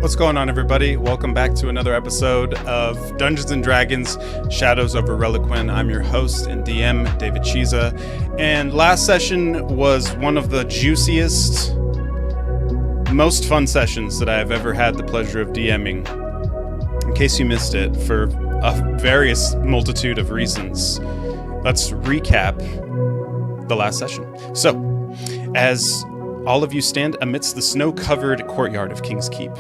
What's going on, everybody? Welcome back to another episode of Dungeons & Dragons Shadows over Reliquin. I'm your host and DM, David Chiza. And last session was one of the juiciest, most fun sessions that I have ever had the pleasure of DMing. In case you missed it, for a various multitude of reasons, let's recap the last session. So, as all of you stand amidst the snow-covered courtyard of King's Keep,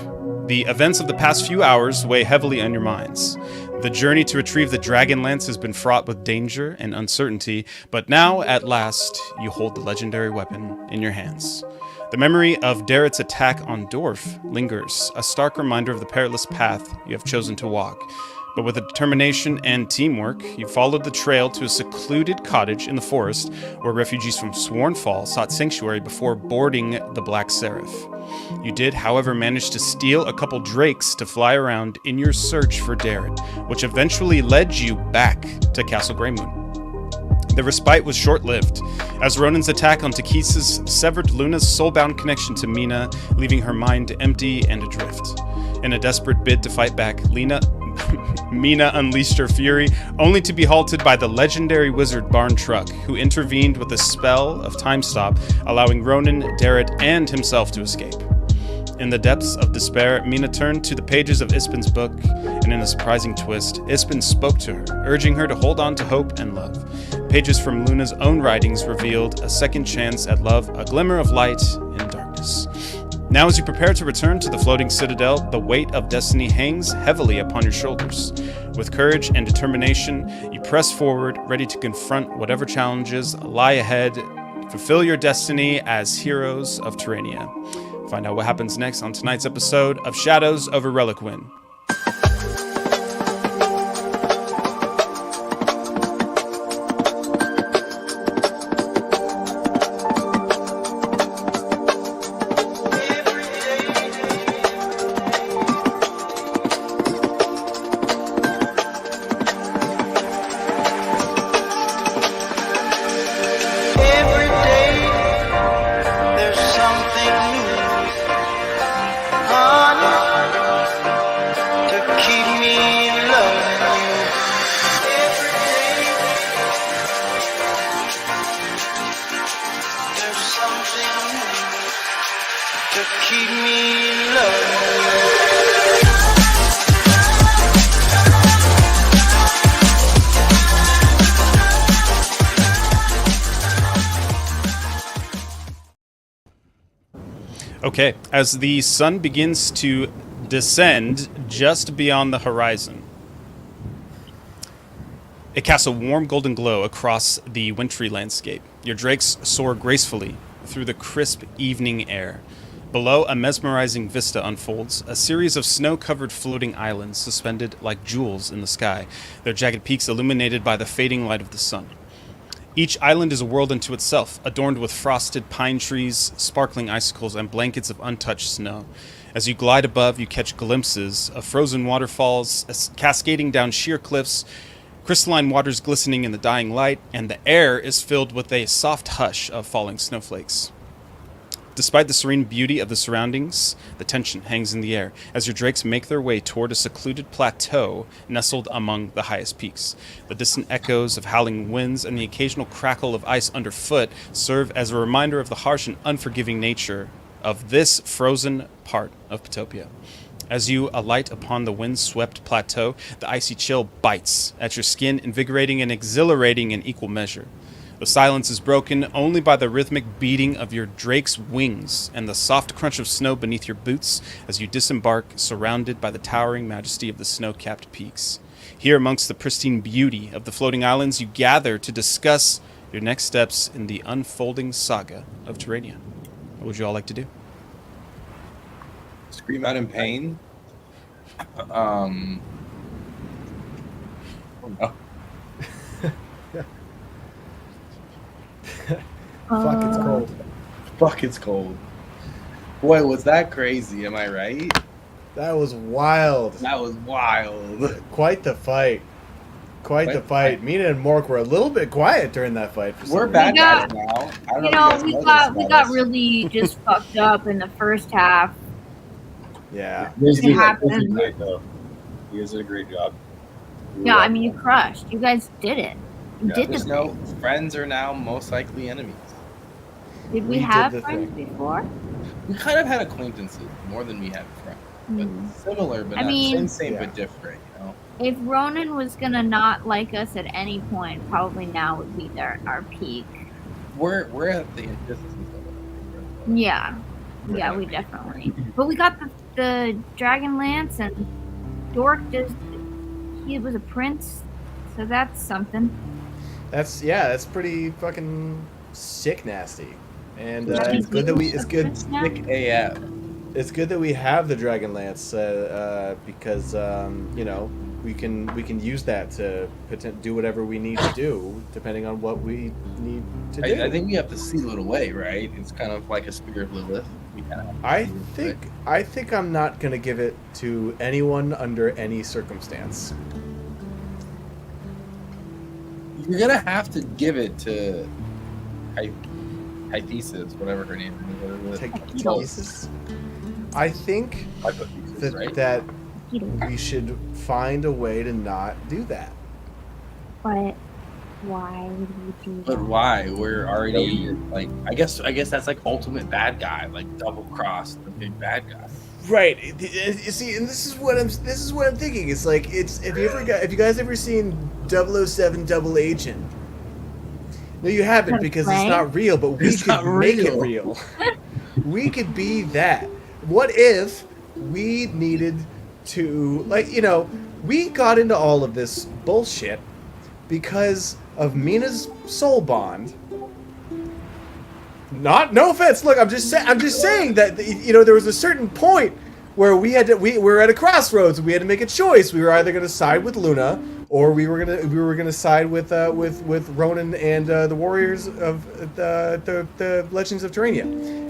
the events of the past few hours weigh heavily on your minds. The journey to retrieve the Dragon Lance has been fraught with danger and uncertainty, but now, at last, you hold the legendary weapon in your hands. The memory of Darrett's attack on Dorf lingers, a stark reminder of the perilous path you have chosen to walk. But with determination and teamwork, you followed the trail to a secluded cottage in the forest where refugees from Swornfall sought sanctuary before boarding the Black Seraph. You did, however, manage to steal a couple drakes to fly around in your search for Darret, which eventually led you back to Castle Greymoon. The respite was short-lived, as Ronan's attack on Takis's severed Luna's soulbound connection to Mina, leaving her mind empty and adrift. In a desperate bid to fight back, Mina unleashed her fury, only to be halted by the legendary wizard Barn Truck, who intervened with a spell of time stop, allowing Ronan, Darret, and himself to escape. In the depths of despair, Mina turned to the pages of Ispin's book, and in a surprising twist, Ispin spoke to her, urging her to hold on to hope and love. Pages from Luna's own writings revealed a second chance at love, a glimmer of light in darkness. Now, as you prepare to return to the floating citadel, the weight of destiny hangs heavily upon your shoulders. With courage and determination, you press forward, ready to confront whatever challenges lie ahead, fulfill your destiny as heroes of Terrania. Find out what happens next on tonight's episode of Shadows over Reliquin. Okay, as the sun begins to descend just beyond the horizon, it casts a warm golden glow across the wintry landscape. Your drakes soar gracefully through the crisp evening air. Below, a mesmerizing vista unfolds, a series of snow-covered floating islands suspended like jewels in the sky, their jagged peaks illuminated by the fading light of the sun. Each island is a world unto itself, adorned with frosted pine trees, sparkling icicles, and blankets of untouched snow. As you glide above, you catch glimpses of frozen waterfalls cascading down sheer cliffs, crystalline waters glistening in the dying light, and the air is filled with a soft hush of falling snowflakes. Despite the serene beauty of the surroundings, the tension hangs in the air as your drakes make their way toward a secluded plateau nestled among the highest peaks. The distant echoes of howling winds and the occasional crackle of ice underfoot serve as a reminder of the harsh and unforgiving nature of this frozen part of Potopia. As you alight upon the wind-swept plateau, the icy chill bites at your skin, invigorating and exhilarating in equal measure. The silence is broken only by the rhythmic beating of your drake's wings and the soft crunch of snow beneath your boots as you disembark, surrounded by the towering majesty of the snow-capped peaks. Here amongst the pristine beauty of the floating islands, you gather to discuss your next steps in the unfolding saga of Terrania. What would you all like to do? Scream out in pain. Oh no. Fuck, it's cold. Fuck, it's cold. Boy, was that crazy, am I right? That was wild. That was wild. Quite the fight. Quite the fight. Mina and Mork were a little bit quiet during that fight. We're bad guys now. I don't know if you guys we got really just fucked up in the first half. Yeah. You guys It did happened. great, though. You guys did a great job. Yeah, I mean, you crushed. You guys did it. You Yeah, did There's the no thing. friends are now most likely enemies. Did we we did have the friends thing. before? We kind of had acquaintances more than we had friends. But Hmm. similar, but I not mean- same Yeah. but different. You know, If Ronan was gonna not like us at any point, probably now would be our peak. we're at the antithesis of it. Yeah. Yeah, we definitely. But we got the Dragon Lance, and Dork he was a prince, so that's something. That's pretty fucking sick nasty. And That it's means good that he was it's a good prince now? Sick AF. it's good that we have the Dragon Lance because you know, we can use that to do whatever we need to do depending on what we need to do. I think we have to seal it away, right? It's kind of like a spear of Lilith. We kind of have to I seal it think away. I think I'm not gonna give it to anyone under any circumstance. You're gonna have to give it to Hythesis, whatever her name is. Thesis. I think Hypothesis, that right? that He did. we should find a way to not do that. But why would we do But that? why? We're already like I guess that's like ultimate bad guy, like double cross the big bad guy. Right. You see, and this is what I'm thinking. It's like if you guys ever seen 007 Double Agent? No, you haven't That's because right. it's not real. But we It's could not make it real. real. We could be that. What if we needed to, like, you know, we got into all of this bullshit because of Mina's soul bond. No offense. Look, I'm just saying that, you know, there was a certain point where we were at a crossroads. We had to make a choice. We were either going to side with Luna, or we were gonna side with Ronan and the warriors of the Legends of Terrania,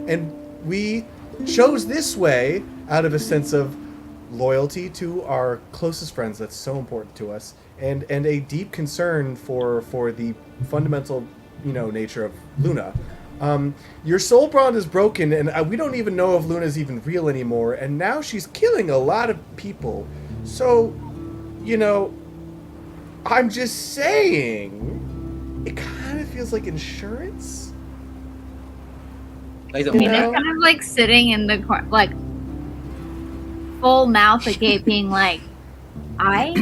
and we chose this way out of a sense of loyalty to our closest friends. That's so important to us, and a deep concern for the fundamental, you know, nature of Luna. Your soul bond is broken, and we don't even know if Luna's even real anymore. And now she's killing a lot of people. So, you know, I'm just saying, it kind of feels like insurance. Like the You Mina's know? kind of like sitting in the corner, like full mouth agape, like, I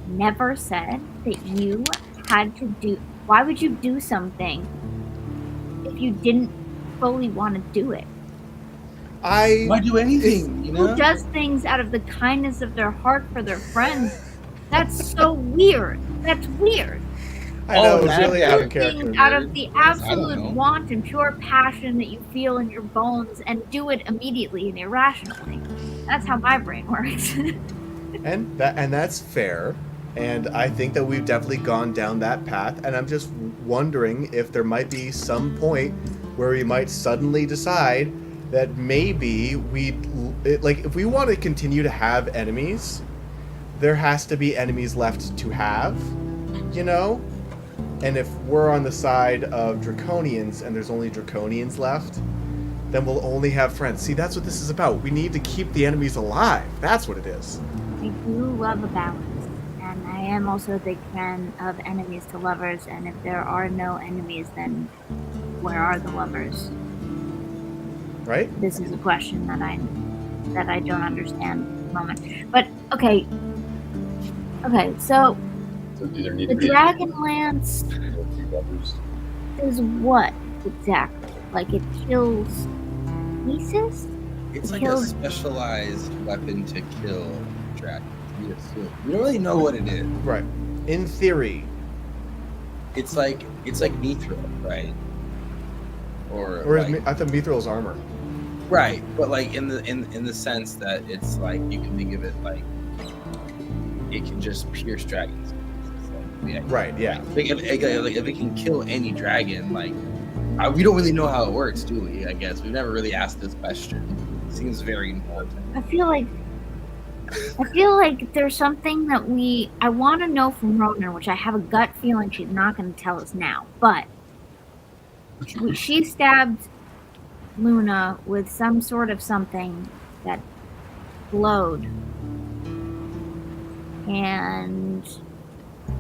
never said that you had to do. Why would you do something if you didn't fully want to do it? why do anything? You know? Who does things out of the kindness of their heart for their friends? That's so weird. That's weird. I know, Oh, it's that really out of Things character. out of the I don't absolute know. want and pure passion that you feel in your bones, and do it immediately and irrationally. That's how my brain works. And that's fair. And I think that we've definitely gone down that path. And I'm just wondering if there might be some point where we might suddenly decide that maybe if we want to continue to have enemies, there has to be enemies left to have, you know? And if we're on the side of Draconians and there's only Draconians left, then we'll only have friends. See, that's what this is about. We need to keep the enemies alive. That's what it is. I do love a balance, and I am also a big fan of enemies to lovers, and if there are no enemies, then where are the lovers? Right? This is a question that I don't understand at the moment. But okay, so So do there need the to be Dragonlance two lovers? is what exactly? Like it kills pieces? It's like a kills- specialized weapon to kill dragons. We assume. We don't really know what it is. Right. In theory. It's like Mithril, right? Or is like, I thought Mithril's armor. right, but like in the sense that it's like you can think of it like it can just pierce dragons. It's like, yeah. Right, yeah. Like if it can kill any dragon, like we don't really know how it works, do we? I guess we've never really asked this question. It seems very important. I feel like there's something that I want to know from Ronan, which I have a gut feeling she's not going to tell us now. But she stabbed Luna with some sort of something that glowed and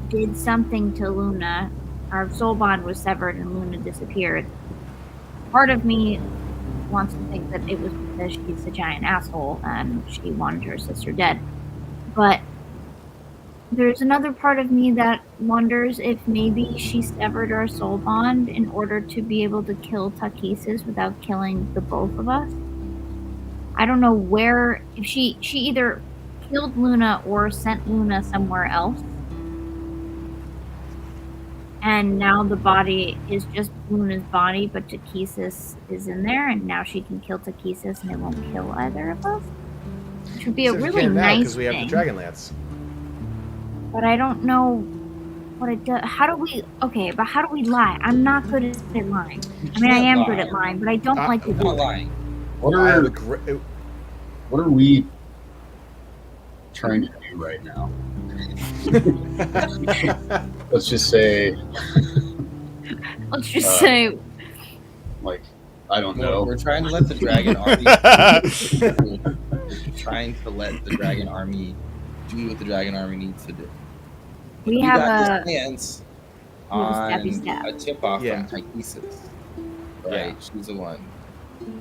did something to Luna. Our soul bond was severed and Luna disappeared. Part of me wants to think that it was because she's a giant asshole and she wanted her sister dead. But there's another part of me that wonders if maybe she severed our soul bond in order to be able to kill Takesis without killing the both of us. I don't know where, if she either killed Luna or sent Luna somewhere else. And now the body is just Luna's body, but Takesis is in there, and now she can kill Takesis and it won't kill either of us. Which would be a really nice because we have the thing. Dragonlance. But I don't know what it does. How do we lie? I'm not good at lying. I mean, I am good at lying, but I don't like to I'm do not it. lying. What I have are a great. what are we trying to do right now? Let's just say, Let's just say, like, I don't know. We're trying to let the dragon army. We're trying to let the dragon army do what the dragon army needs to do. we got have this chance we have a on stabby stab. a tip off Yeah. from Takesis. Right? Yeah. She's the one.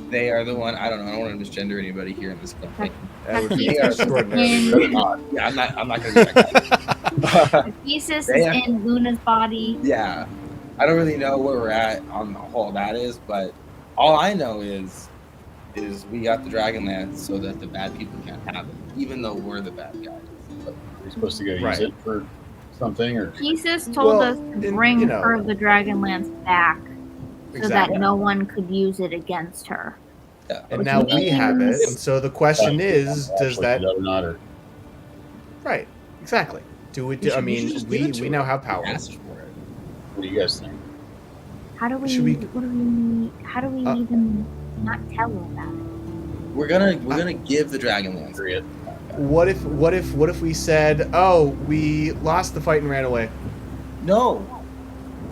They are the one. I don't know. I don't want to misgender anybody here in this campaign. That would be Takesis extraordinary. in- Better not. Yeah, I'm not gonna do that. Takesis They is have- in Luna's body. Yeah, I don't really know where we're at on the whole that is, but all I know is we got the Dragonlance so that the bad people can't have it, even though we're the bad guys. Are we supposed to go Right. use it for something, or Takesis told Well, us to and, bring you know- her the Dragonlance back so Exactly. that no one could use it against her. Yeah. And Which now we have it, means- and so the question is, does actually that do or not? Or right? Exactly. Do we? We Do, I should- we should mean, just give it to we her. now have power. Ask for it. what do you guys think? How do we? Should we- How do we Uh, even not tell her about it? We're gonna give the Dragonlance. Agree it. What if we said, oh, we lost the fight and ran away? No,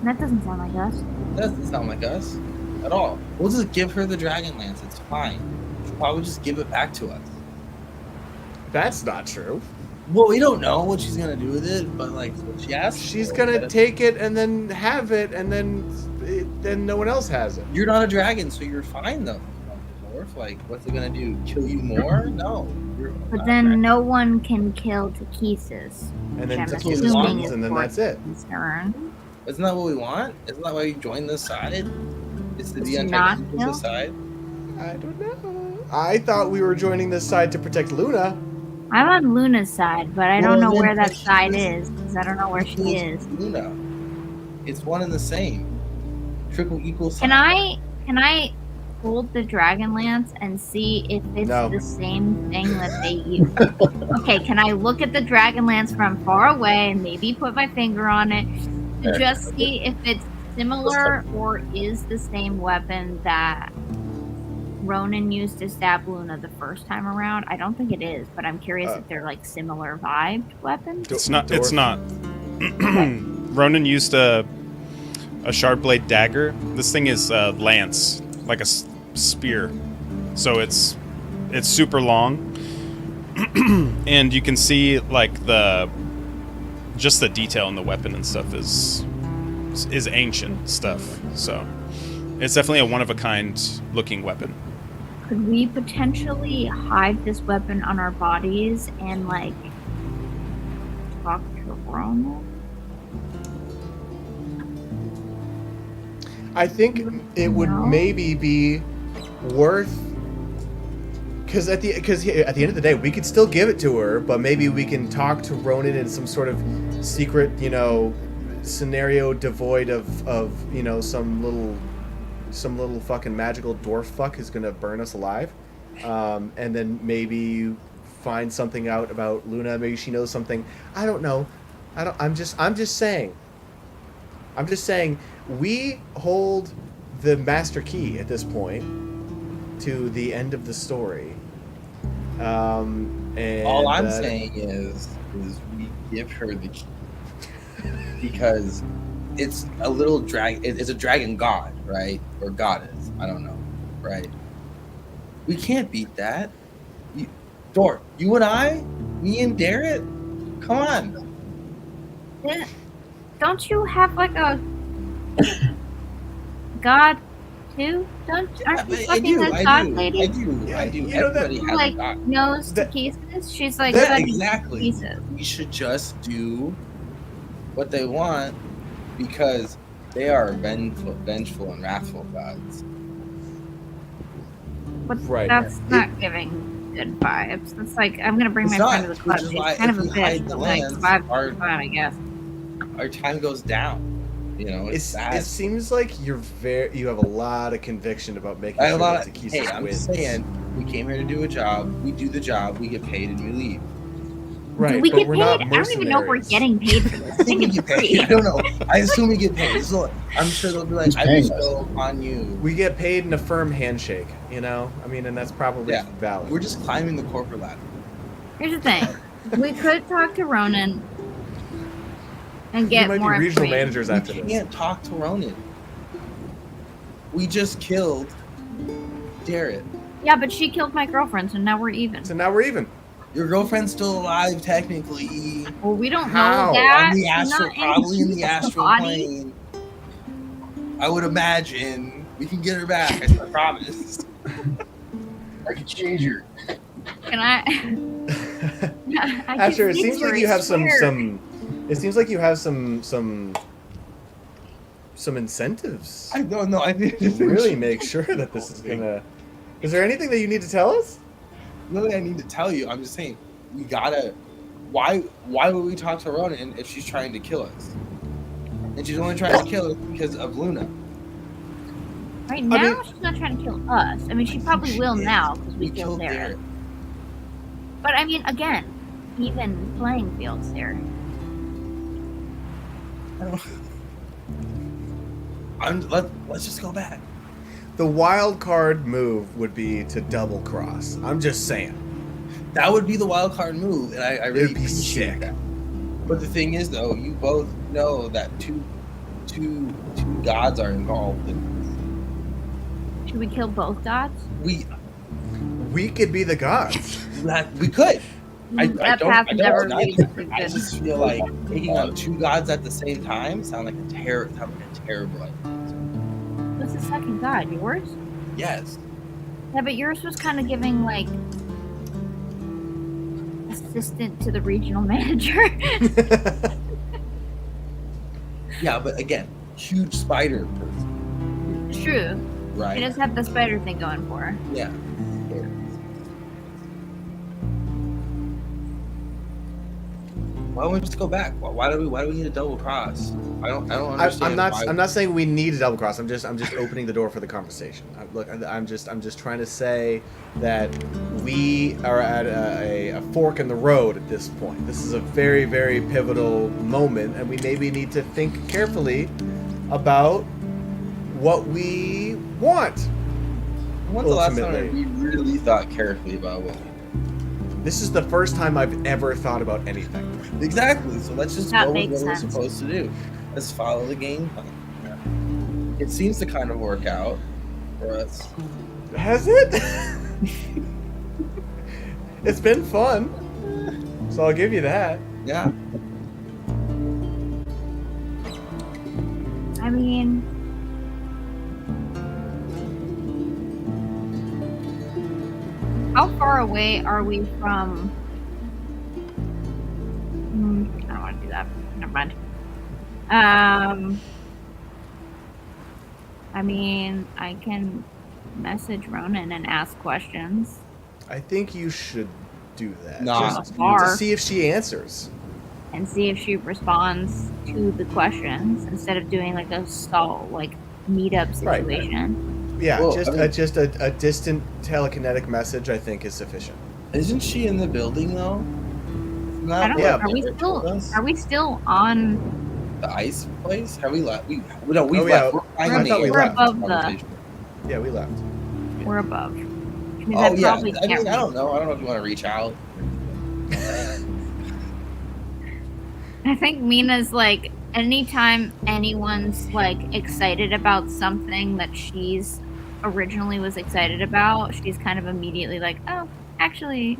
That doesn't sound like us. that doesn't sound like us at all. We'll just give her the Dragonlance. It's fine. She'll probably just give it back to us. That's not true. Well, we don't know what she's gonna do with it, but like what she asks, She's for, gonna that- take it and then have it, and then no one else has it. You're not a dragon, so you're fine though. Dwarf, like, what's it gonna do? Kill you more? No. You're But not a then dragon. no one can kill Takesis. And then which I'm Takesis assuming wins, is and then for that's it. concern. Isn't that what we want? Isn't that why you joined this side? It's to be Is on it not Takesis' kill? side. I don't know. I thought we were joining this side to protect Luna. I'm on Luna's side, but I Well, don't know then where that Takesis side is because I don't know where she is. Luna. It's one and the same. Triple equals. Can I hold the Dragonlance and see if it's No. the same thing that they use? Okay, can I look at the Dragonlance from far away and maybe put my finger on it to There. just see if it's similar or is the same weapon that Ronan used to stab Luna the first time around? I don't think it is, but I'm curious if they're like similar vibed weapons. It's not. It's not. Ronan used a sharp blade dagger. This thing is a lance, like a spear. So it's super long, and you can see like just the detail in the weapon and stuff is ancient stuff. So it's definitely a one of a kind looking weapon. Could we potentially hide this weapon on our bodies and like talk to Ronan? I think it would No. maybe be worth because at the end of the day we could still give it to her, but maybe we can talk to Ronan in some sort of secret, scenario devoid of some little fucking magical dwarf fuck who's gonna burn us alive, and then maybe find something out about Luna. Maybe she knows something. I don't know. I'm just saying. We hold the master key at this point to the end of the story. And All I'm saying is we give her the key because it's a little it's a dragon god, right? Or goddess. I don't know, right? We can't beat that. Dor, you and I, me and Darrett, come on. Yeah. Don't you have like a god too? Aren't you fucking a god lady? I do. Yeah, I do. you know that- Everybody Who, has like a god. knows to That- pieces? She's like that- studied Exactly. pieces. We should just do what they want because they are vengeful and wrathful gods. But Right. that's not giving good vibes. It's like I'm gonna bring It's my not, friend to the club. which is He's why kind if of a we hide bitch, the but like lands, vibe our- fine, I guess. Our time goes down. You know, it's sad. It seems like you have a lot of conviction about making I sure have a lot that of, Takisa hey, I'm wins. just saying, we came here to do a job. We do the job. We get paid and we leave. Right, Do we but get we're paid? not I don't even know if we're mercenaries. getting paid for this. I think we it's get paid. free. I don't know. I assume we get paid. So I'm sure they'll be like, Who's I paying bestow upon you. We get paid in a firm handshake, you know? I mean, and that's probably Yeah. valid. We're just climbing the corporate ladder. Here's the thing: we could talk to Ronan and You get might more be regional information. managers after We this. can't talk to Ronan. We just killed Darrett. Yeah, but she killed my girlfriend, so now we're even. So now we're even. Your girlfriend's still alive, technically. Well, we don't How? know that. On the She's astral, not probably in the Jesus' astral body. plane. I would imagine we can get her back. I promise. I could change her. Can I? I Asher, it can seems see like you have some swear. it seems like you have some incentives I don't know. I think to really make sure that this is gonna. Is there anything that you need to tell us? Nothing I need to tell you. I'm just saying we gotta. Why would we talk to Ronan if she's trying to kill us? And she's only trying to kill us because of Luna. Right now, mean- she's not trying to kill us. I mean, she probably will now because we killed Darren. Darrett. But I mean, again, even playing fields there. Let's just go back. The wild card move would be to double cross. I'm just saying. That would be the wild card move, and I really It'd be appreciate sick. that. But the thing is, though, you both know that two gods are involved. In Should we kill both gods? We could be the gods. we could. I That don't. path I never don't leads deny to it. I good. just feel like taking on two gods at the same time sound like a terrible idea. What's the second god? Yours? Yes. Yeah, but yours was kind of giving like assistant to the regional manager. Yeah, but again, huge spider person, It's true. right? She does have the spider thing going for her. Yeah. Why don't we just go back? Why do we need a double cross? I don't understand. I'm not saying we need a double cross. I'm just opening the door for the conversation. I'm just trying to say that we are at a fork in the road at this point. This is a very, very pivotal moment, and we maybe need to think carefully about what we want. When's the last time ultimately. we really thought carefully about what? This is the first time I've ever thought about anything. Exactly. So let's just That go with makes what we're sense. supposed to do. Let's follow the game plan. It seems to kind of work out for us. Has it? It's been fun, so I'll give you that. Yeah. I mean, how far away are we from? I don't want to do that. Never mind. I mean, I can message Ronan and ask questions. I think you should do that. Nah. Just Far. to see if she answers. And see if she responds to the questions instead of doing like a stall, like meetup Right. situation. Yeah, Well, just I mean- just a distant telekinetic message I think is sufficient. Isn't she in the building though? Isn't that I don't what Yeah. know. Derek told us? Are we still on? The ice place? Have we left? We no, we Oh, left. yeah. We're I finally thought we in left. this Above the- conversation. Yeah, we left. We're above. Because Oh I yeah. probably I can't mean, I don't know. I don't know if you want to reach out. I think Mina's like, anytime anyone's like excited about something that she's originally was excited about, she's kind of immediately like, oh, actually,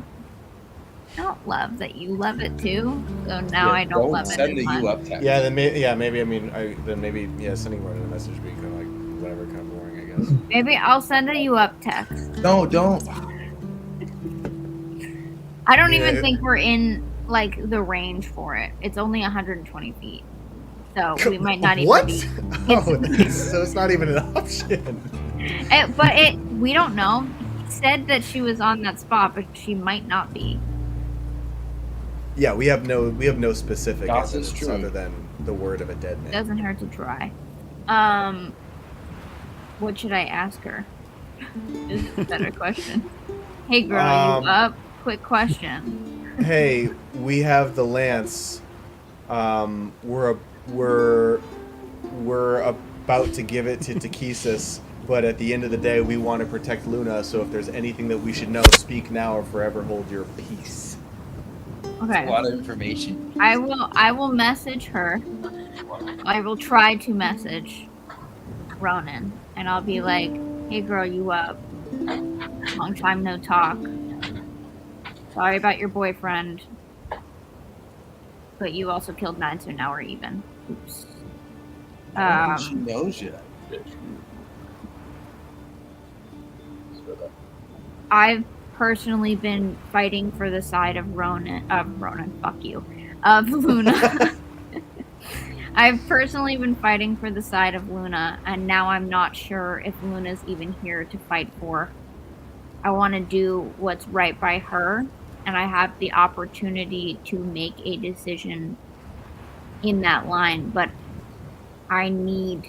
I don't love that you love it too. So now I don't Don't love it send as the much. you up text. Yeah, then maybe I mean sending Ronan a message would be kind of like whatever, kind of boring, I guess. Maybe I'll send a you up text. No, don't. I don't Yeah. even think we're in like the range for it. It's only 120 feet, so we might not even What? be. Oh, so it's not even an option. We don't know. He said that she was on that spot, but she might not be. Yeah, we have no specific Goss is evidence true. other than the word of a dead man. Doesn't hurt to try. What should I ask her? Is a better question. Hey girl, you up? Quick question. Hey, we have the lance. We're about to give it to Takesis, but at the end of the day, we want to protect Luna. So if there's anything that we should know, speak now or forever hold your peace. Okay. A lot of information. I will message her. I will try to message Ronan, and I'll be like, "Hey girl, you up? Long time no talk. Sorry about your boyfriend, but you also killed 9, so now we're even. Oops." I don't think she knows yet. I've personally been fighting for the side of Ronan, fuck you, of Luna. I've personally been fighting for the side of Luna, and now I'm not sure if Luna's even here to fight for. I want to do what's right by her, and I have the opportunity to make a decision in that line, but I need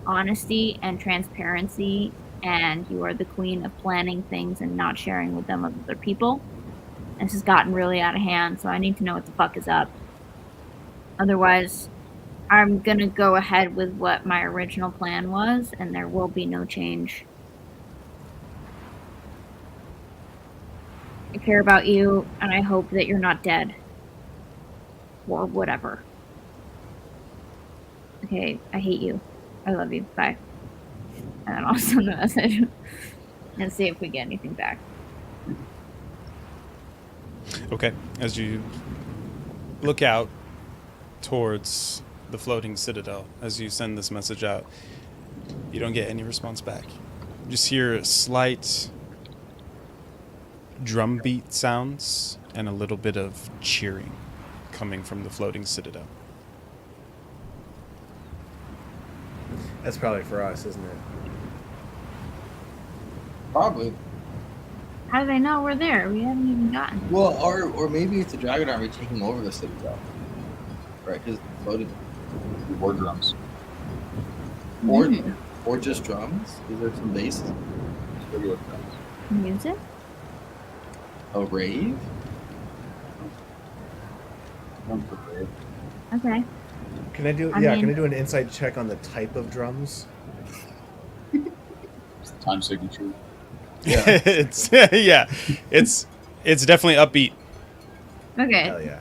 honesty and transparency, and you are the queen of planning things and not sharing with them other people. This has gotten really out of hand, so I need to know what the fuck is up. Otherwise, I'm gonna go ahead with what my original plan was, and there will be no change. I care about you, and I hope that you're not dead. Or whatever. Okay, I hate you. I love you. Bye. And then I'll send the message and see if we get anything back. Okay, as you look out towards the floating citadel, as you send this message out, you don't get any response back. You just hear slight drum beat sounds and a little bit of cheering coming from the floating citadel. That's probably for us, isn't it? Probably. How do they know we're there? We haven't even gotten. Well, or maybe it's the Dragon Army taking over the citadel. Right, because floated. War drums. Or, Mhm. or just drums. Is there some bass? Regular drums. Music? A rave? One for brave. Okay. Can I do? I Can I mean- do an insight check on the type of drums? It's the time signature. Yeah. It's it's definitely upbeat. Okay. Hell yeah,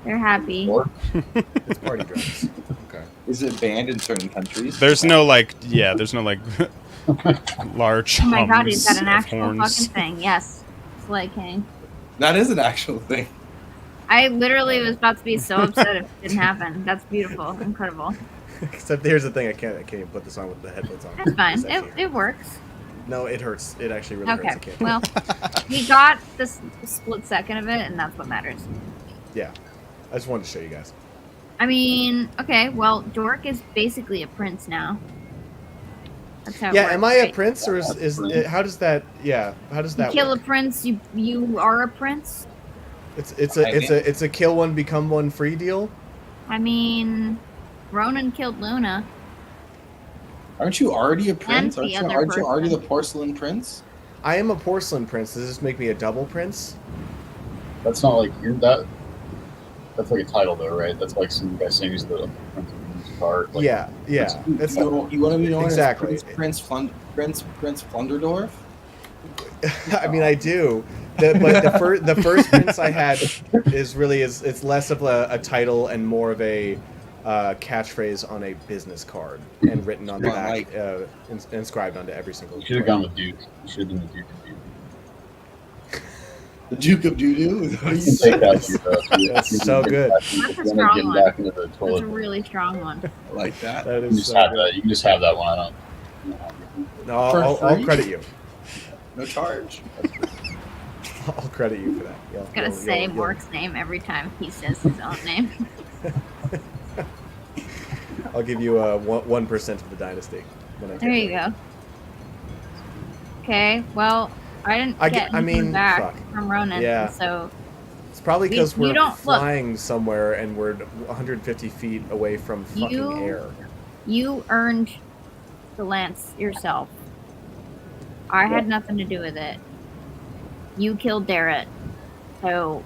They're happy. Or it's party drums. Okay. Is it banned in certain countries? There's no like large Oh my god, hums he's got an of actual horns. fucking thing. Yes. Slay King. That is an actual thing. I literally was about to be so upset if it didn't happen. That's beautiful. Incredible. Except here's the thing: I can't even put this on with the headphones on. That's fine. It's actually- It works. No, it hurts. It actually really Okay. hurts. I can't. Well, he got this split second of it, and that's what matters. Yeah, I just wanted to show you guys. I mean, okay, well, Dork is basically a prince now. That's how it Yeah, works, am I a right? prince or is how does that? Yeah, how does You that kill work? a prince, you are a prince. It's a kill one become one free deal. I mean, Ronan killed Luna. Aren't you already a prince? the Aren't you, other aren't you already the person. porcelain prince? I am a porcelain prince. Does this make me a double prince? that's not like that. That's like a title though, right? That's like some guy saying he's the prince of his card. Like, Yeah. It's You want to be known Exactly. as Prince Flunderdorf? I mean, I do. But the first prince I had is it's less of a title and more of a catchphrase on a business card and written on the Well, back, inscribed onto every single. You should have coin. gone with Duke. You should have been the Duke of Duke. The Duke of Doo-Doo? Is what You he can said. take that to you, That's so good. That's a Getting strong one. back into the That's toilet. a really strong one. I like that. That You can is just so have good. that. You can just have that one. I don't. No, I'll, For I'll free? credit you. No charge. I'll credit you for that. You'll, Gotta you'll- say you'll- Mork's name every time he says his own name. I'll give you 1% of the dynasty. When I There get you there. go. Okay, well, I didn't I get get- I anything mean, back fuck. from Ronan, Yeah. so It's probably because You we're don't- look. flying somewhere and we're 150 feet away from fucking You- air. you earned the lance yourself. I had nothing to do with it. You killed Darrett. So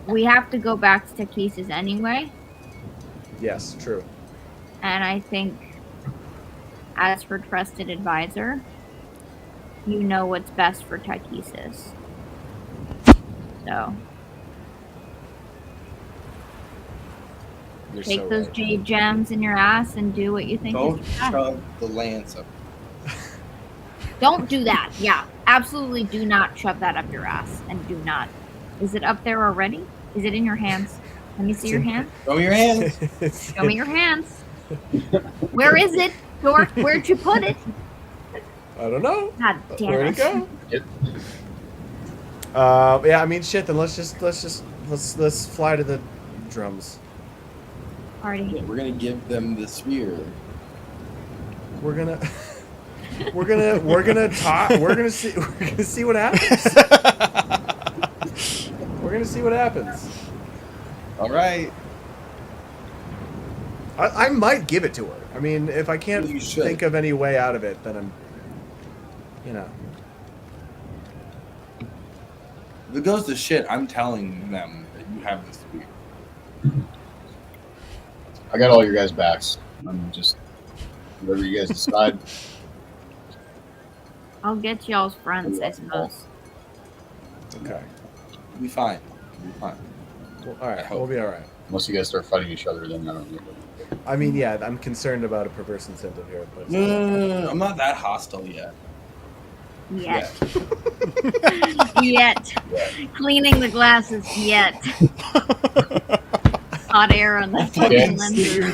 we have to go back to Takhisis anyway, Yes, true. and I think as her trusted advisor, you know what's best for Takhisis. So You're take so those right. jade gems in your ass and do what you think Don't is best. shove the lance up. Don't do that. Yeah, absolutely do not shove that up your ass. And do not. Is it up there already? Is it in your hands? Let me see your hand. Show me your hands. Show me your hands. Where is it? Dork, where'd you put it? I don't know. God damn Where'd it. it go? It, Yeah, I mean, shit. Then let's fly to the drums. Already. We're gonna give them the spear. We're gonna talk. We're gonna see what happens. We're gonna see what happens. All right. I might give it to her. I mean, if I can't You should. think of any way out of it, then I'm, you know. If it goes to shit, I'm telling them that you have the spear. I got all your guys' backs. I'm just whatever you guys decide. I'll get y'all's friends, I suppose. Okay. We'll be fine. We'll be fine. Well, all right. I hope. We'll be all right. Unless you guys start fighting each other, then I don't know. I mean, yeah, I'm concerned about a perverse incentive here, but No. I'm not that hostile yet. Yet. Yet. Cleaning the glasses yet. Hot air on the fucking lenses.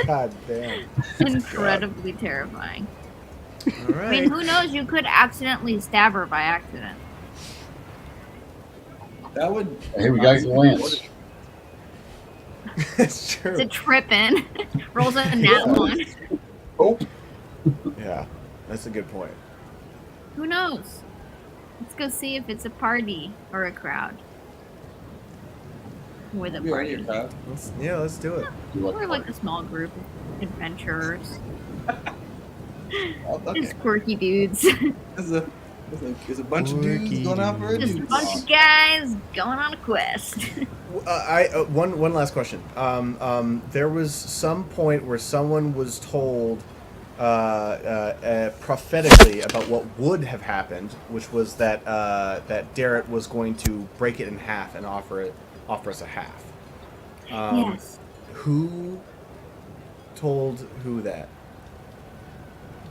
God damn. Incredibly terrifying. All I right. mean, who knows? You could accidentally stab her by accident. That would. Hey, we got your lance. It's true. It's a trip in. Rolls a nat one. Oh, Yeah, that's a good point. Who knows? Let's go see if it's a party or a crowd. With a Be right here, party. Kyle. Let's do it. you like We're like a small group of adventurers. Oh, okay. Just quirky dudes. There's a bunch of dudes Quirky going out for a Just a dude. bunch of guys going on a quest. One last question. There was some point where someone was told prophetically about what would have happened, which was that that Darrett was going to break it in half and offer us a half. Yes. Who told who that?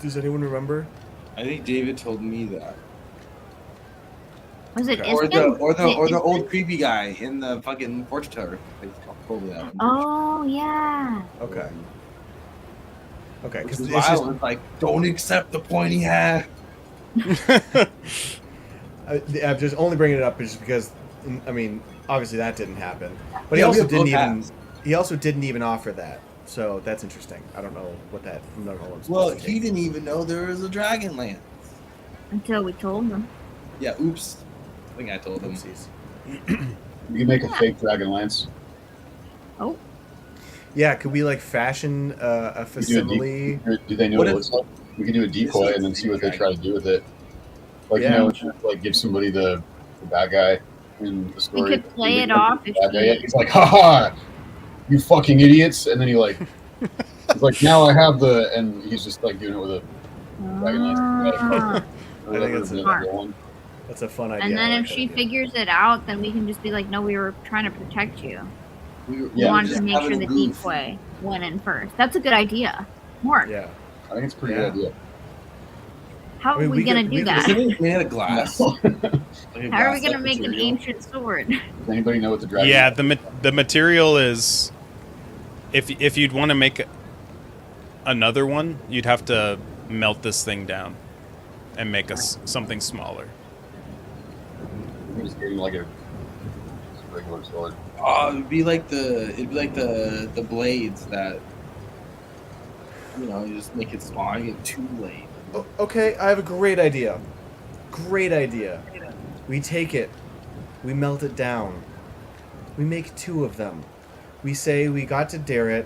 Does anyone remember? I think David told me that. Was it Okay. Or Isbin? the old creepy guy in the fucking fortune teller. They told me that. Oh, yeah. Okay. Okay, Which because is it's why I just was like, don't accept the pointy hat. I'm just only bringing it up just because I mean obviously that didn't happen, but Yeah, he we also have didn't both even hats. he also didn't even offer that, so that's interesting. I don't know what that. I'm not supposed Well, to he take. didn't even know there was a dragon land. Until we told them. Yeah, oops. I think I told him. Oopsies. You can make a fake dragon lance. Oh, Yeah, could we like fashion a You do a facsimile? Do they know What what it if- looks like? We can do a decoy and then see what they try to do with it. Like Yeah. like give somebody the bad guy in the story. could play it Like, off the if bad guy. he- He's like, haha, you fucking idiots, and then he like, he's like, now I have the, and he's just like doing it with a dragon lance. Ah. I think that's smart. one. That's a fun idea. And I then like if that she idea. figures it out, then we can just be like, no, we were trying to protect you. We We Yeah, wanted just to make having sure a the goof. decoy went in first. That's a good idea. More. Yeah. I think it's a pretty Yeah. good idea. How I mean, are we gonna could- do we- that? Isn't it made of glass? Does Like a How are we glass-like gonna make an material? ancient sword? anybody know what the dragon? Yeah, the material is if you'd want to make another one, you'd have to melt this thing down and make us something smaller. I'm just getting like a regular sword. Oh, it'd be like the blades that you just make it small. You get 2 blades. Okay, I have a great idea. Great idea. We take it. We melt it down. We make 2 of them. We say we got to Darrett.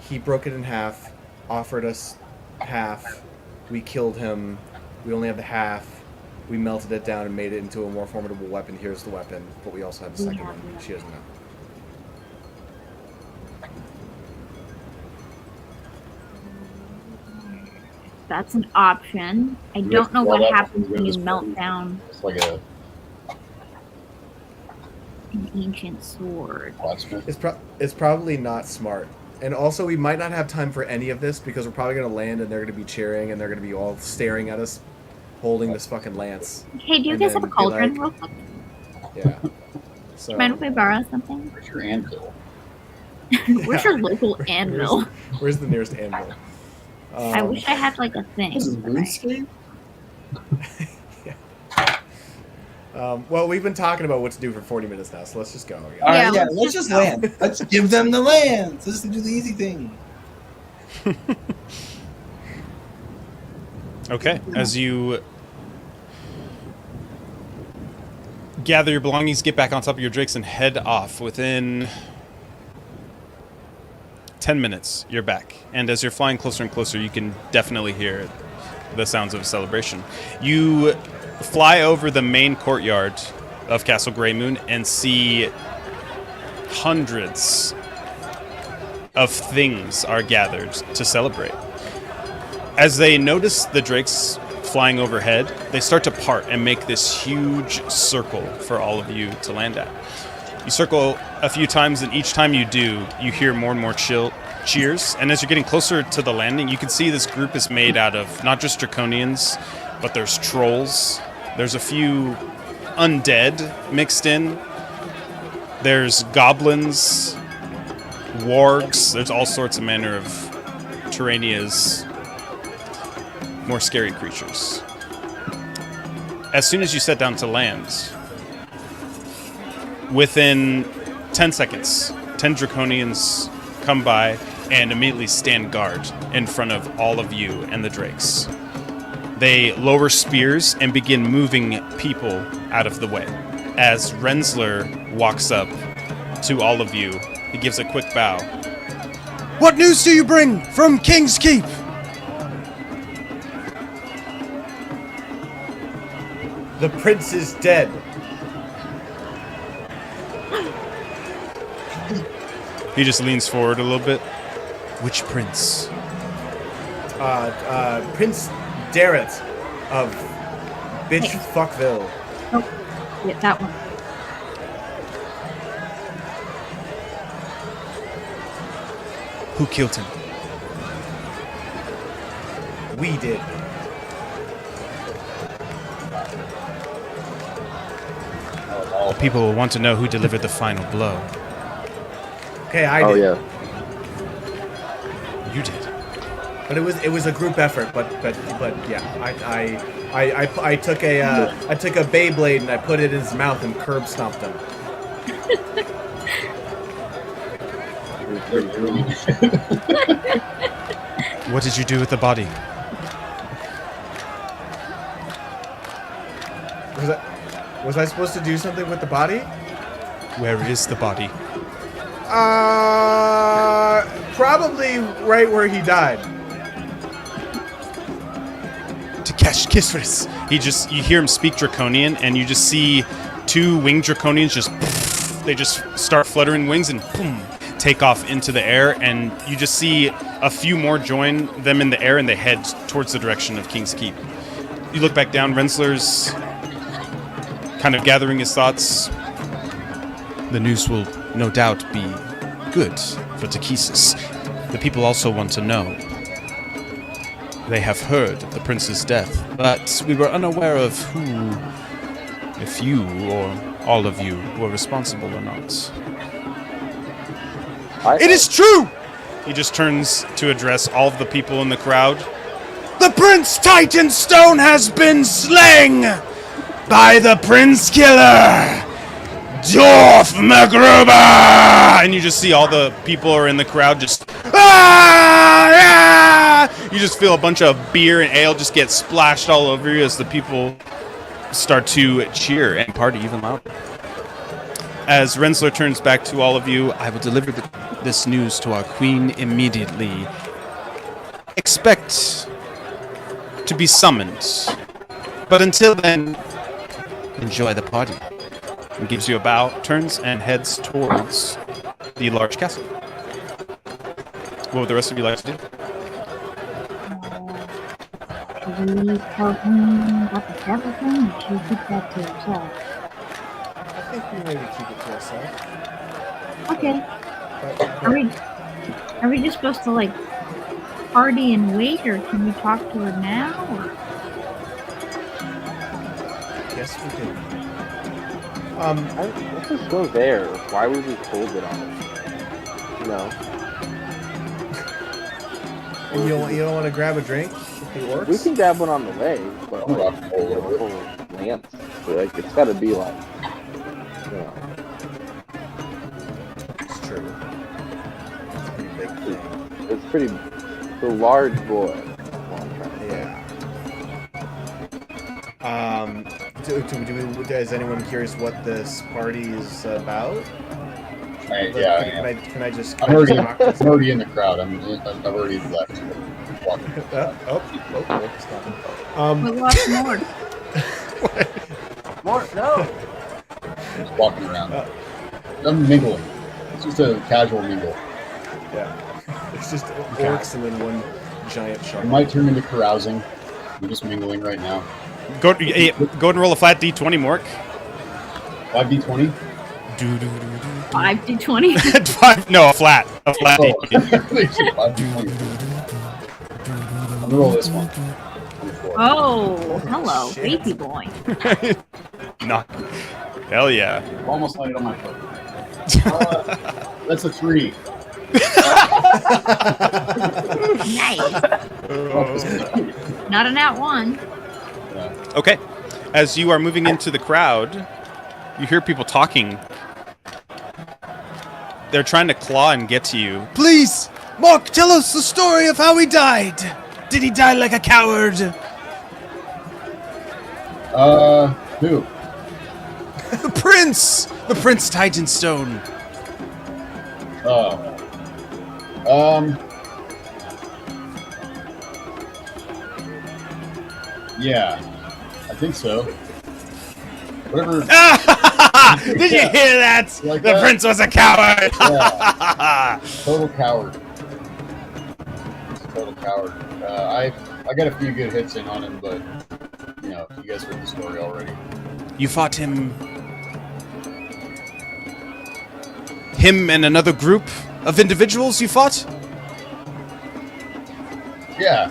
He broke it in half. Offered us half. We killed him. We only have the half. We melted it down and made it into a more formidable weapon. Here's the weapon. But we also have the second one. She doesn't know. That's an option. I You don't have know to what roll that happens before when you you just melt burn. down It's like a an ancient sword. blacksmith. It's probably not smart. And also, we might not have time for any of this because we're probably going to land and they're going to be cheering and they're going to be all staring at us holding this fucking lance. Hey, do you And guys have a then be cauldron like- real quick? Yeah. So, Mind if we borrow something? Where's your anvil? Where's your local anvil? where's the nearest anvil? I wish I had like a thing. This is but I- RuneScape? Well, we've been talking about what to do for 40 minutes now, so let's just go. All Yeah. right, Yeah, yeah, let's let's just just go. land. Let's give them the land. Let's do the easy thing. Okay, as you gather your belongings, get back on top of your drakes, and head off. Within 10 minutes, you're back. And as you're flying closer and closer, you can definitely hear the sounds of a celebration. You fly over the main courtyard of Castle Greymoon and see hundreds of things are gathered to celebrate. As they notice the drakes flying overhead, they start to part and make this huge circle for all of you to land at. You circle a few times, and each time you do, you hear more and more cheers. And as you're getting closer to the landing, you can see this group is made out of not just draconians, but there's trolls. There's a few undead mixed in. There's goblins, wargs. There's all sorts of manner of Terrania's more scary creatures. As soon as you set down to land, within 10 seconds, 10 draconians come by and immediately stand guard in front of all of you and the drakes. They lower spears and begin moving people out of the way. As Rensler walks up to all of you, he gives a quick bow. What news do you bring from King's Keep? The prince is dead. He just leans forward a little bit. Which prince? Prince Darrett of Bitch Hey. Fuckville. Oh, yeah, that one. Who killed him? We did. The people will want to know who delivered the final blow. Okay, I Oh did. yeah. You did. But it was a group effort. But yeah, I took a Beyblade and I put it in his mouth and curb stomped him. What did you do with the body? Was I supposed to do something with the body? Where is the body? Probably right where he died. Takesh Kisris. You hear him speak Draconian, and you just see two winged Draconians they just start fluttering wings and boom, take off into the air, and you just see a few more join them in the air, and they head towards the direction of King's Keep. You look back down, Rensler's kind of gathering his thoughts. The news will no doubt be good for Takesis. The people also want to know they have heard of the prince's death, but we were unaware of who, if you or all of you, were responsible or not. It is true! He just turns to address all of the people in the crowd. The Prince Titanstone has been slain by the Prince Killer, Dorf Magruba! And you just see all the people are in the crowd just, ah! You just feel a bunch of beer and ale just get splashed all over you as the people start to cheer and party even louder. As Rensler turns back to all of you, I will deliver this news to our queen immediately. Expect to be summoned. But until then, enjoy the party. And gives you a bow, turns and heads towards the large castle. What would the rest of you like to do? Should we tell him about the devil thing, or should we keep that to yourself? I think we maybe keep it to ourselves. Okay. But, Are we just supposed to like party and wait, or can we talk to her now? Or? yes, we do. Let's just go there. Why would we hold it on it? No. And you don't want to grab a drink with the orcs? We can grab one on the way, but I'm like, rocking a little bit. whole lance. Like, it's gotta be like, you know. It's true. It's a pretty big thing. It's pretty. It's a large boy. That's what I'm trying to say. Yeah. Is anyone curious what this party is about? Can I just I'm already in the crowd. I've already left. Walking. We lost more. More? No! Just walking around. I'm mingling. It's just a casual mingle. Yeah. It's just orcs and then one giant It shark. might turn into carousing. I'm just mingling right now. Go and roll a flat d20, Mork. 5d20? 5d20. No, a flat. A flat Oh, d20. 5d20. I'm gonna roll this one. 24. Oh, hello, Shit. baby boy. No. Hell yeah. I'm almost landed on my foot. That's a 3. Nice. Not an out one. Yeah. Okay. As you are moving into the crowd, you hear people talking. They're trying to claw and get to you. Please, Mark, tell us the story of how he died. Did he die like a coward? Who? The Prince Titanstone. Yeah, I think so. Whatever. Did you hear that? Like The that? prince was a coward. Yeah, total coward. Total coward. I got a few good hits in on him, but you know, you guys heard the story already. You fought him. Him and another group of individuals you fought? Yeah.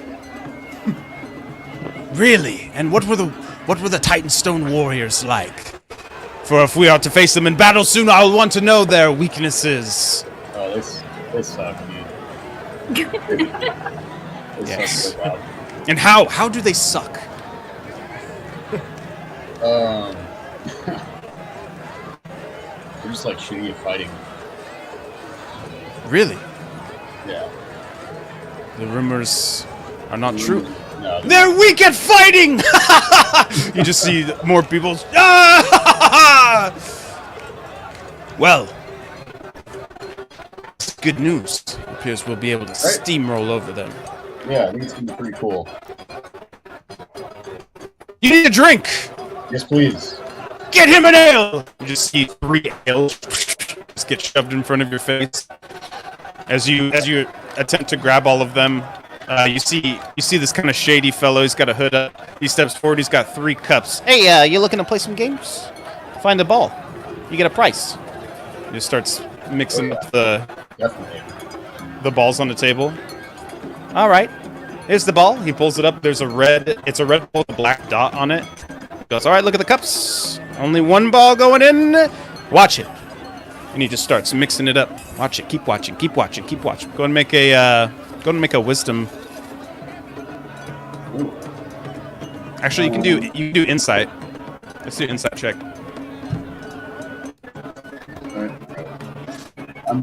Really? And what were the Titanstone warriors like? For if we are to face them in battle soon, I'll want to know their weaknesses. Oh, they suck, man. They Yes. suck so bad. And how do they suck? They're just like shitty at fighting. Really? Yeah. The rumors are not true. No, They're weak at fighting! You just see more people. Ah! Well, good news. It appears we'll be able to steamroll over them. yeah, I think it's gonna be pretty cool. You need a drink! Yes, please. Get him an ale! You just see 3 ales just get shoved in front of your face. As you attempt to grab all of them, you see this kind of shady fellow. He's got a hood up. He steps forward. He's got 3 cups. Hey, you looking to play some games? Find a ball. You get a price. He just starts mixing up Definitely. the balls on the table. All right. Here's the ball. He pulls it up. It's a red ball with a black dot on it. Goes, all right, look at the cups. Only one ball going in. Watch it. And he just starts mixing it up. Watch it. Keep watching. Keep watching. Keep watching. Go and make a wisdom. Actually, you can do insight. Let's do insight check. Alright. I'm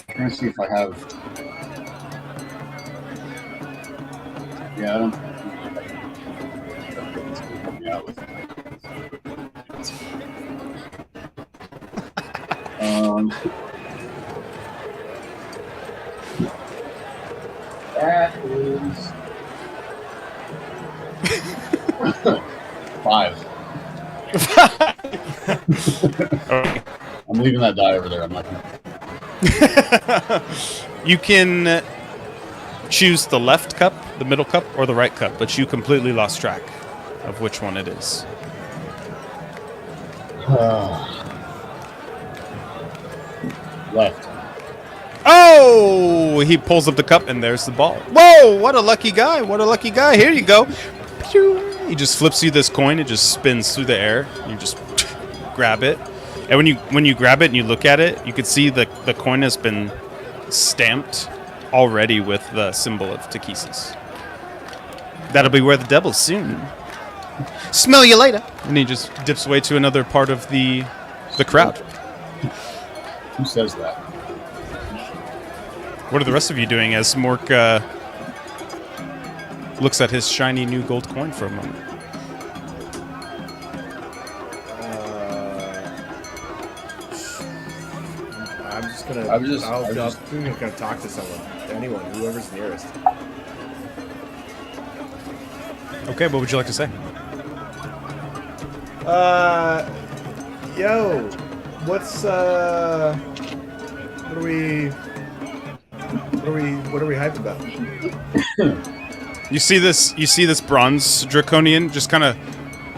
trying to see if I have. Yeah, I don't. Help me out with that is 5. I'm leaving that die over there. I'm not gonna. You can choose the left cup, the middle cup, or the right cup, but you completely lost track of which one it is. Left. Oh! He pulls up the cup, and there's the ball. Whoa! What a lucky guy! What a lucky guy! Here you go. He just flips you this coin. It just spins through the air. You just grab it, and when you grab it and you look at it, you can see the coin has been stamped already with the symbol of Takesis. That'll be where the devil's soon. Smell you later. And he just dips away to another part of the crowd. Who says that? What are the rest of you doing as Mork looks at his shiny new gold coin for a moment? I'm just gonna. I'm just gonna talk to someone, anyone, whoever's nearest. Okay, what would you like to say? Yo, what's what are we hyped about? You see this bronze draconian just kind of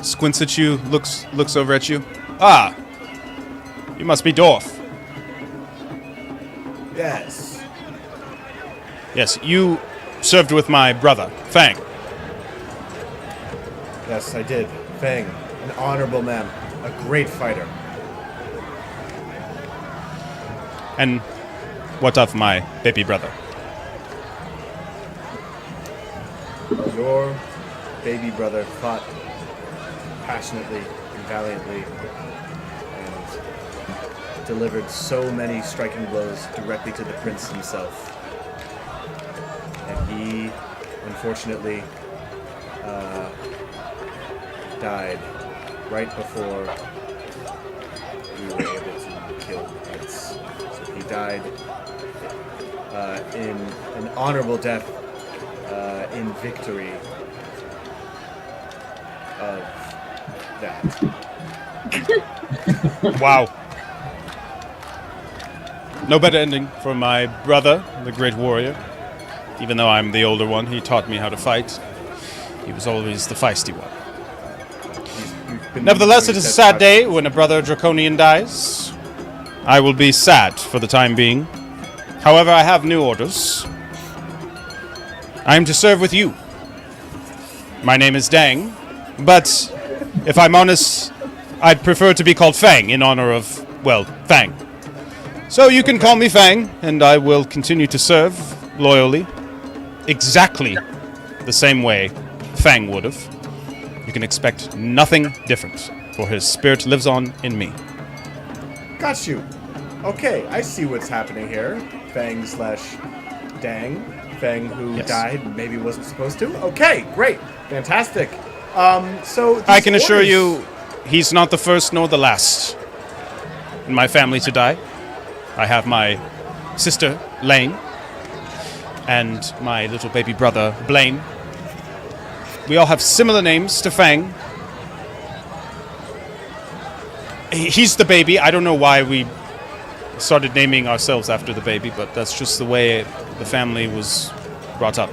squints at you, looks over at you. Ah, you must be Dorf. Yes. Yes, you served with my brother, Fang. Yes, I did. Fang, an honorable man, a great fighter. And what of my baby brother? Your baby brother fought passionately and valiantly and delivered so many striking blows directly to the prince himself. And he, unfortunately, died right before we were able to kill the prince. So he died in an honorable death in victory of that. Wow. No better ending for my brother, the great warrior. Even though I'm the older one, he taught me how to fight. He was always the feisty one. Nevertheless, it is a sad day when a brother draconian dies. I will be sad for the time being. However, I have new orders. I am to serve with you. My name is Dang, but if I'm honest, I'd prefer to be called Fang in honor of, well, Fang. So you can call me Fang, and I will continue to serve loyally, exactly the same way Fang would have. You can expect nothing different, for his spirit lives on in me. Got you. Okay, I see what's happening here. Fang slash Dang. Fang who Yes. died, maybe wasn't supposed to. Okay, great. Fantastic. So I can these assure orders- you, he's not the first nor the last in my family to die. I have my sister, Lane, and my little baby brother, Blaine. We all have similar names to Fang. He's the baby. I don't know why we started naming ourselves after the baby, but that's just the way the family was brought up.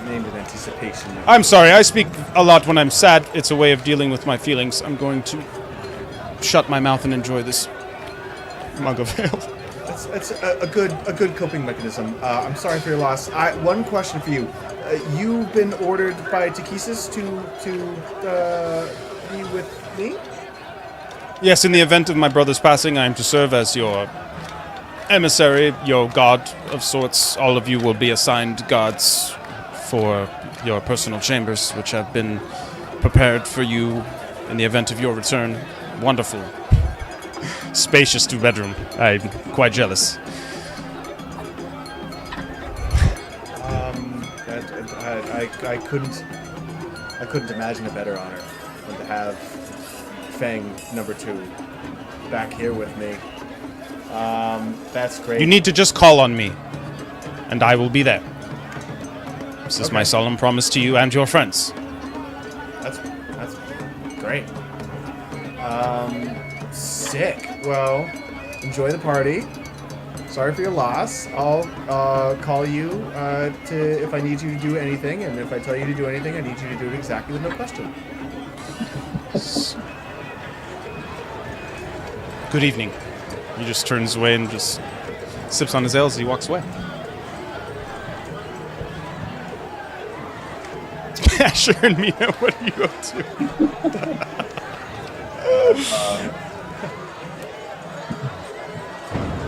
Named in anticipation. I'm sorry, I speak a lot when I'm sad. It's a way of dealing with my feelings. I'm going to shut my mouth and enjoy this mug of ale. it's a good coping mechanism. I'm sorry for your loss. One question for you. You've been ordered by Takesis to be with me? Yes, in the event of my brother's passing, I am to serve as your emissary, your guard of sorts. All of you will be assigned guards for your personal chambers, which have been prepared for you in the event of your return. Wonderful. Spacious two-bedroom. I'm quite jealous. I couldn't imagine a better honor than to have Fang number 2 back here with me. That's great. You need to just call on me, and I will be there. This is my solemn promise to you and your friends. That's great. Sick. Well, enjoy the party. Sorry for your loss. I'll call you if I need you to do anything, and if I tell you to do anything, I need you to do it exactly with no question. Good evening. He just turns away and just sips on his ale as he walks away. Asher and Mina, what are you up to?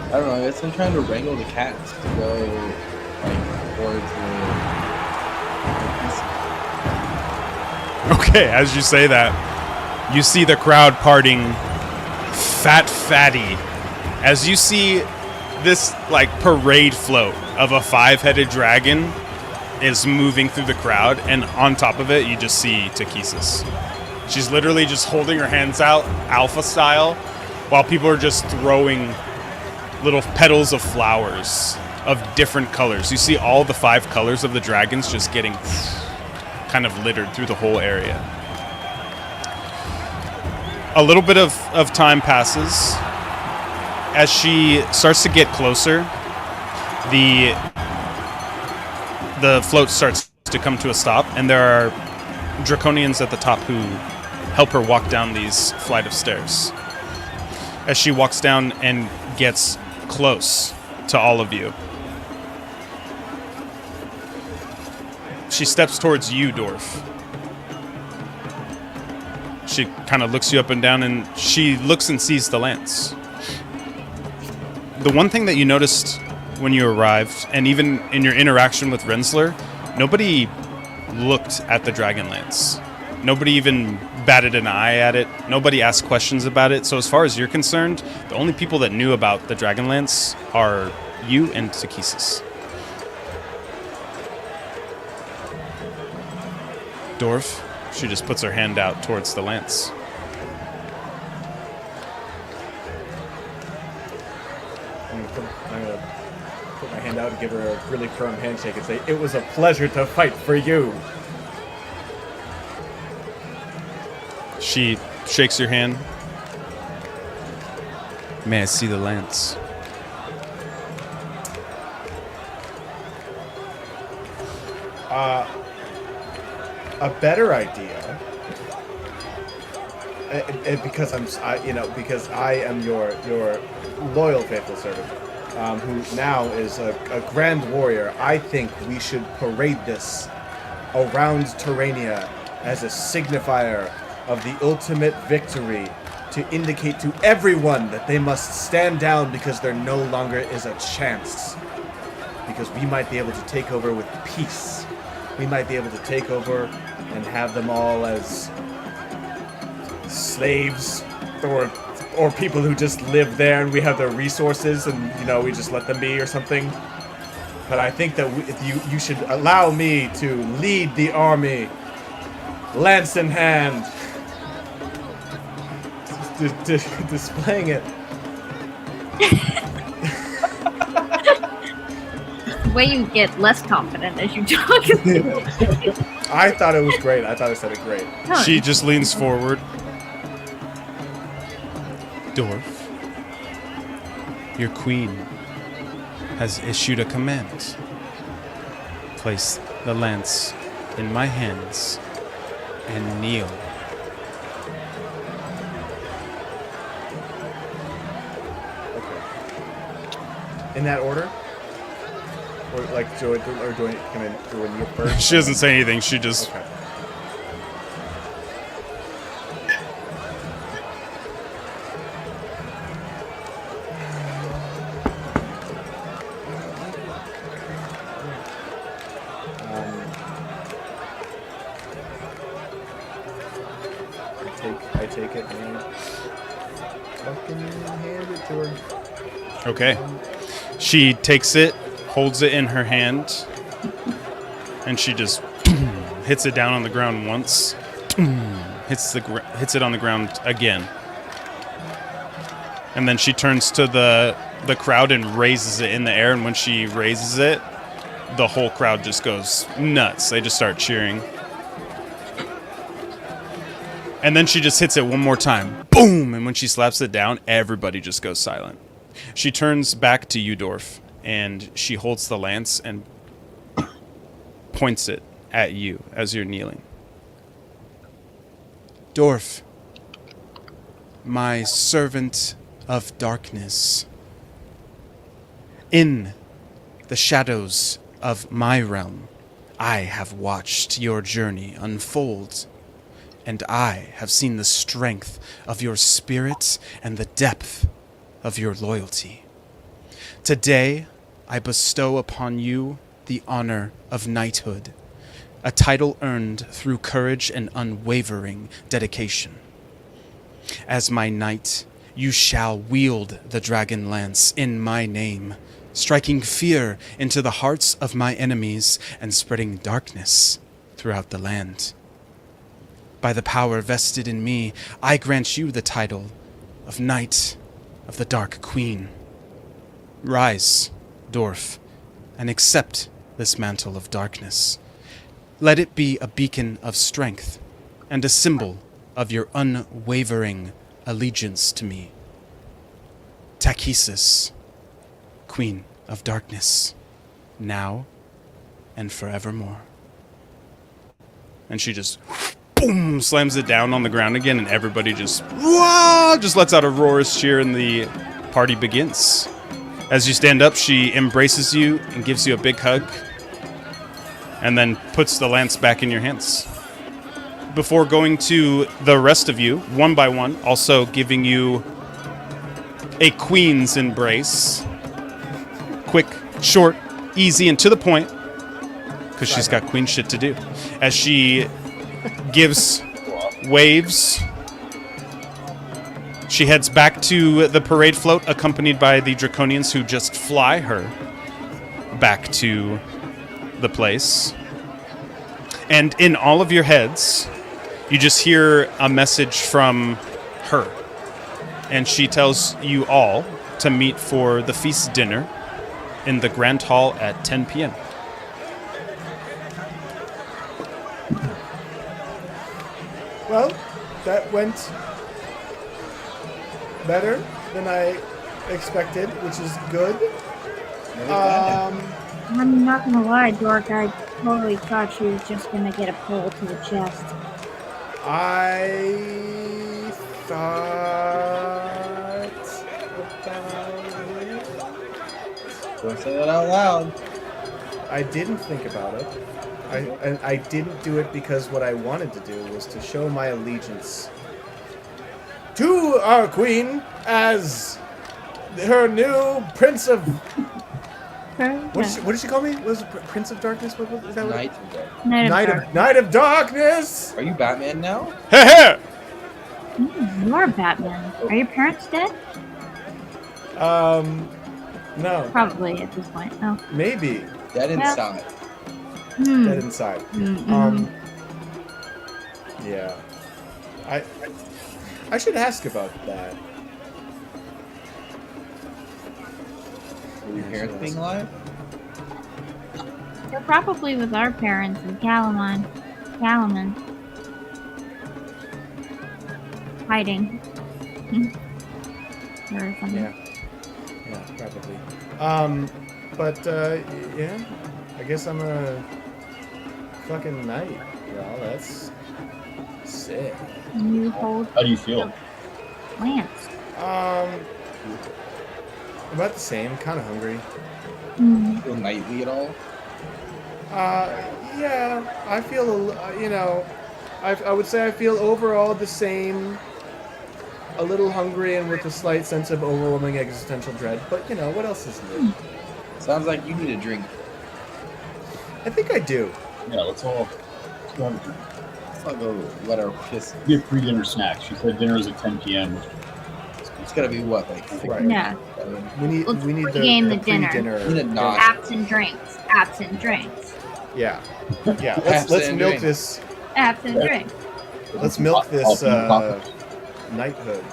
I don't know. I guess I'm trying to wrangle the cats to go like towards the. Okay, as you say that, you see the crowd parting fatty as you see this like parade float of a 5-headed dragon is moving through the crowd, and on top of it you just see Takesis. She's literally just holding her hands out alpha style while people are just throwing little petals of flowers of different colors. You see all the 5 colors of the dragons just getting kind of littered through the whole area. A little bit of time passes. As she starts to get closer, the float starts to come to a stop, and there are Draconians at the top who help her walk down these flight of stairs. As she walks down and gets close to all of you, she steps towards you, Dorf. She kind of looks you up and down, and she looks and sees the lance. The one thing that you noticed when you arrived, and even in your interaction with Rensler, nobody looked at the dragon lance. Nobody even batted an eye at it. Nobody asked questions about it. So as far as you're concerned, the only people that knew about the dragon lance are you and Takesis. Dorf, she just puts her hand out towards the lance. I'm gonna put my hand out and give her a really firm handshake and say, "It was a pleasure to fight for you." She shakes your hand. May I see the lance? A better idea, because because I am your loyal faithful servant, who now is a grand warrior. I think we should parade this around Terrania as a signifier of the ultimate victory, to indicate to everyone that they must stand down because there no longer is a chance. Because we might be able to take over with peace. We might be able to take over and have them all as slaves or people who just live there and we have their resources and we just let them be or something. But I think that you should allow me to lead the army, lance in hand, displaying it. The way you get less confident as you talk. I thought it was great. I thought I said it great. No, She just leans forward. Dorf, your queen has issued a command. Place the lance in my hands and kneel. In that order? Or like do I need first? She doesn't say anything. She just Okay. I take it and fucking hand it to her. okay. She takes it, holds it in her hand, and she just hits it down on the ground once. Hits it on the ground again. And then she turns to the crowd and raises it in the air, and when she raises it, the whole crowd just goes nuts. They just start cheering. And then she just hits it one more time. Boom! And when she slaps it down, everybody just goes silent. She turns back to you, Dorf, and she holds the lance and points it at you as you're kneeling. Dorf, my servant of darkness, in the shadows of my realm, I have watched your journey unfold, and I have seen the strength of your spirit and the depth of your loyalty. Today, I bestow upon you the honor of knighthood, a title earned through courage and unwavering dedication. As my knight, you shall wield the dragon lance in my name, striking fear into the hearts of my enemies and spreading darkness throughout the land. By the power vested in me, I grant you the title of Knight of the Dark Queen. Rise, Dorf, and accept this mantle of darkness. Let it be a beacon of strength and a symbol of your unwavering allegiance to me. Takhisis, Queen of Darkness, now and forevermore. And she just boom slams it down on the ground again, and everybody just lets out a roarous cheer, and the party begins. As you stand up, she embraces you and gives you a big hug, and then puts the lance back in your hands. Before going to the rest of you, one by one, also giving you a queen's embrace. Quick, short, easy, and to the point, because she's got queen shit to do. As she gives waves, she heads back to the parade float, accompanied by the Draconians, who just fly her back to the place. And in all of your heads, you just hear a message from her. And she tells you all to meet for the feast dinner in the Grand Hall at 10 p.m. Well, that went better than I expected, which is good. I'm not gonna lie, Dork, I totally thought she was just gonna get a pole to the chest. I thought about it. Don't say that out loud. I didn't think about it. I didn't do it because what I wanted to do was to show my allegiance to our queen as her new Prince of... What did she call me? Was it Prince of Darkness? What is that? Night. Night of Darkness. Are you Batman now? Hey! You are Batman. Are your parents dead? No. Probably at this point. Oh. Maybe. Dead inside. Dead inside. Mm-mm. Yeah. I should ask about that. Are your parents being alive? They're probably with our parents in Calaman. Hiding. Or something. Yeah, probably. But yeah, I guess I'm a fucking knight. Well, that's sick. You hold How do you feel? lance. About the same. Kind of hungry. Feel nightly at all? Yeah. I feel, I would say I feel overall the same. A little hungry and with a slight sense of overwhelming existential dread. But, what else is new? Sounds like you need a drink. I think I do. Yeah, let's go have a drink. Let's all go let our piss. Get pre-dinner snacks. She said dinner is at 10 p.m. It's gotta be what, like 6, Right. Yeah. 7? We need Pre-game the dinner. You need a nod. Apps and drinks. Apps and drinks. Yeah. Yeah. Apps Let's and milk drink. this. Apps and drinks. Let's milk this I'll knighthood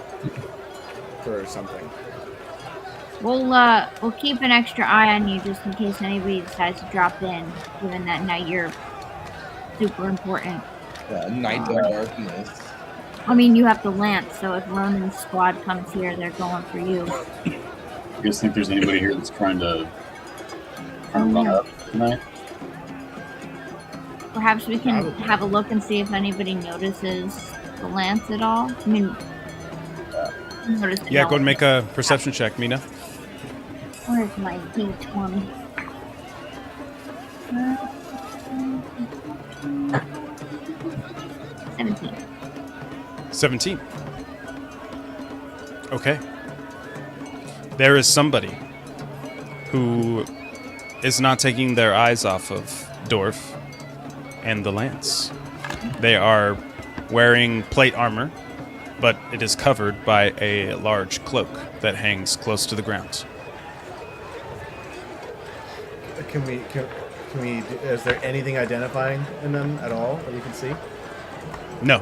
for something. We'll keep an extra eye on you just in case anybody decides to drop in, given that night you're super important. Yeah, night of darkness. I mean, you have the lance, so if Ronan's squad comes here, they're going for you. You guys think there's anybody here that's trying to run up tonight? Perhaps we can have a look and see if anybody notices the lance at all. I mean, notice it Yeah, no go and one- make a perception check, Mina. Where's my D20? 17. 17. Okay. There is somebody who is not taking their eyes off of Dorf and the lance. They are wearing plate armor, but it is covered by a large cloak that hangs close to the ground. Can we? Is there anything identifying in them at all that we can see? No.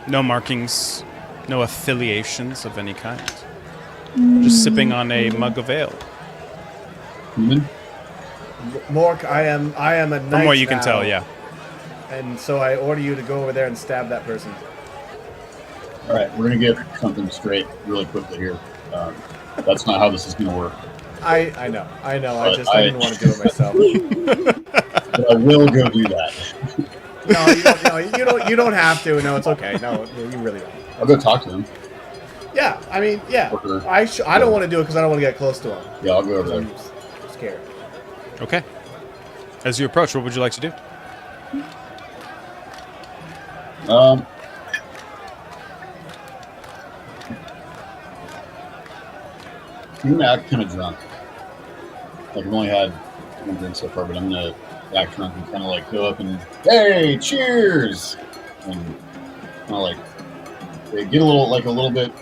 No markings, no affiliations of any kind. Just sipping on a mug of ale. Human? Mork, I am a knight. From what you can now, tell, yeah. And so I order you to go over there and stab that person. All right, we're going to get something straight really quickly here. That's not how this is going to work. I know. I But I didn't want to do it myself. But I will go do that. No, you don't. No, you don't have to. No, it's okay. No, you really don't. I'll go talk to him. Yeah, I mean, yeah. Or- I don't want to do it because I don't want to get close to him. Yeah, I'll go over I'm there. scared. Okay. As you approach, what would you like to do? I'm gonna act kind of drunk. Like I've only had one drink so far, but I'm gonna act drunk and kind of like go up and hey, cheers, and kind of like get a little bit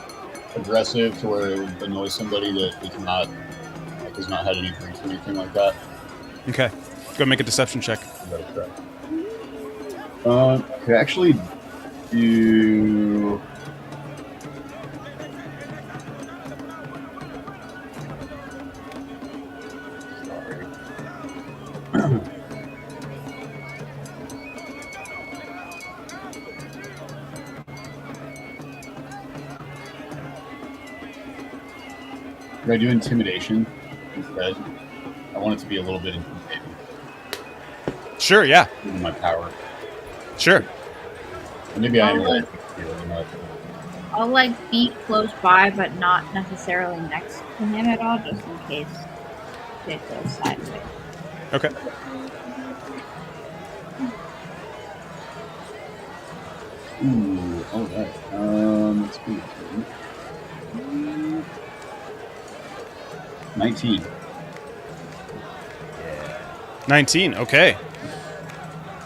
aggressive to where it would annoy somebody that has not had any drinks or anything like that. Okay. Go make a deception check. Could actually do. Sorry. Could I do intimidation instead? I want it to be a little bit intimidating, Sure, yeah. given my power. Sure. And maybe I am Oh. right. I'll be close by, but not necessarily next to him at all, just in case it goes sideways. Okay. Ooh, all right. Let's do 19. 19, okay.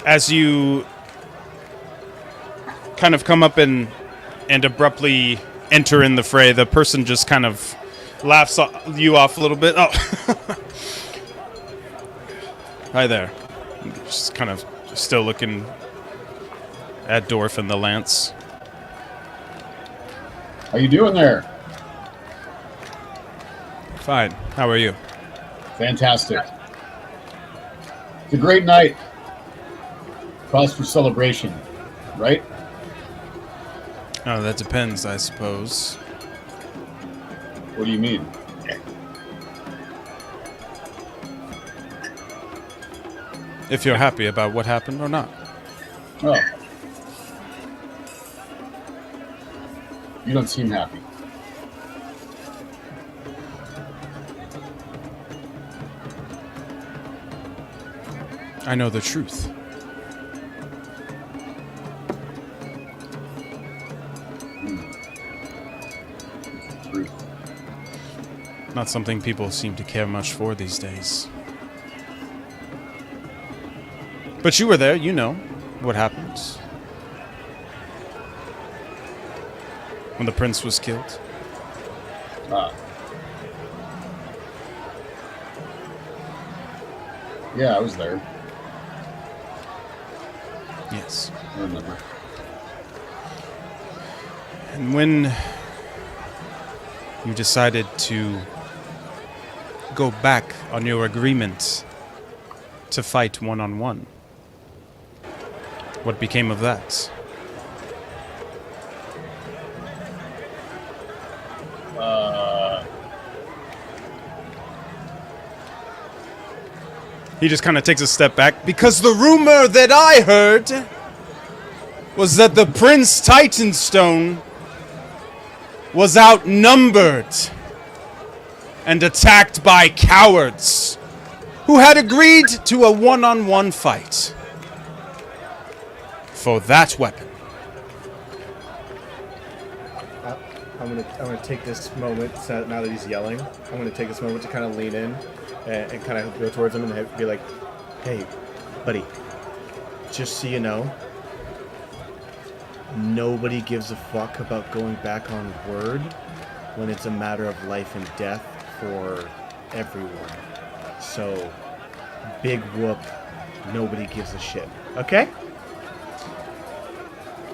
As you kind of come up and abruptly enter in the fray, the person just kind of laughs you off a little bit. Oh. Hi there. Just kind of still looking at Dorf and the lance. How you doing there? Fine. How are you? Fantastic. It's a great night. Cause for celebration, right? Oh, that depends, I suppose. What do you mean? If you're happy about what happened or not. Oh. You don't seem happy. I know the truth. Truth. Not something people seem to care much for these days. But you were there, you know what happened. When the prince was killed. Ah. Yeah, I was there. Yes. I remember. And when you decided to go back on your agreement to fight one-on-one, what became of that? He just kind of takes a step back because the rumor that I heard was that the Prince Titanstone was outnumbered and attacked by cowards who had agreed to a one-on-one fight for that weapon. I'm gonna take this moment, so now that he's yelling, I'm gonna take this moment to kind of lean in and kind of go towards him and be like, hey, buddy, just so you know, nobody gives a fuck about going back on word when it's a matter of life and death for everyone. So, big whoop, nobody gives a shit. Okay?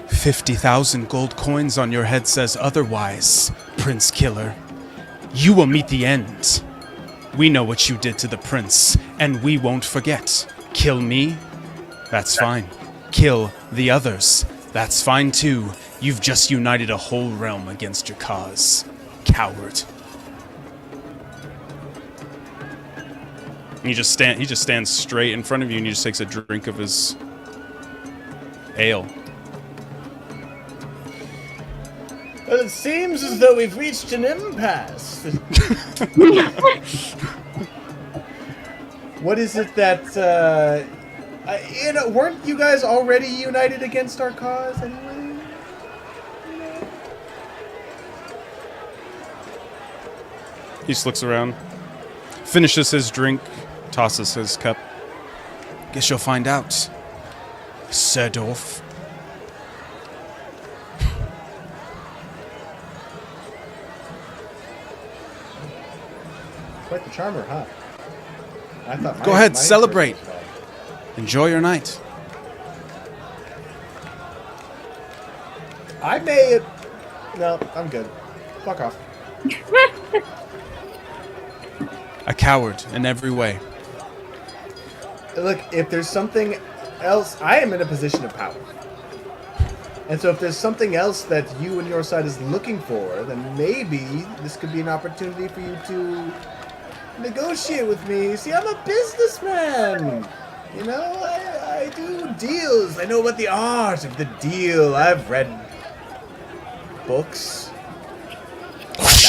50,000 gold coins on your head says otherwise, Prince Killer. You will meet the end. We know what you did to the prince, and we won't forget. Kill me? That's fine. Kill the others? That's fine too. You've just united a whole realm against your cause. Coward. He just stands straight in front of you and he just takes a drink of his ale. Well, it seems as though we've reached an impasse. What is it that, weren't you guys already united against our cause anyway? He just looks around, finishes his drink, tosses his cup. Guess you'll find out, Serdorf. Quite the charmer, huh? I thought. Go ahead, celebrate. Enjoy your night. I may. No, I'm good. Fuck off. A coward in every way. Look, if there's something else, I am in a position of power. And so if there's something else that you and your side is looking for, then maybe this could be an opportunity for you to negotiate with me. See, I'm a businessman. You know, I do deals. I know about the art of the deal. I've read books.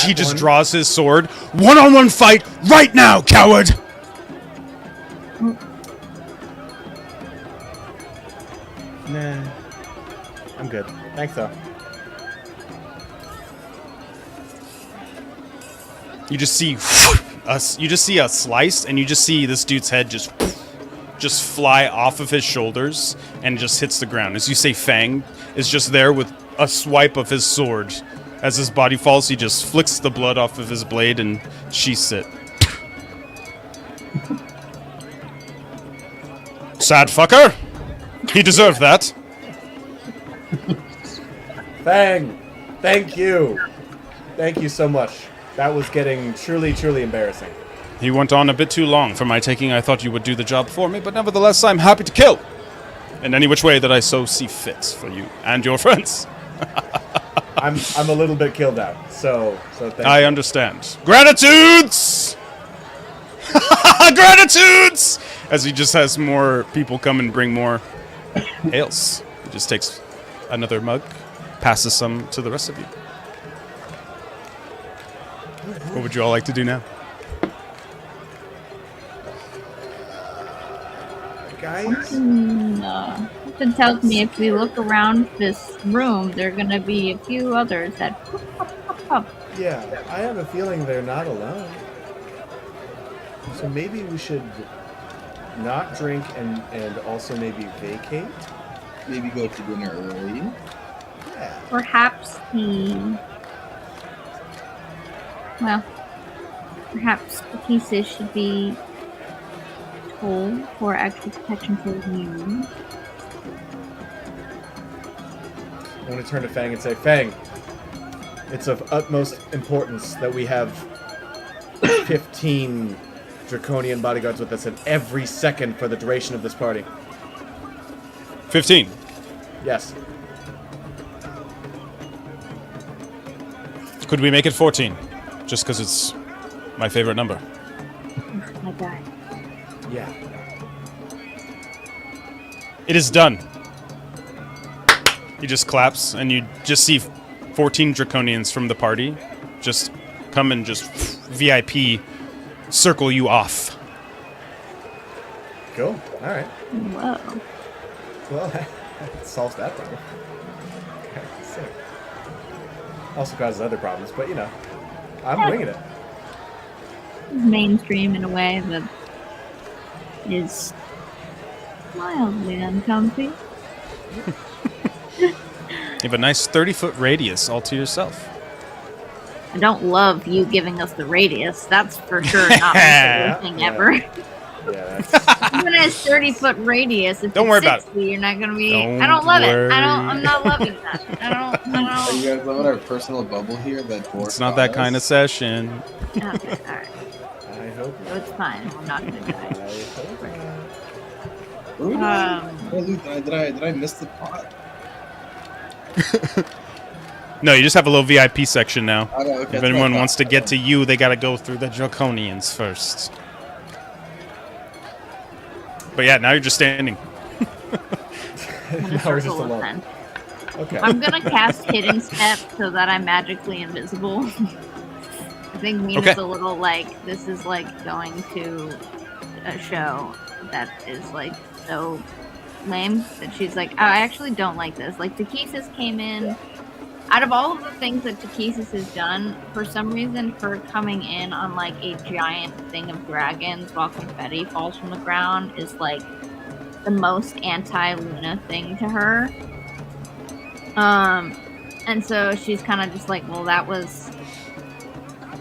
He just draws his sword. One-on-one fight right now, coward! Nah. I'm good. Thanks, though. You just see a slice, and you just see this dude's head just fly off of his shoulders and just hits the ground. As you say, Fang is just there with a swipe of his sword. As his body falls, he just flicks the blood off of his blade and sheaths it. Sad fucker. He deserved that. Fang, thank you. Thank you so much. That was getting truly, truly embarrassing. He went on a bit too long for my taking. I thought you would do the job for me, but nevertheless, I'm happy to kill. In any which way that I so see fit for you and your friends. I'm a little bit killed out, so thank you. I understand. Gratitudes! Gratitudes! As he just has more people come and bring more ales. He just takes another mug, passes some to the rest of you. What would you all like to do now? guys. Something tells me if we look around this room, there are gonna be a few others that pop. Yeah, I have a feeling they're not alone. So maybe we should not drink and also maybe vacate. Maybe go to dinner early. Yeah. Perhaps the pieces should be told for extra protection for you. I want to turn to Fang and say, Fang, it's of utmost importance that we have 15 Draconian bodyguards with us at every second for the duration of this party. 15. Yes. Could we make it 14? Just because it's my favorite number. My God. Yeah. It is done. He just claps, and you just see 14 Draconians from the party just come and just VIP circle you off. Cool. All right. Whoa. Well, that solves that problem. Okay, sick. Also causes other problems, but you know, I'm winging it. Mainstream in a way that is mildly uncomfy. You have a nice 30-foot radius all to yourself. I don't love you giving us the radius. That's for sure not my favorite thing Yeah. ever. Yeah, that's, Even a 30-foot radius, if Don't it's worry about 60, you're not gonna be. Don't I don't love worry. it. I'm not loving that. Are you guys loving our personal bubble here? That It's not that kind of session. Okay, all right. I hope So it's fine. We're not gonna die. What are we doing? Did I miss the pot? No, you just have a little VIP section now. Oh, no, okay, If that's anyone what I wants to thought. get to you, they gotta go through the Draconians first. But yeah, now you're just standing. I'm gonna Now we're just circle alone. then. Okay. I'm gonna cast Hidden Step so that I'm magically invisible. I think Mina's Okay. a little like, this is like going to a show that is like so lame that she's like, oh, I actually don't like this. Like, Takesis came in. Out of all of the things that Takesis has done, for some reason, her coming in on like a giant thing of dragons while confetti falls from the ground is like the most anti-Luna thing to her. And so she's kind of just like, well, that was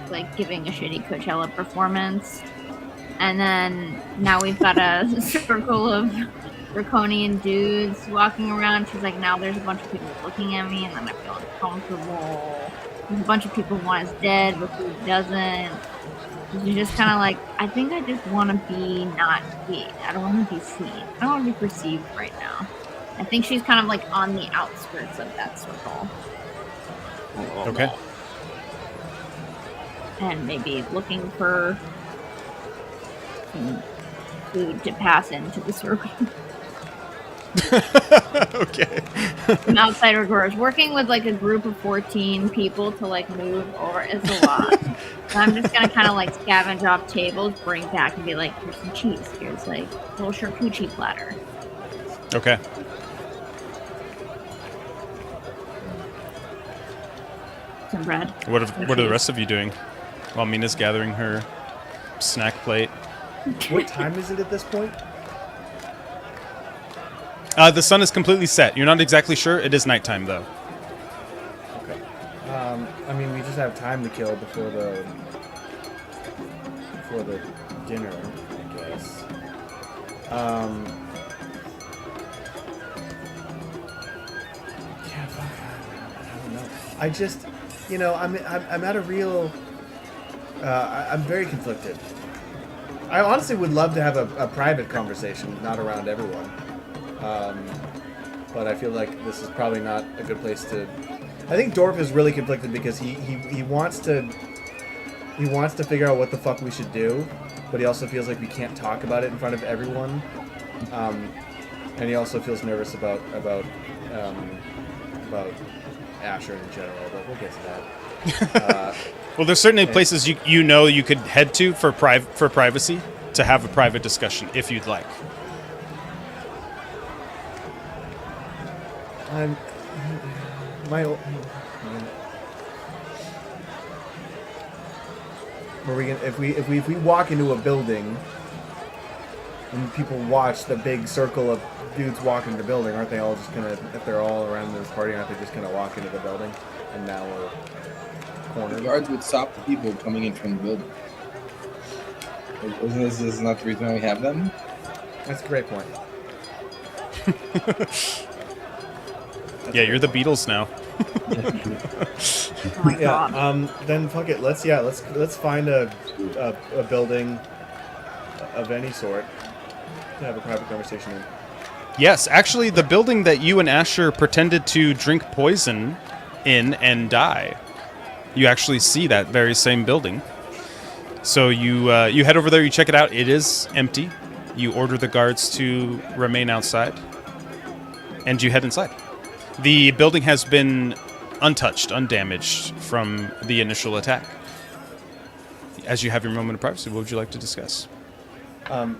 like giving a shitty Coachella performance. And then now we've got a circle of draconian dudes walking around. She's like, now there's a bunch of people looking at me, and then I feel uncomfortable. There's a bunch of people who want us dead, but who doesn't. She's just kind of like, I think I just want to be not be. I don't want to be seen. I don't want to be perceived right now. I think she's kind of like on the outskirts of that circle. Okay. And maybe looking for some food to pass into the circle. Okay. From outsider doors. Working with like a group of 14 people to like move over is a lot. So I'm just gonna kind of like scavenge off tables, bring back and be like, here's some cheese. Here's like a little charcuterie platter. Okay. Some bread. What are the rest of you doing? While Mina's gathering her snack plate. What time is it at this point? The sun is completely set. You're not exactly sure. It is nighttime, though. Okay. I mean, we just have time to kill before the dinner, I guess. Yeah, fuck. I don't know. I just, you know, I'm at a real. I'm very conflicted. I honestly would love to have a private conversation, not around everyone. But I feel like this is probably not a good place to. I think Dorf is really conflicted because he wants to figure out what the fuck we should do, but he also feels like we can't talk about it in front of everyone. And he also feels nervous about Asher in general, but we'll get to that. Well, there's certainly places you know you could head to for privacy to have a private discussion if you'd like. I'm my. Are we gonna, if we walk into a building and people watch the big circle of dudes walking the building, aren't they all just gonna, if they're all around this party, aren't they just gonna walk into the building? And now we're The cornered. guards would stop the people coming in from the building. Isn't this not the reason why we have them? That's a great point. Yeah, you're the Beatles now. Oh my Yeah. god. Then fuck it. Let's find a building of any sort to have a private conversation in. Yes, actually, the building that you and Asher pretended to drink poison in and die. You actually see that very same building. So you head over there, you check it out. It is empty. You order the guards to remain outside, and you head inside. The building has been untouched, undamaged from the initial attack. As you have your moment of privacy, what would you like to discuss? Can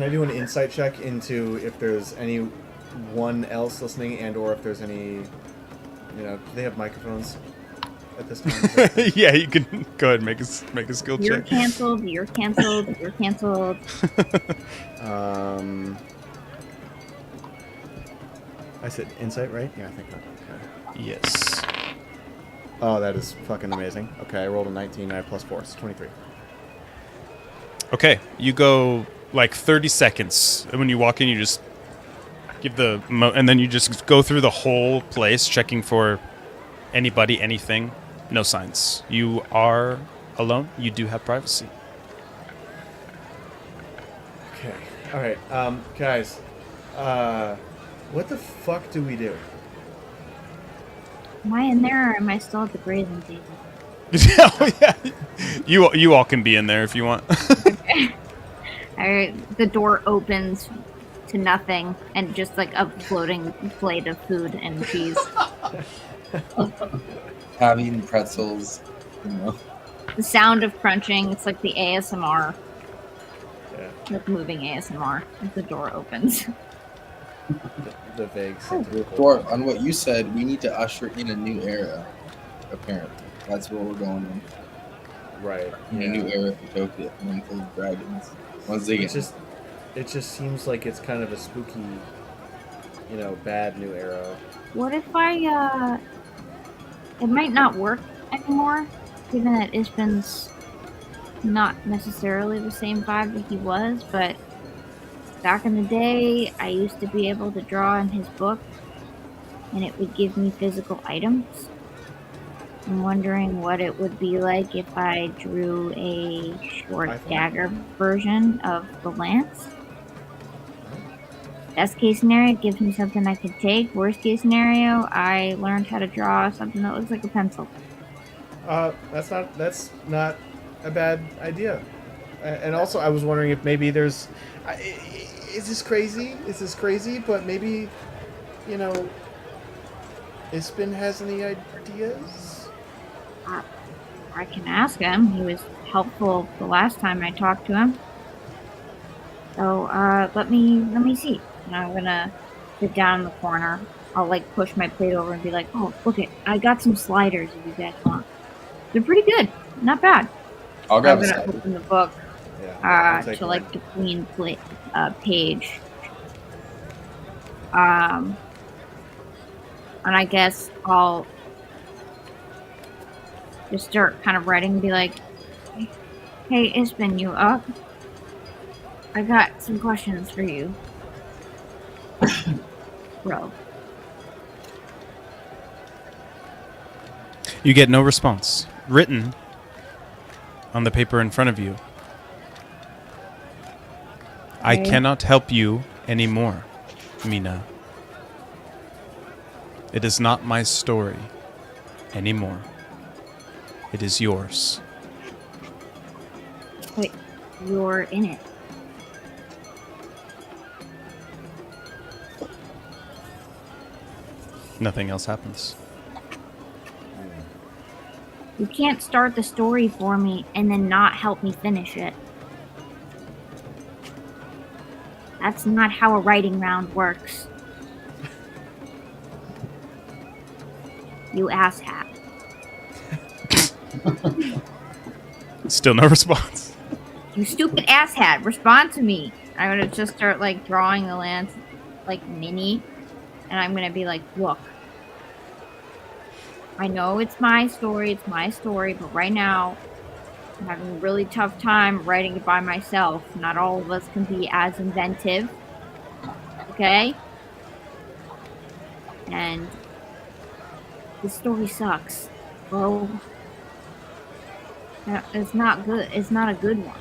I do an insight check into if there's anyone else listening, and or if there's any, do they have microphones at this time? Yeah, you can go ahead and make a skill You're check. canceled. You're canceled. You're canceled. I said insight, right? Yeah, I think that. Okay. Yes. Oh, that is fucking amazing. Okay, I rolled a 19 and I have +4, so 23. Okay, you go like 30 seconds. And when you walk in, you just give and then you just go through the whole place, checking for anybody, anything. No signs. You are alone. You do have privacy. Okay. All right. Guys. What the fuck do we do? Am I in there or am I still at the grazing table? Oh, yeah. You all can be in there if you want. The door opens to nothing and just like a floating plate of food and cheese. Having pretzels, The sound of crunching, it's like the ASMR, Yeah. like moving ASMR as the door opens. The vague. Or on what you said, we need to usher in a new era. Apparently, that's what we're going in. Right. A new era for Tokyo, one full of dragons. Once again, It just seems like it's kind of a spooky, bad new era. What if it might not work anymore, given that Ishbin's not necessarily the same vibe that he was, but back in the day, I used to be able to draw in his book, and it would give me physical items. I'm wondering what it would be like if I drew a short dagger version of the lance. Best case scenario, it gives me something I could take. Worst case scenario, I learned how to draw something that looks like a pencil. That's not a bad idea. And also, I was wondering if maybe there's. Is this crazy? Is this crazy? But maybe, Ispin has any ideas? I can ask him. He was helpful the last time I talked to him. So let me see. And I'm gonna sit down in the corner. I'll like push my plate over and be like, "Oh, look it! I got some sliders if you guys want. They're pretty good, not bad." I'll grab I'm a gonna slider. open the book I'll take to one. like the clean page. And I guess I'll just start kind of writing and be like, "Hey, Isbin, you up? I got some questions for you." Bro. You get no response. Written on the paper in front of you. I Okay. cannot help you anymore, Mina. It is not my story anymore. It is yours. Wait, you're in it. Nothing else happens. You can't start the story for me and then not help me finish it. That's not how a writing round works. You asshat. Still no response. You stupid asshat. Respond to me. I'm gonna just start like drawing the lance like mini, and I'm gonna be like, look. I know it's my story, but right now I'm having a really tough time writing it by myself. Not all of us can be as inventive. Okay? And this story sucks. Bro. It's not good. It's not a good one.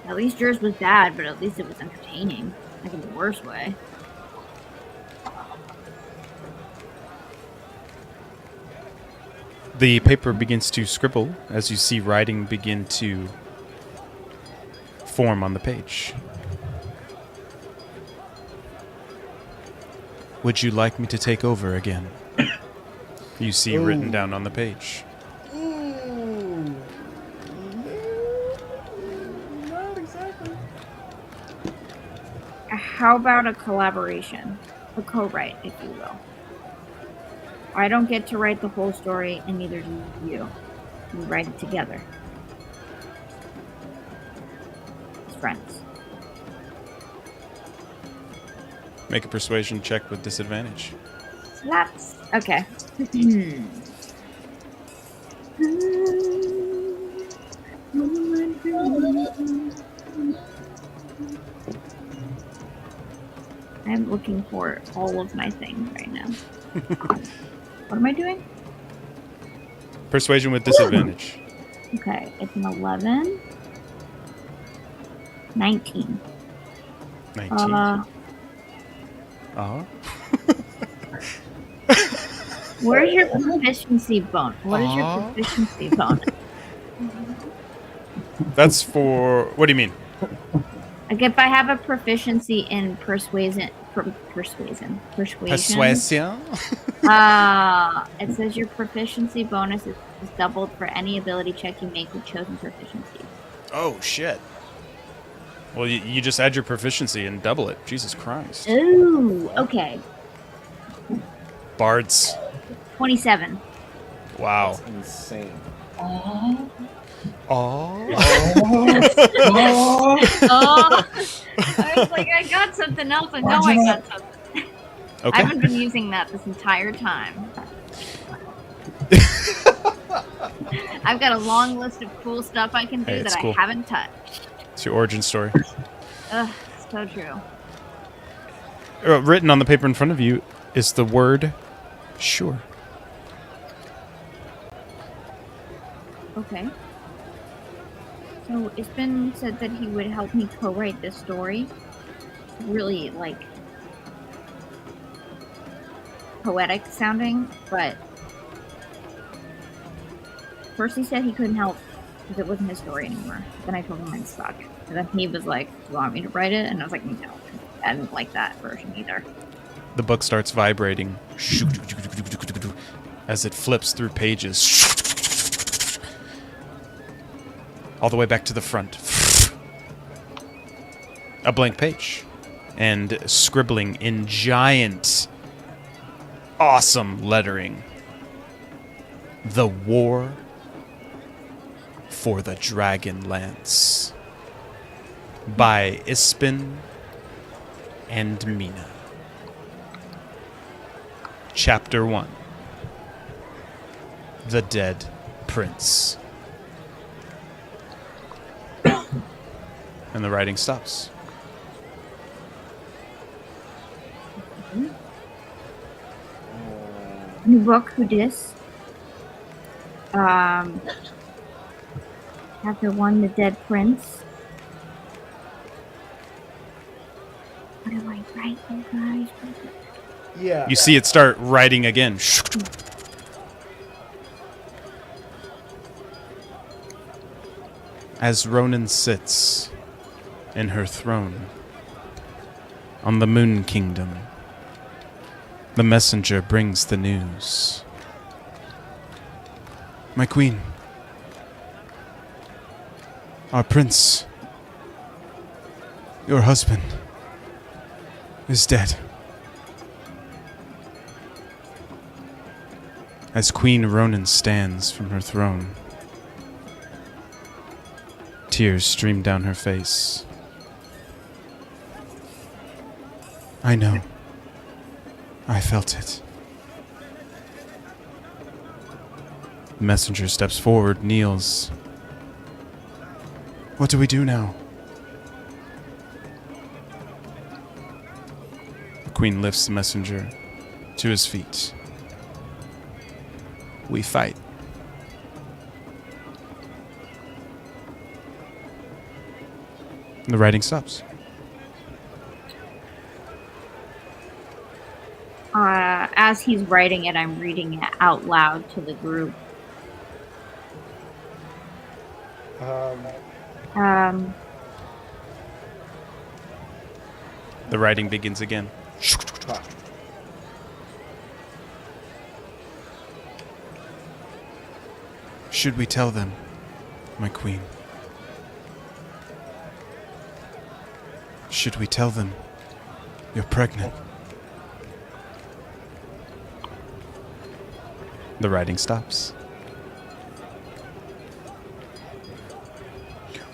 At least yours was bad, but at least it was entertaining. Like in the worst way. The paper begins to scribble as you see writing begin to form on the page. Would you like me to take over again? You see written down on the page. Ooh. Not exactly. How about a collaboration? A co-write, if you will. I don't get to write the whole story, and neither do you. We write it together. As friends. Make a persuasion check with disadvantage. So that's... okay. I'm looking for all of my things right now. What am I doing? Persuasion with disadvantage. Okay, it's an 11. 19. 19. Where's your proficiency bonus? What is your proficiency bonus? That's for... What do you mean? Like if I have a proficiency in persuasion. Persuasion? It says your proficiency bonus is doubled for any ability check you make with chosen proficiency. Oh, shit. Well, you just add your proficiency and double it. Jesus Christ. Ooh, okay. Bards. 27. Wow. That's insane. Oh. Oh, I was like, I got something else. I know I got something. I Okay. haven't been using that this entire time. I've got a long list of cool stuff I can do Hey, it's that cool. I haven't touched. It's your origin story. Ugh, so true. Written on the paper in front of you is the word sure. Okay. So it's been said that he would help me co-write this story. Really, like, poetic sounding, but first he said he couldn't help because it wasn't his story anymore. Then I told him mine sucked. And then he was like, do you want me to write it? And I was like, no. I didn't like that version either. The book starts vibrating as it flips through pages. All the way back to the front. A blank page. And scribbling in giant, awesome lettering. The War for the Dragon Lance. By Ispin and Mina. Chapter 1. The Dead Prince. And the writing stops. New book, who dis? Chapter 1, The Dead Prince. What do I write, you guys? Yeah. You see it start writing again. As Ronan sits in her throne on the Moon Kingdom, the messenger brings the news. My queen, our prince, your husband, is dead. as Queen Ronan stands from her throne. Tears stream down her face. I know. I felt it. The messenger steps forward, kneels. What do we do now? The queen lifts the messenger to his feet. We fight. The writing stops. As he's writing it, I'm reading it out loud to the group. The writing begins again. Should we tell them, my queen? Should we tell them you're pregnant? The writing stops.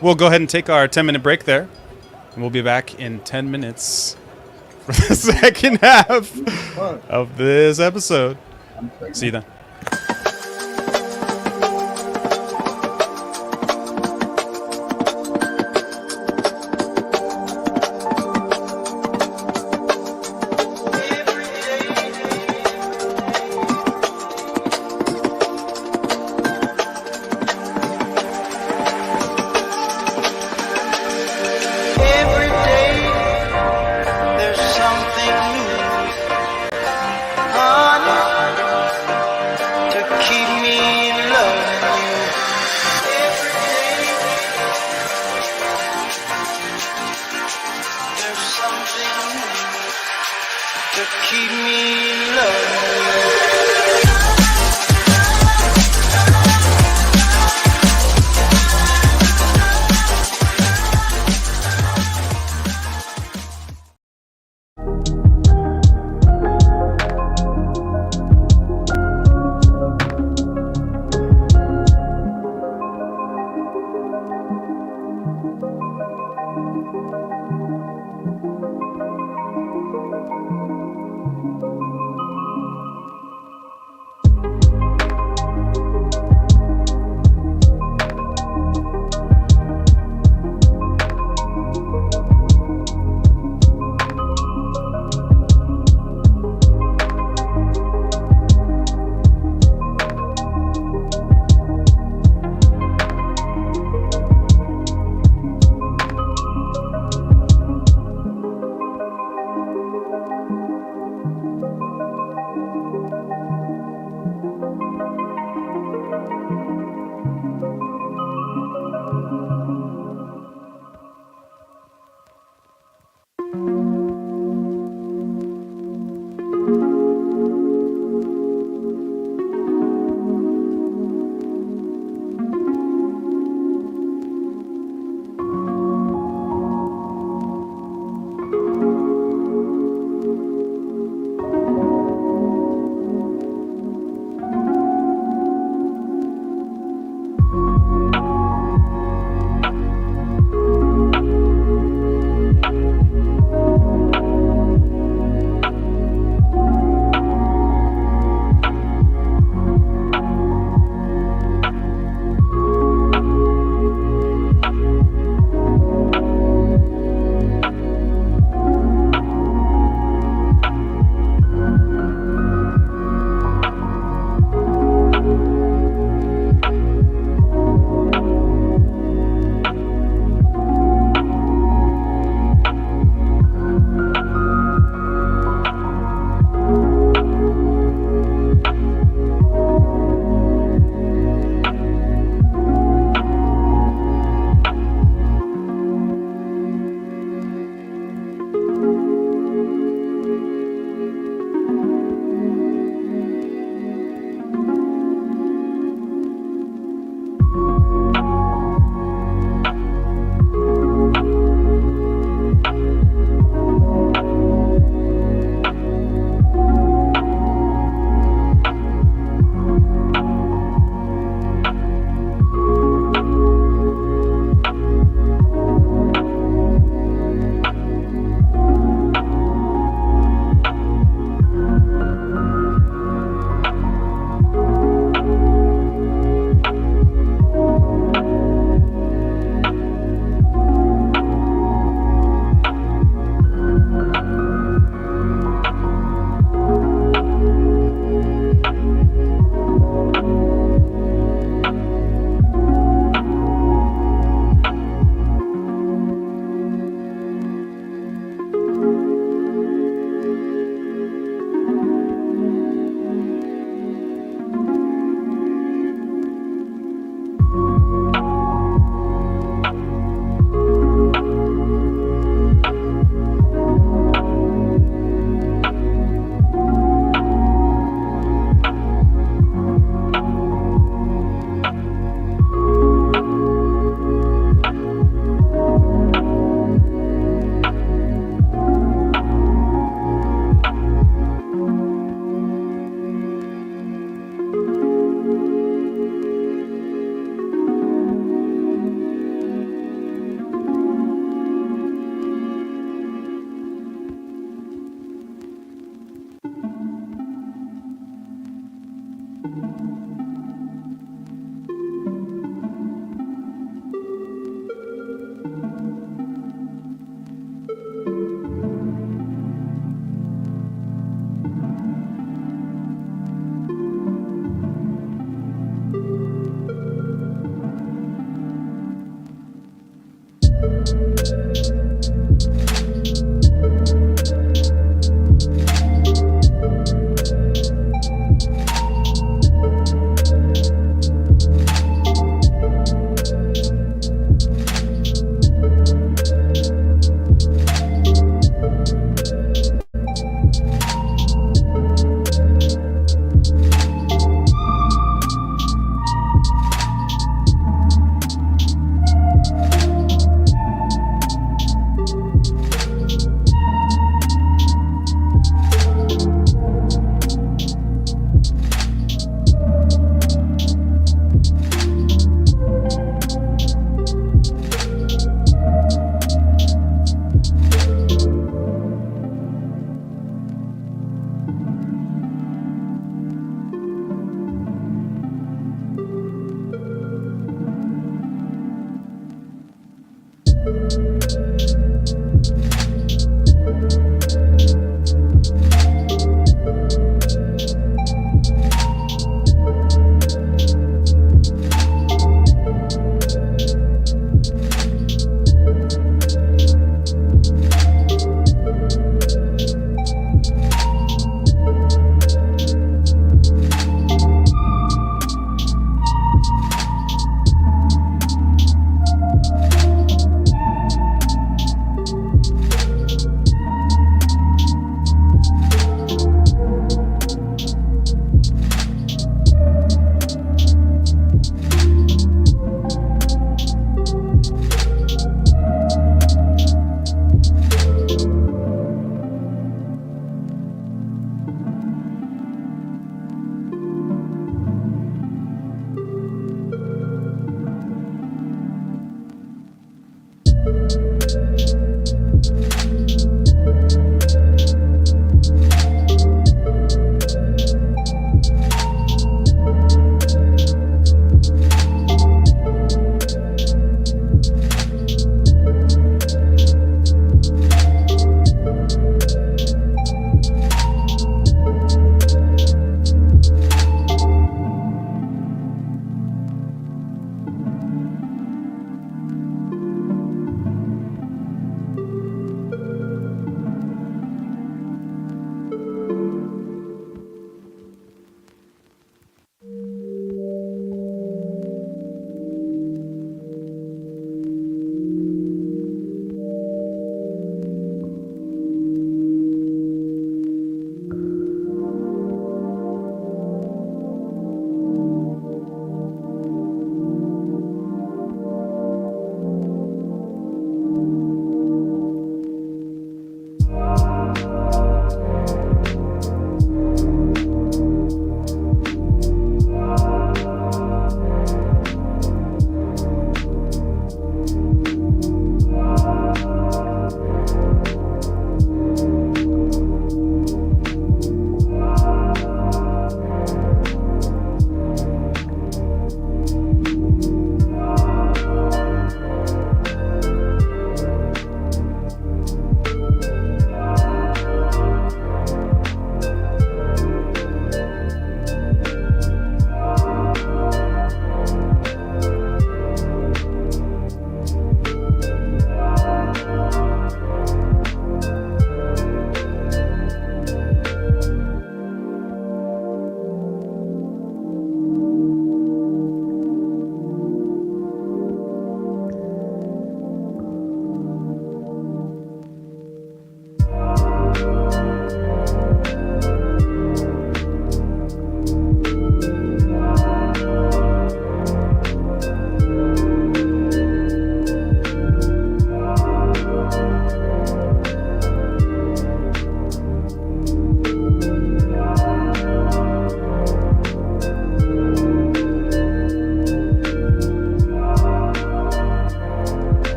We'll go ahead and take our 10-minute break there. And we'll be back in 10 minutes for the second half of this episode. See you then. Every day there's something new. Honey,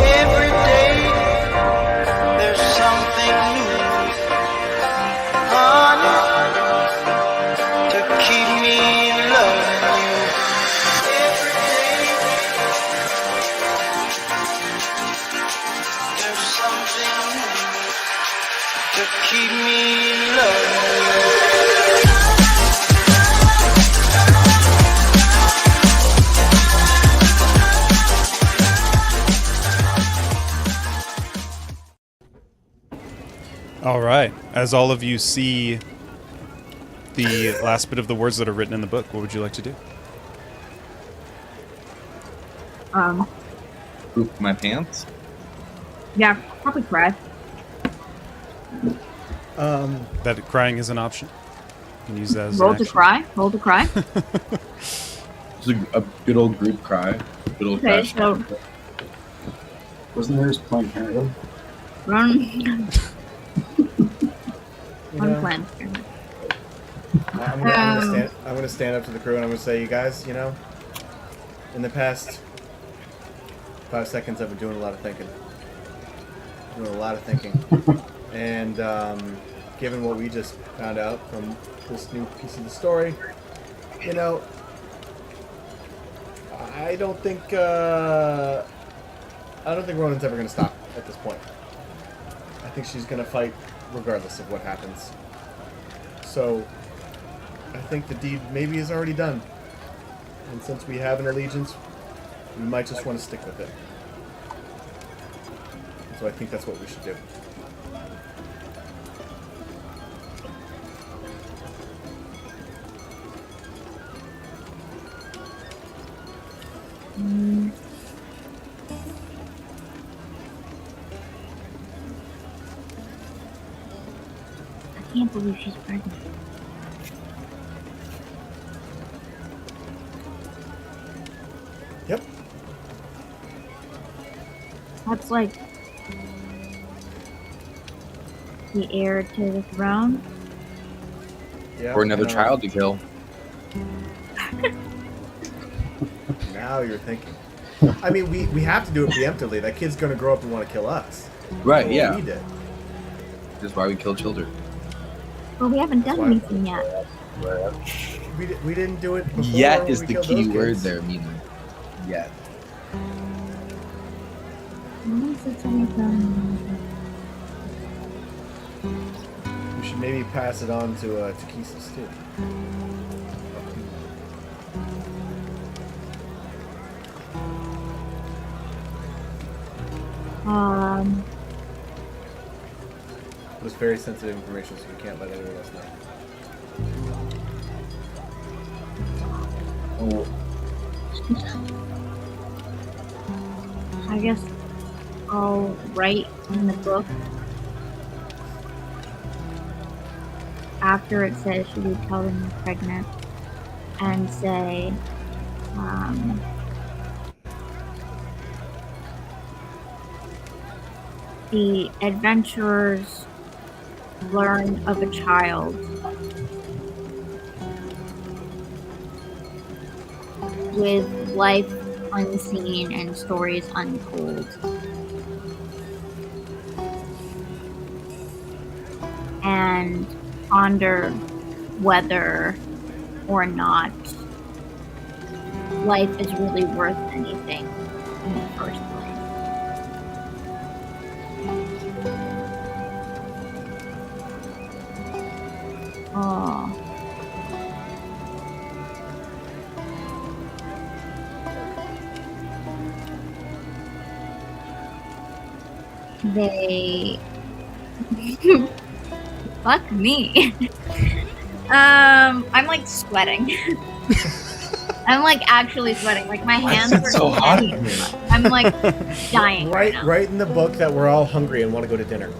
Every day there's something new, honey, to keep me loving you. Every day there's something new to keep me loving you. All right. As all of you see the last bit of the words that are written in the book, what would you like to do? Poop my pants. Yeah, probably cry. That crying is an option. You can use that as Roll an to action. cry. Roll to cry. It's a good old group cry. Good old Okay, crash. so Wasn't there just Planned Parenthood? run. You One know, plan. I'm gonna stand up to the crew and I'm gonna say, you guys, you know, in the past 5 seconds I've been doing a lot of thinking. And given what we just found out from this new piece of the story, you know, I don't think Ronan's ever gonna stop at this point. I think she's gonna fight regardless of what happens. So I think the deed maybe is already done. And since we have an allegiance, we might just want to stick with it. So I think that's what we should do. I can't believe she's pregnant. Yep. That's like the heir to the throne. Yeah. Or another and, child to kill. Now you're thinking. I mean, we have to do it preemptively. That kid's gonna grow up and want to kill us. Right, What yeah. We did. This is why we kill children. Well, we haven't done Why? anything yet. We didn't do it before. Yet when is we the killed key those word kids. there, Mina. Yet. Unless it's anything. We should maybe pass it on to Takesis too. It was very sensitive information, so we can't let anyone else know. I guess I'll write in the book after it says should we tell them you're pregnant and say the adventurers learn of a child with life unseen and stories untold. And ponder whether or not life is really worth anything in the first place. Oh. They Fuck me. I'm like sweating. I'm like actually sweating. Like my hands are so hot sweaty. in here. I'm like dying. Right now. Write in the book that we're all hungry and want to go to dinner.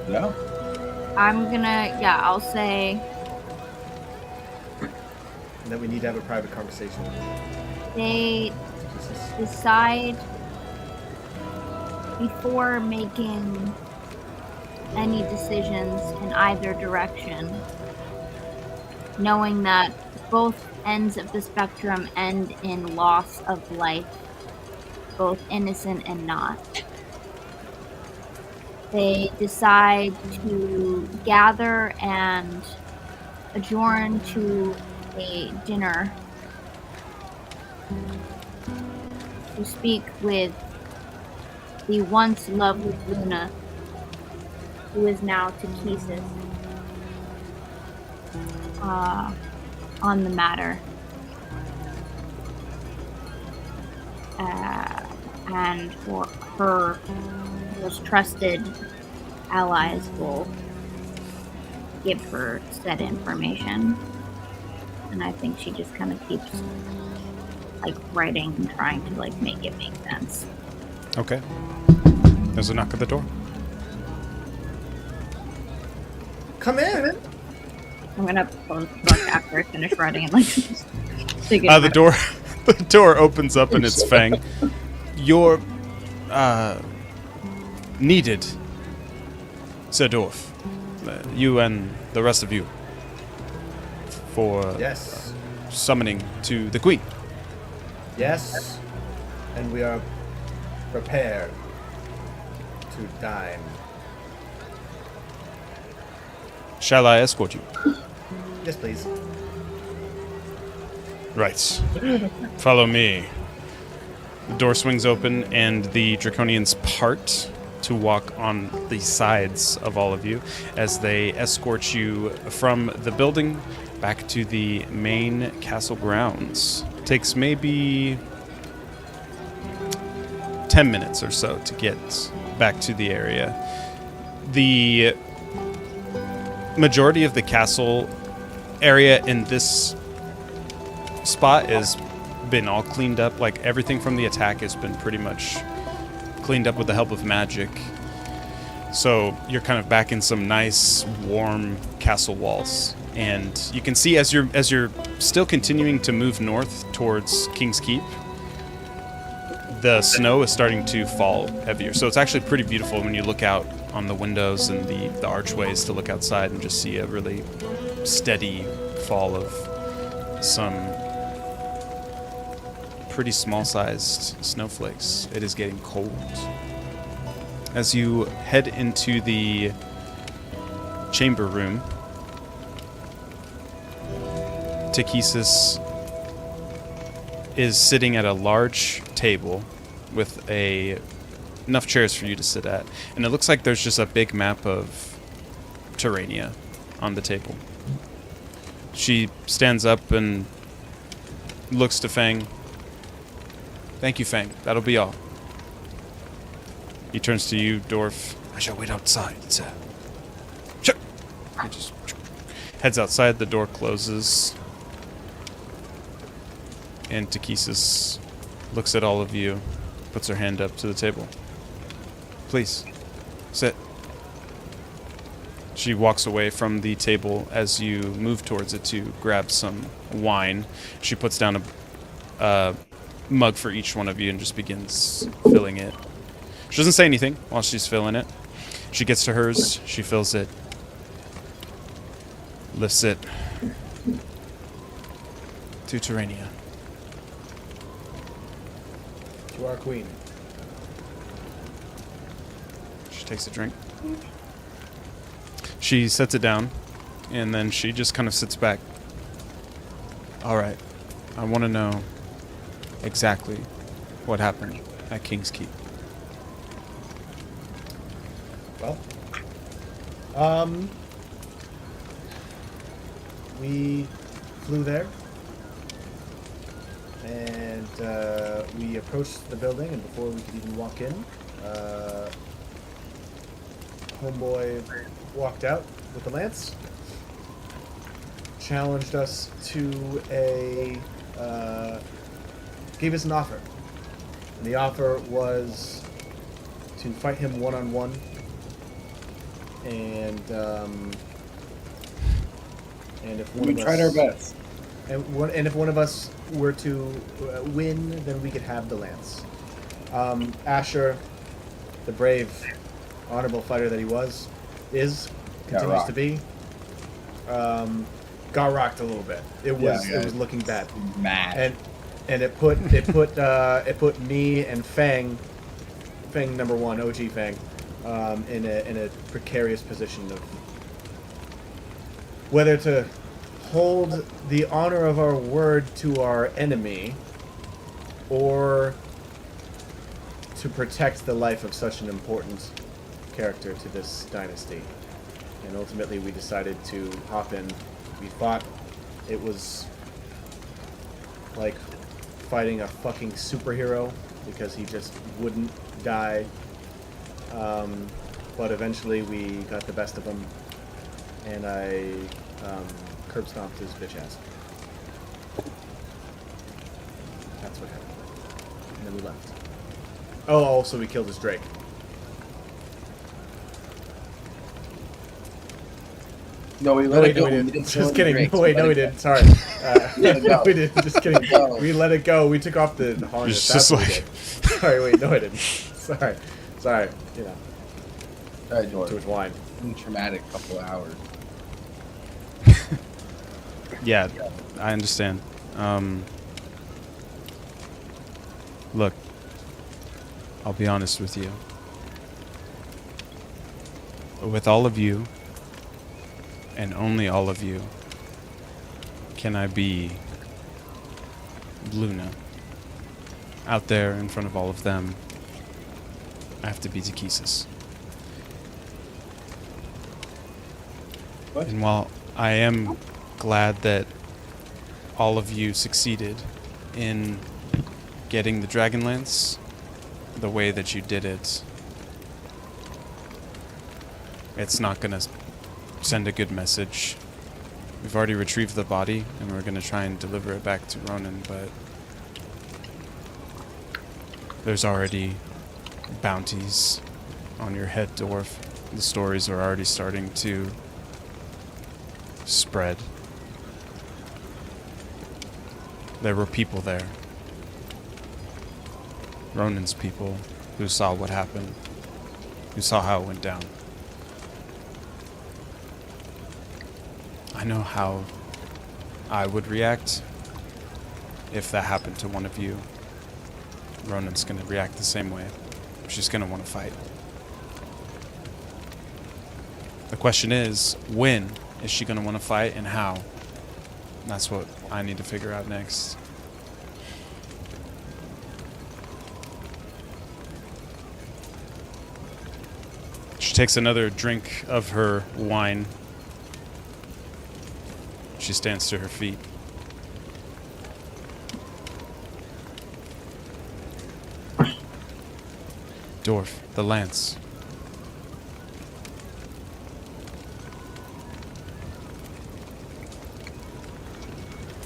Yeah. I'm gonna, yeah, I'll say And then we need to have a private conversation. they decide before making any decisions in either direction, knowing that both ends of the spectrum end in loss of life, both innocent and not. They decide to gather and adjourn to a dinner to speak with the once lovely Luna, who is now Takesis, on the matter. And for her most trusted allies will give her said information. And I think she just kind of keeps like writing and trying to like make it make sense. Okay. There's a knock at the door. Come in. I'm gonna close the book after I finish writing and like dig The door the door opens up and it's Fang. You're needed, Sir Dwarf. You and the rest of you for Yes. summoning to the Queen. Yes. And we are prepared to dine. Shall I escort you? Yes, please. Right. Follow me. The door swings open and the Draconians part to walk on the sides of all of you as they escort you from the building back to the main castle grounds. Takes maybe 10 minutes or so to get back to the area. The majority of the castle area in this spot has been all cleaned up. Like everything from the attack has been pretty much cleaned up with the help of magic. So you're kind of back in some nice warm castle walls. And you can see as you're still continuing to move north towards King's Keep, the snow is starting to fall heavier. So it's actually pretty beautiful when you look out on the windows and the archways to look outside and just see a really steady fall of some pretty small-sized snowflakes. It is getting cold. As you head into the chamber room, Takesis is sitting at a large table with enough chairs for you to sit at. And it looks like there's just a big map of Terrania on the table. She stands up and looks to Fang. Thank you, Fang. That'll be all. He turns to you, Dwarf. I shall wait outside, sir. Sure. He just heads outside. The door closes. And Takesis looks at all of you, puts her hand up to the table. Please, sit. She walks away from the table as you move towards it to grab some wine. She puts down a mug for each one of you and just begins filling it. She doesn't say anything while she's filling it. She gets to hers, she fills it, lifts it to Terrania. To our queen. She takes a drink. She sets it down, and then she just kind of sits back. All right, I want to know exactly what happened at King's Keep. Well, we flew there, and we approached the building, and before we could even walk in, homeboy walked out with the lance, challenged us to gave us an offer. And the offer was to fight him one-on-one, and if one We of tried us, our best. and if one of us were to win, then we could have the lance. Asher, the brave, honorable fighter that he continues rocked. to be, got rocked a little bit. It was looking bad, Mad. and it put me and Fang number one, OG Fang, in a precarious position of whether to hold the honor of our word to our enemy, or to protect the life of such an important character to this dynasty. And ultimately we decided to hop in. We fought. It was like fighting a fucking superhero because he just wouldn't die. But eventually we got the best of him, and I curb stomped his bitch ass. That's what happened. And then we left. Oh, also we killed his Drake. No, we No, let wait, it go. no, we We didn't. didn't Just kill any kidding. drakes. No, wait, We no, let we it didn't. Sorry. Let it go. We didn't. Just kidding. go. We let it go. We took off the harness. It's That's just what we like- did. Sorry, wait, no, I didn't. Sorry. You know, All right, too George. much wine. Been traumatic couple of hours. Yeah, I understand. Look, I'll be honest with you. With all of you, and only all of you, can I be Luna. Out there in front of all of them, I have to be Takesis. What? And while I am glad that all of you succeeded in getting the Dragonlance the way that you did it, it's not going to send a good message. We've already retrieved the body, and we're going to try and deliver it back to Ronan, but there's already bounties on your head, Dwarf. The stories are already starting to spread. There were people there. Ronan's people who saw what happened, who saw how it went down. I know how I would react if that happened to one of you. Ronan's gonna react the same way. She's gonna want to fight. The question is, when is she gonna want to fight and how? That's what I need to figure out next. She takes another drink of her wine. She stands to her feet. Dwarf, the lance.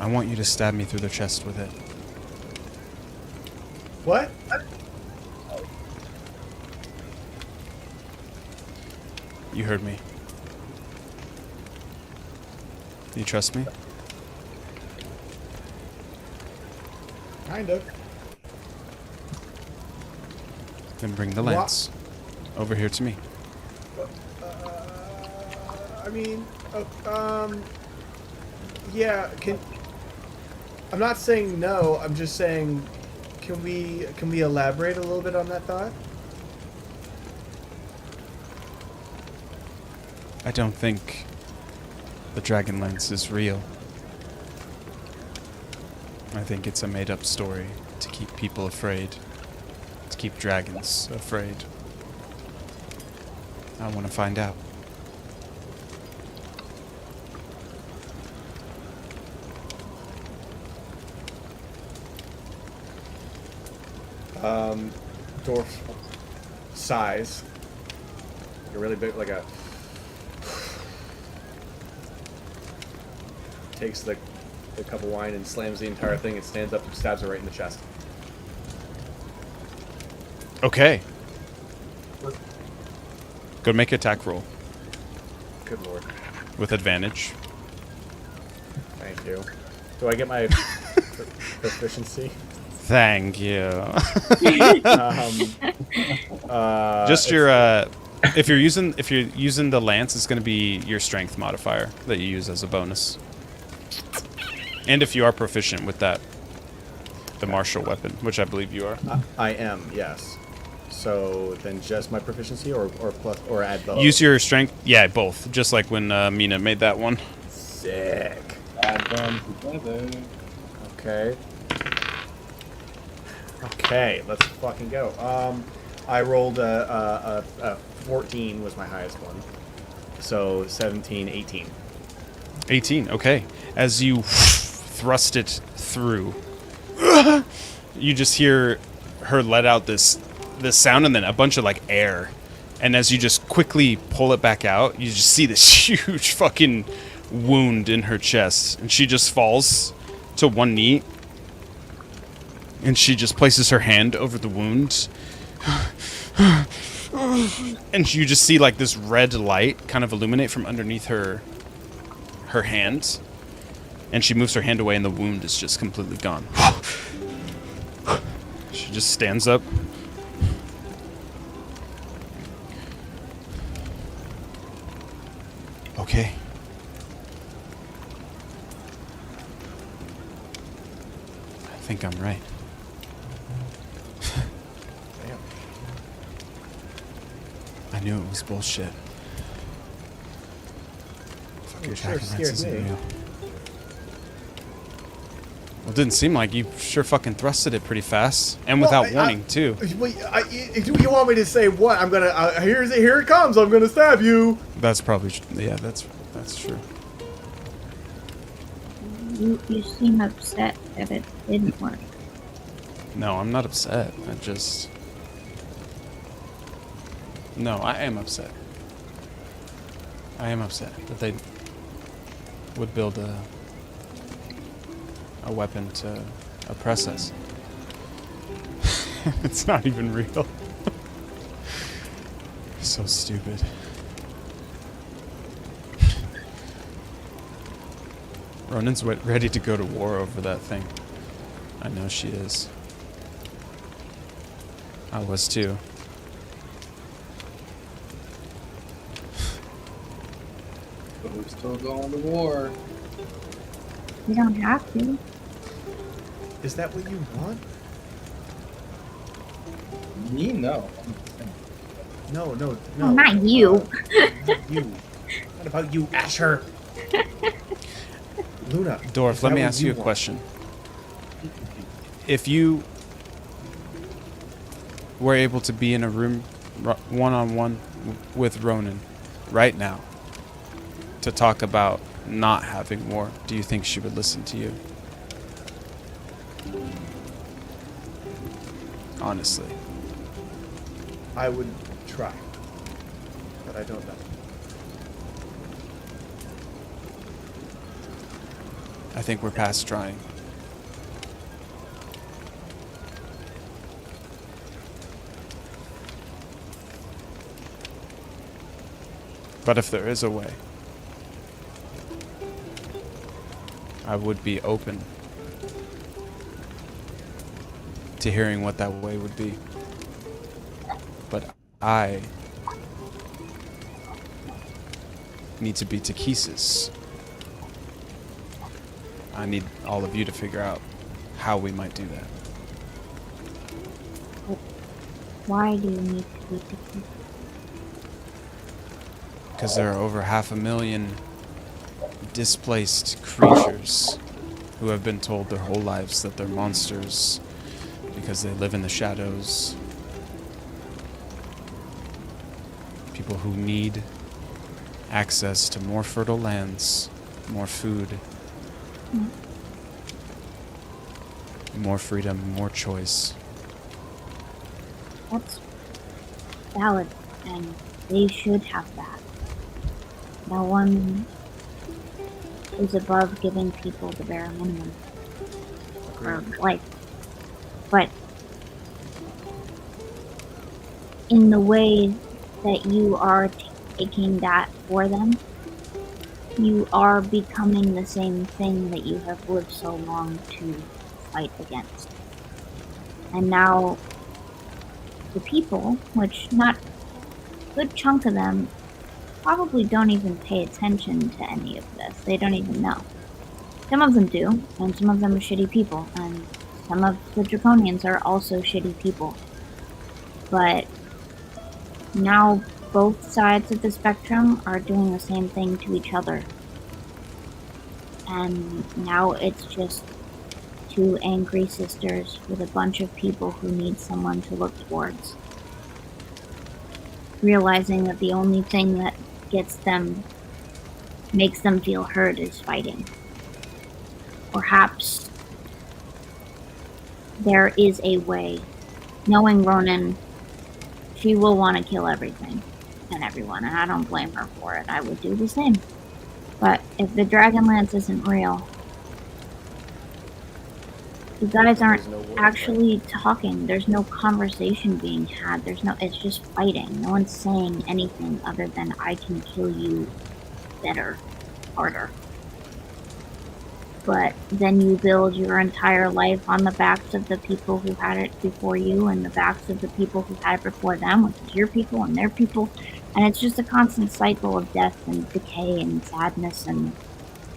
I want you to stab me through the chest with it. What? You heard me. You trust me? Kind of. Then bring the Wha- lance over here to me. I mean, yeah. I'm not saying no. I'm just saying, can we elaborate a little bit on that thought? I don't think the Dragonlance is real. I think it's a made-up story to keep people afraid, to keep dragons afraid. I want to find out. Dwarf sighs a really big, like a. Takes the cup of wine and slams the entire thing and stands up and stabs her right in the chest. Okay. Go make an attack roll Good lord. with advantage. Thank you. Do I get my proficiency? Thank you. Just It's- your if you're using the lance, it's going to be your strength modifier that you use as a bonus. And if you are proficient with that, the martial weapon, which I believe you are. I am, yes. So then just my proficiency or plus or add both? Use your strength. Yeah, both. Just like when Mina made that one. Sick. Add them together. Okay. Okay, let's fucking go. I rolled a 14 was my highest one. So 17, 18. 18. Okay. As you thrust it through, you just hear her let out this sound and then a bunch of like air. And as you just quickly pull it back out, you just see this huge fucking wound in her chest. And she just falls to one knee. And she just places her hand over the wound. And you just see like this red light kind of illuminate from underneath her hand. And she moves her hand away and the wound is just completely gone. She just stands up. Okay. I think I'm right. Damn. I knew it was bullshit. Fuck, your Sure attacking scared rats isn't me. real. Well, it didn't seem like you sure fucking thrusted it pretty fast. And Well, without warning, too. You want me to say what? I'm gonna. Here it comes. I'm gonna stab you. That's probably... Yeah, that's true. You seem upset that it didn't work. No, I'm not upset. I just... No, I am upset. I am upset that they would build a weapon to oppress us. It's not even real. So stupid. Ronan's ready to go to war over that thing. I know she is. I was too. But we're still going to war. You don't have to. Is that what you want? Me, no. No. Oh, not you. Not you. What about you, Asher? Luna. Dorf, is let that me what ask you a want? question. If you were able to be in a room one-on-one with Ronan right now to talk about not having war, do you think she would listen to you? Honestly. I would try, but I don't know. I think we're past trying. But if there is a way, I would be open to hearing what that way would be. But I need to be Takesis. I need all of you to figure out how we might do that. Why do you need to be Takesis? Because there are over 500,000 displaced creatures who have been told their whole lives that they're monsters because they live in the shadows. People who need access to more fertile lands, more food, more freedom, more choice. That's valid, and They should have that. No one is above giving people the bare minimum for life. But in the way that you are taking that for them, you are becoming the same thing that you have lived so long to fight against. And now the people, which not a good chunk of them probably don't even pay attention to any of this. They don't even know. Some of them do, and some of them are shitty people, and some of the Draconians are also shitty people. But now both sides of the spectrum are doing the same thing to each other. And now it's just two angry sisters with a bunch of people who need someone to look towards. Realizing that the only thing that makes them feel heard is fighting. Perhaps there is a way. Knowing Ronan, she will want to kill everything and everyone, and I don't blame her for it. I would do the same. But if the Dragonlance isn't real, you guys aren't actually talking. There's no conversation being had. It's just fighting. No one's saying anything other than I can kill you better, harder. But then you build your entire life on the backs of the people who had it before you and the backs of the people who had it before them, which is your people and their people. And it's just a constant cycle of death and decay and sadness, and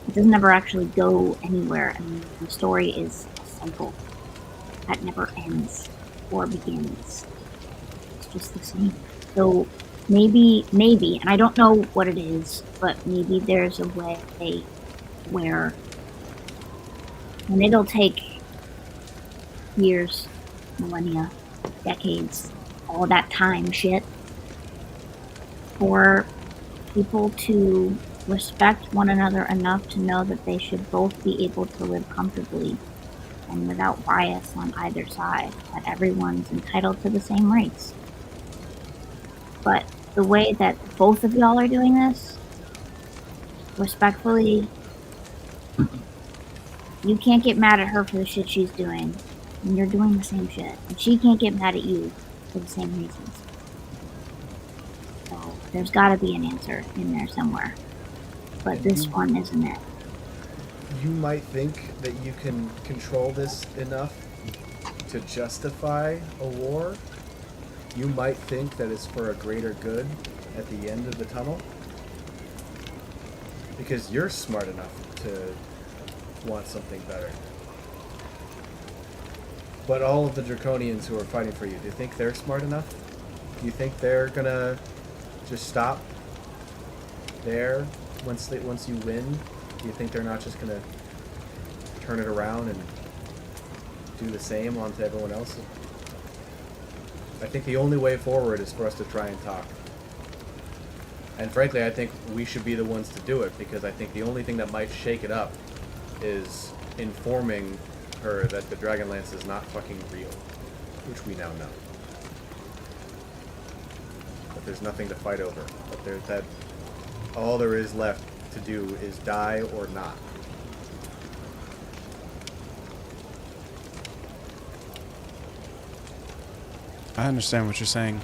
it doesn't ever actually go anywhere. And the story is a cycle that never ends or begins. It's just the same. So maybe, and I don't know what it is, but maybe there's a way where, and it'll take years, millennia, decades, all that time shit, for people to respect one another enough to know that they should both be able to live comfortably and without bias on either side, that everyone's entitled to the same rights. But the way that both of y'all are doing this, respectfully, you can't get mad at her for the shit she's doing, and you're doing the same shit. And she can't get mad at you for the same reasons. So there's gotta be an answer in there somewhere. But this one isn't it. You might think that you can control this enough to justify a war. You might think that it's for a greater good at the end of the tunnel. Because you're smart enough to want something better. But all of the Draconians who are fighting for you, do you think they're smart enough? Do you think they're gonna just stop there once you win? Do you think they're not just gonna turn it around and do the same onto everyone else? I think the only way forward is for us to try and talk. And frankly, I think we should be the ones to do it, because I think the only thing that might shake it up is informing her that the Dragonlance is not fucking real, which we now know. That there's nothing to fight over. That all there is left to do is die or not. I understand what you're saying.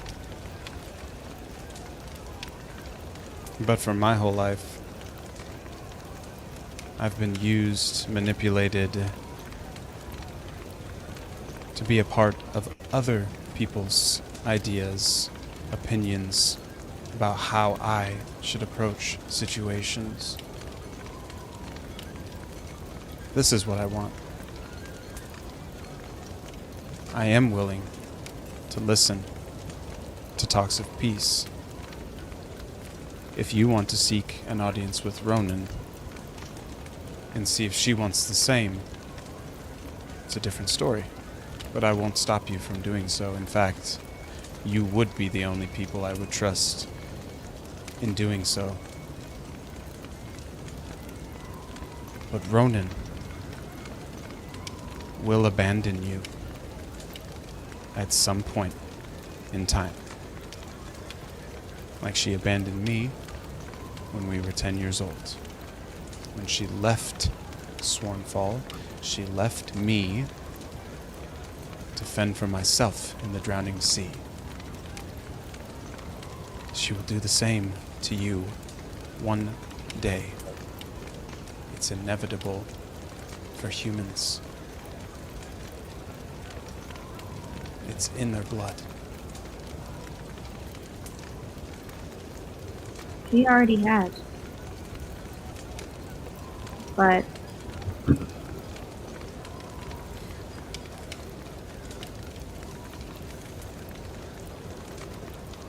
But for my whole life, I've been used, manipulated to be a part of other people's ideas, opinions about how I should approach situations. This is what I want. I am willing to listen to talks of peace. If you want to seek an audience with Ronan and see if she wants the same, it's a different story. But I won't stop you from doing so. In fact, you would be the only people I would trust in doing so. But Ronan will abandon you at some point in time. like she abandoned me when we were 10 years old. When she left Swarmfall, she left me to fend for myself in the drowning sea. She will do the same to you one day. It's inevitable for humans. It's in their blood. He already has. But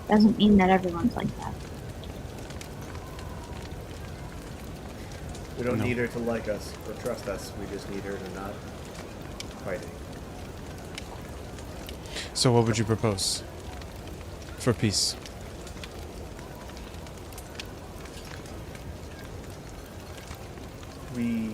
doesn't mean that everyone's like that. We don't No. need her to like us or trust us. We just need her to not fighting. So what would you propose for peace? We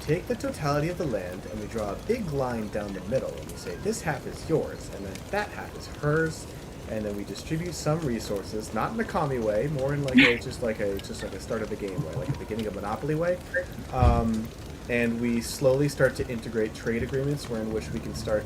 take the totality of the land and we draw a big line down the middle and we say this half is yours and then that half is hers, and then we distribute some resources, not in a commie way, more in like a just like a start of the game way, like a beginning of Monopoly way. And we slowly start to integrate trade agreements in which we can start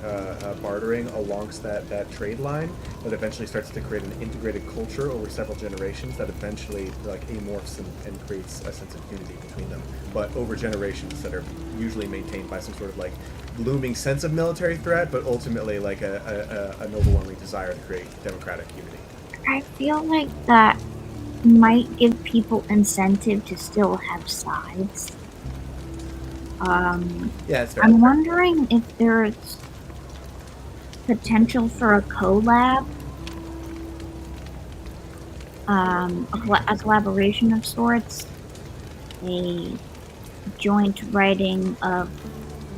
bartering alongst that trade line that eventually starts to create an integrated culture over several generations that eventually like amorphs and creates a sense of unity between them, but over generations that are usually maintained by some sort of like looming sense of military threat, but ultimately like an overwhelming desire to create democratic unity. I feel like that might give people incentive to still have sides. Yeah, it's fair. I'm wondering if there's potential for a collab, a collaboration of sorts, a joint writing of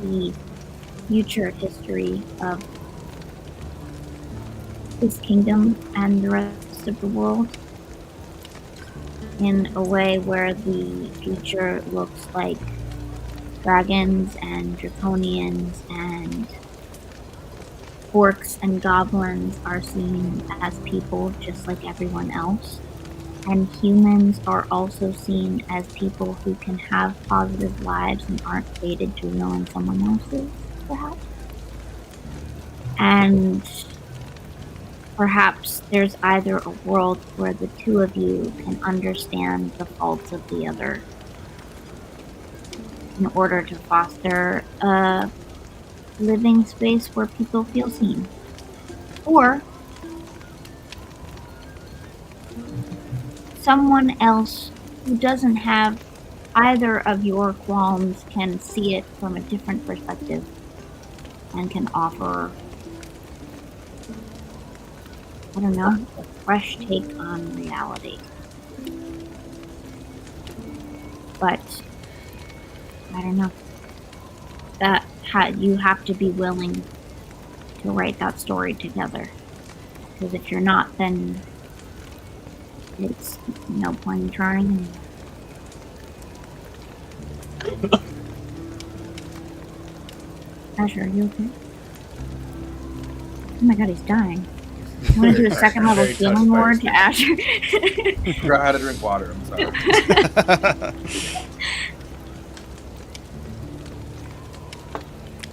the future history of this kingdom and the rest of the world in a way where the future looks like dragons and draconians and orcs and goblins are seen as people just like everyone else, and humans are also seen as people who can have positive lives and aren't fated to ruin someone else's, perhaps. And perhaps there's either a world where the two of you can understand the faults of the other in order to foster a living space where people feel seen. Or someone else who doesn't have either of your qualms can see it from a different perspective and can offer, I don't know, a fresh take on reality. But I don't know. You have to be willing to write that story together. Because if you're not, then it's no point in trying. Asher, are you okay? Oh my god, he's dying. You want to do a second level Very healing touched by ward to Asher? I forgot how to drink water. I'm sorry.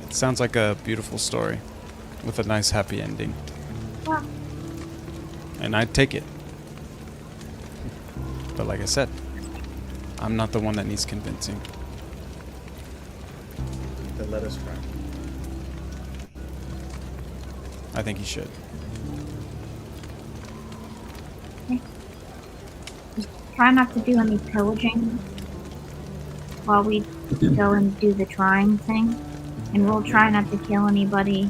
It sounds like a beautiful story with a nice happy ending. Well, And I'd take it. But like I said, I'm not the one that needs convincing. Then let us try. I think he should. try not to do any pillaging while we go and do the trying thing. And we'll try not to kill anybody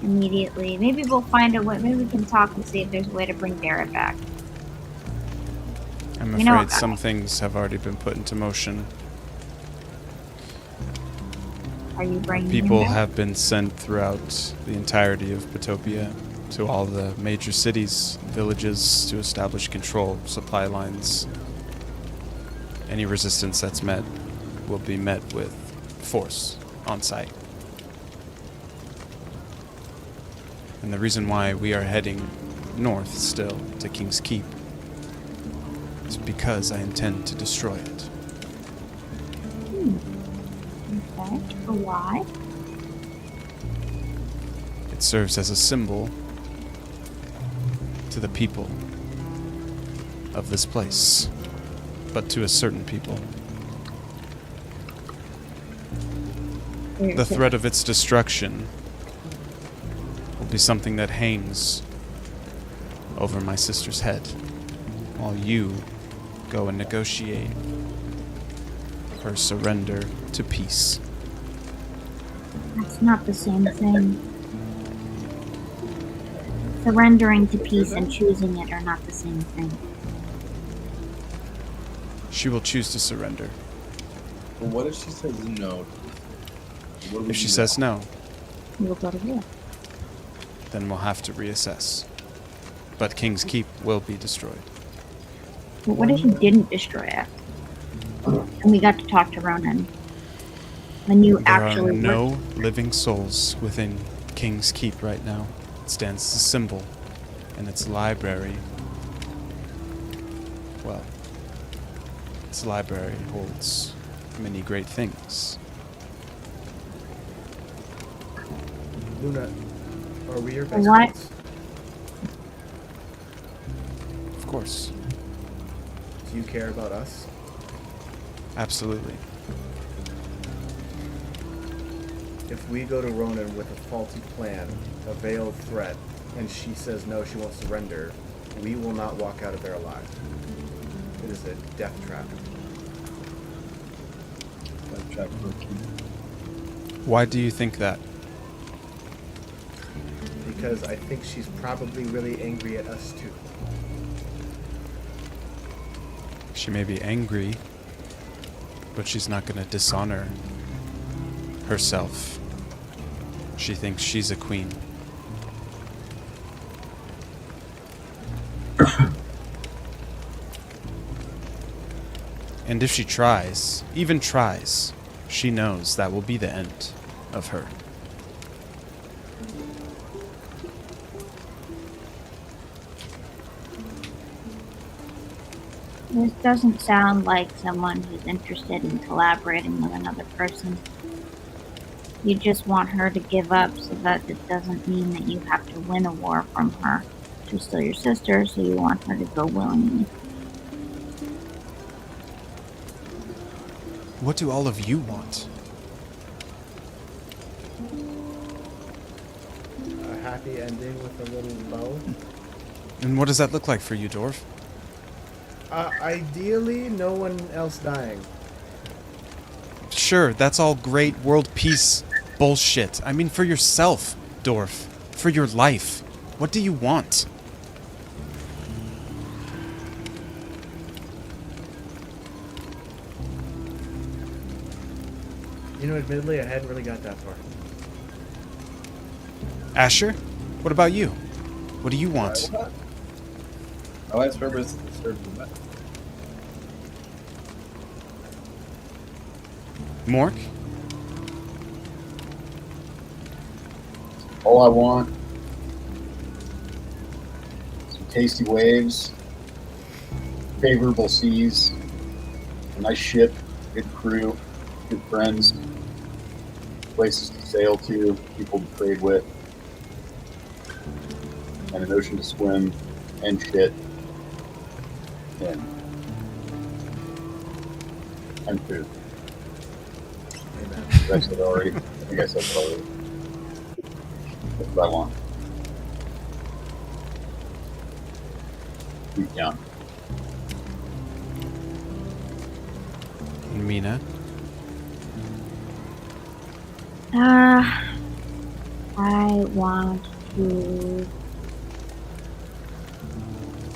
immediately. Maybe we'll find a way. Maybe we can talk and see if there's a way to bring Barrett back. I'm You know- afraid some things have already been put into motion. Are you bringing him People back? have been sent throughout the entirety of Potopia to all the major cities, villages, to establish control, supply lines. Any resistance that's met will be met with force on site. And the reason why we are heading north still to King's Keep is because I intend to destroy it. Okay. For why? It serves as a symbol to the people of this place, but to a certain people. The threat of its destruction will be something that hangs over my sister's head while you go and negotiate her surrender to peace. That's not the same thing. Surrendering to peace and choosing it are not the same thing. She will choose to surrender. But what if she says no? What If she says no, We'll go to war. then we'll have to reassess. But King's Keep will be destroyed. But what if you didn't destroy it? And we got to talk to Ronan. When you There actually are no living souls within King's Keep right now. It stands as a symbol, and its library, well, its library holds many great things. Luna, are we your best What? friends? Of course, Do you care about us? absolutely. If we go to Ronan with a faulty plan, a veiled threat, and she says no, she won't surrender, we will not walk out of there alive. It is a death trap. Why do you think that? Because I think she's probably really angry at us too. She may be angry, but she's not going to dishonor herself. She thinks she's a queen. And if she tries, even tries, she knows that will be the end of her. This doesn't sound like someone who's interested in collaborating with another person. You just want her to give up so that it doesn't mean that you have to win a war from her. She's still your sister, so you want her to go willingly. What do all of you want? A happy ending with a little bow. And what does that look like for you, Dwarf? Ideally, no one else dying. Sure, that's all great world peace bullshit. I mean, for yourself, Dwarf. For your life. What do you want? You know, admittedly, I hadn't really got that far. Asher, what about you? What do you want? My life's purpose is to serve the best. Mork? All I want, some tasty waves, favorable seas, a nice ship, good crew, good friends, places to sail to, people to trade with, and an ocean to swim and shit in. And food. Amen. Did I say that already? I think I said that already. That's what I want. Deep down. And Mina? I want to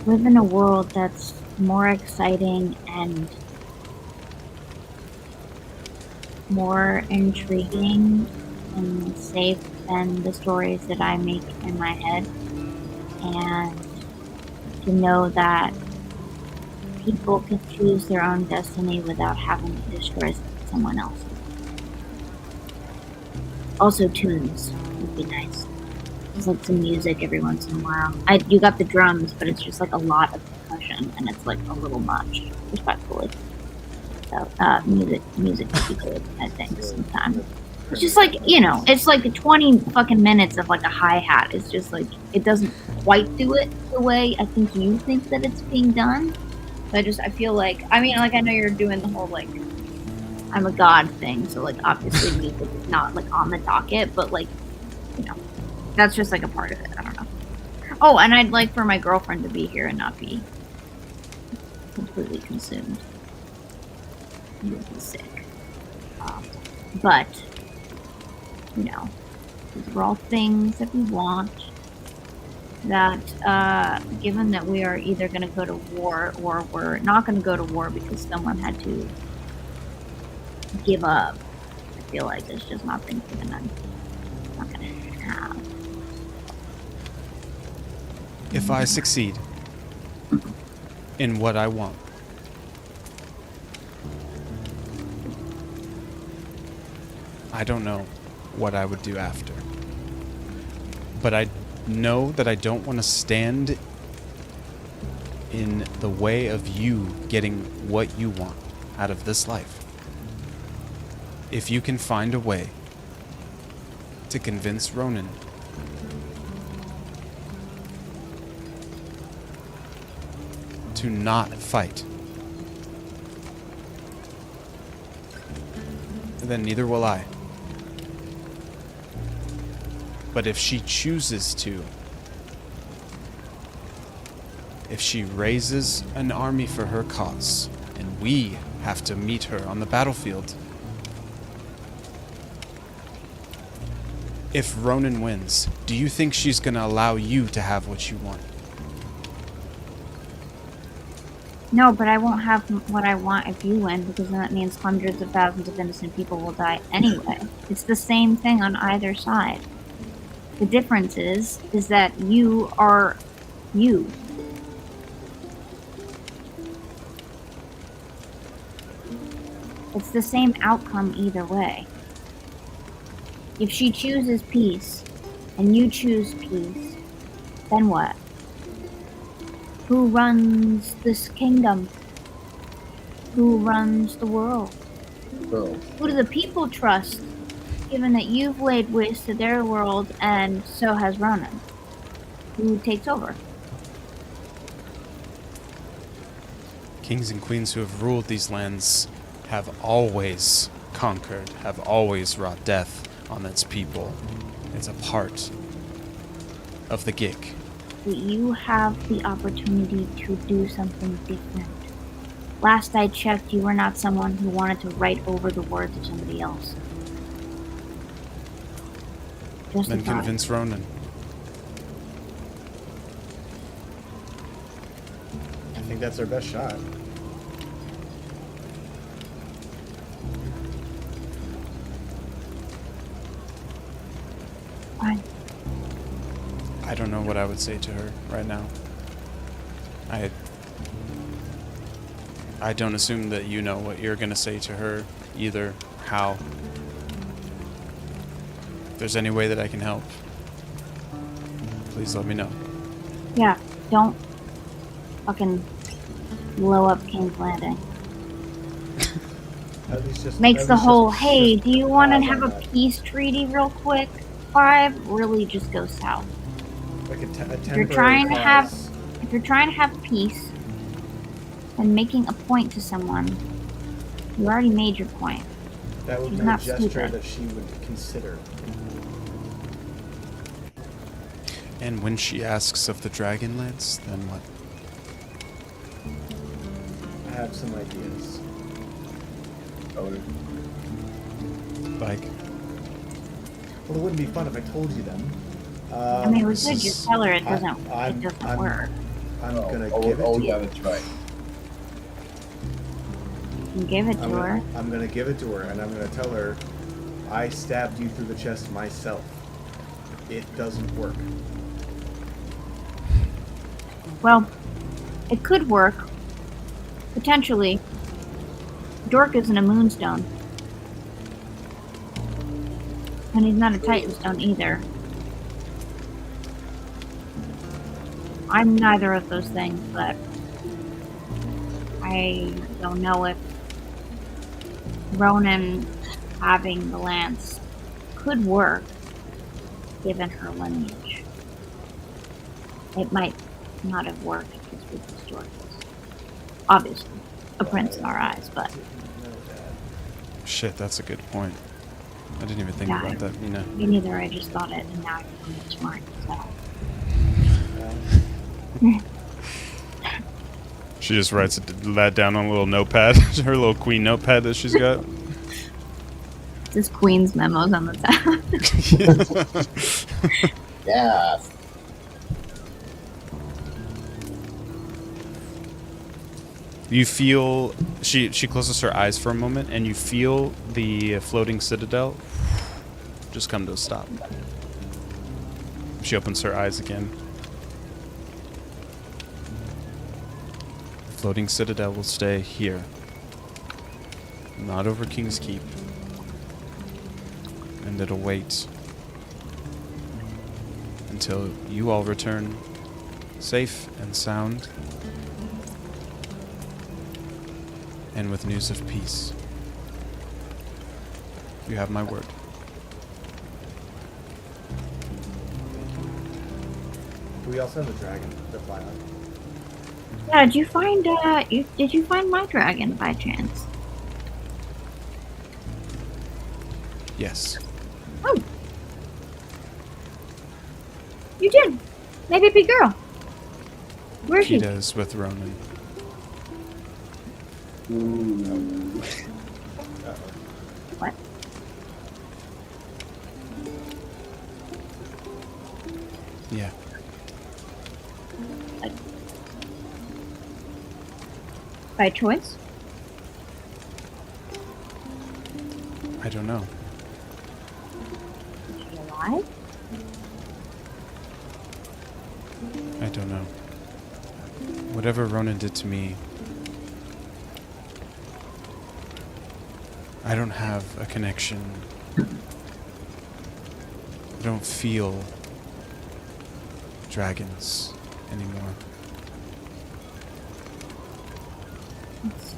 live in a world that's more exciting and more intriguing and safe than the stories that I make in my head. And to know that people can choose their own destiny without having to destroy someone else's. Also, tunes would be nice. There's like some music every once in a while. You got the drums, but it's just like a lot of percussion, and it's like a little much, respectfully. So music would be good, I think, sometime. It's just like, it's like 20 fucking minutes of like a hi-hat. It's just like, it doesn't quite do it the way I think you think that it's being done. But I feel like, I know you're doing the whole like, I'm a god thing, so like obviously music is not like on the docket, but like, that's just like a part of it. I don't know. Oh, and I'd like for my girlfriend to be here and not be completely consumed. He would be sick. But, these are all things that we want. That, given that we are either going to go to war or we're not going to go to war because someone had to give up, I feel like there's just not things we're not going to have. If I succeed in what I want, I don't know what I would do after. But I know that I don't want to stand in the way of you getting what you want out of this life. If you can find a way to convince Ronan to not fight, then neither will I. But if she chooses to, if she raises an army for her cause, and we have to meet her on the battlefield, if Ronan wins, do you think she's gonna allow you to have what you want? No, but I won't have what I want if you win, because then that means hundreds of thousands of innocent people will die anyway. It's the same thing on either side. The difference is that you are you. It's the same outcome either way. If she chooses peace, and you choose peace, then what? Who runs this kingdom? Who runs the world? Girl. Who do the people trust, given that you've laid waste to their world and so has Ronan? Who takes over? Kings and queens who have ruled these lands have always conquered, have always wrought death on its people. It's a part of the gig. That you have the opportunity to do something different. Last I checked, you were not someone who wanted to write over the words of somebody else. Just Then a thought. convince Ronan. I think that's our best shot. Fine. I don't know what I would say to her right now. I don't assume that you know what you're gonna say to her either. How? If there's any way that I can help, please let me know. Yeah, don't fucking blow up King's Landing. At least just Makes at the least whole, just- hey, do you want to pause have on a that. peace treaty real quick? 5 really just goes south. Like a If you're temporary trying to have, pause. if you're trying to have peace, and making a point to someone, you already made your point. That would She's be a not gesture stupid. that she would consider. And when she asks of the Dragonlance, then what? I have some ideas. Like, Well, it wouldn't be fun if I told you them. I mean, we this could is- just tell her it doesn't, I'm- it doesn't I'm- work. I'm gonna oh, give it oh to yeah, her. that's right. You can give it to her. I'm gonna give it to her, and I'm gonna tell her, I stabbed you through the chest myself. It doesn't work. Well, it could work. Potentially. Dork isn't a moonstone. And he's not a titanstone either. I'm neither of those things, but I don't know if Ronan having the lance could work given her lineage. It might not have worked because we destroyed this. Obviously, a prince in our eyes, but Shit, that's a good point. I didn't even think Yeah. about that, Mina. me neither. I just thought it, and now I'm smart. So She just writes that down on a little notepad, her little queen notepad that she's got. this queen's memos on the top. Yeah. You feel she closes her eyes for a moment, and you feel the floating citadel just come to a stop. She opens her eyes again. Floating citadel will stay here, not over King's Keep, and it'll wait until you all return safe and sound, and with news of peace. You have my word. We also have the dragon. The fly on. Yeah, did you find did you find my dragon by chance? Yes. Oh, you did. Maybe a big girl. Where is she? Kida is with Ronan. What? Yeah. By choice? I don't know. Is she alive? I don't know. Whatever Ronan did to me, I don't have a connection. I don't feel dragons anymore. It's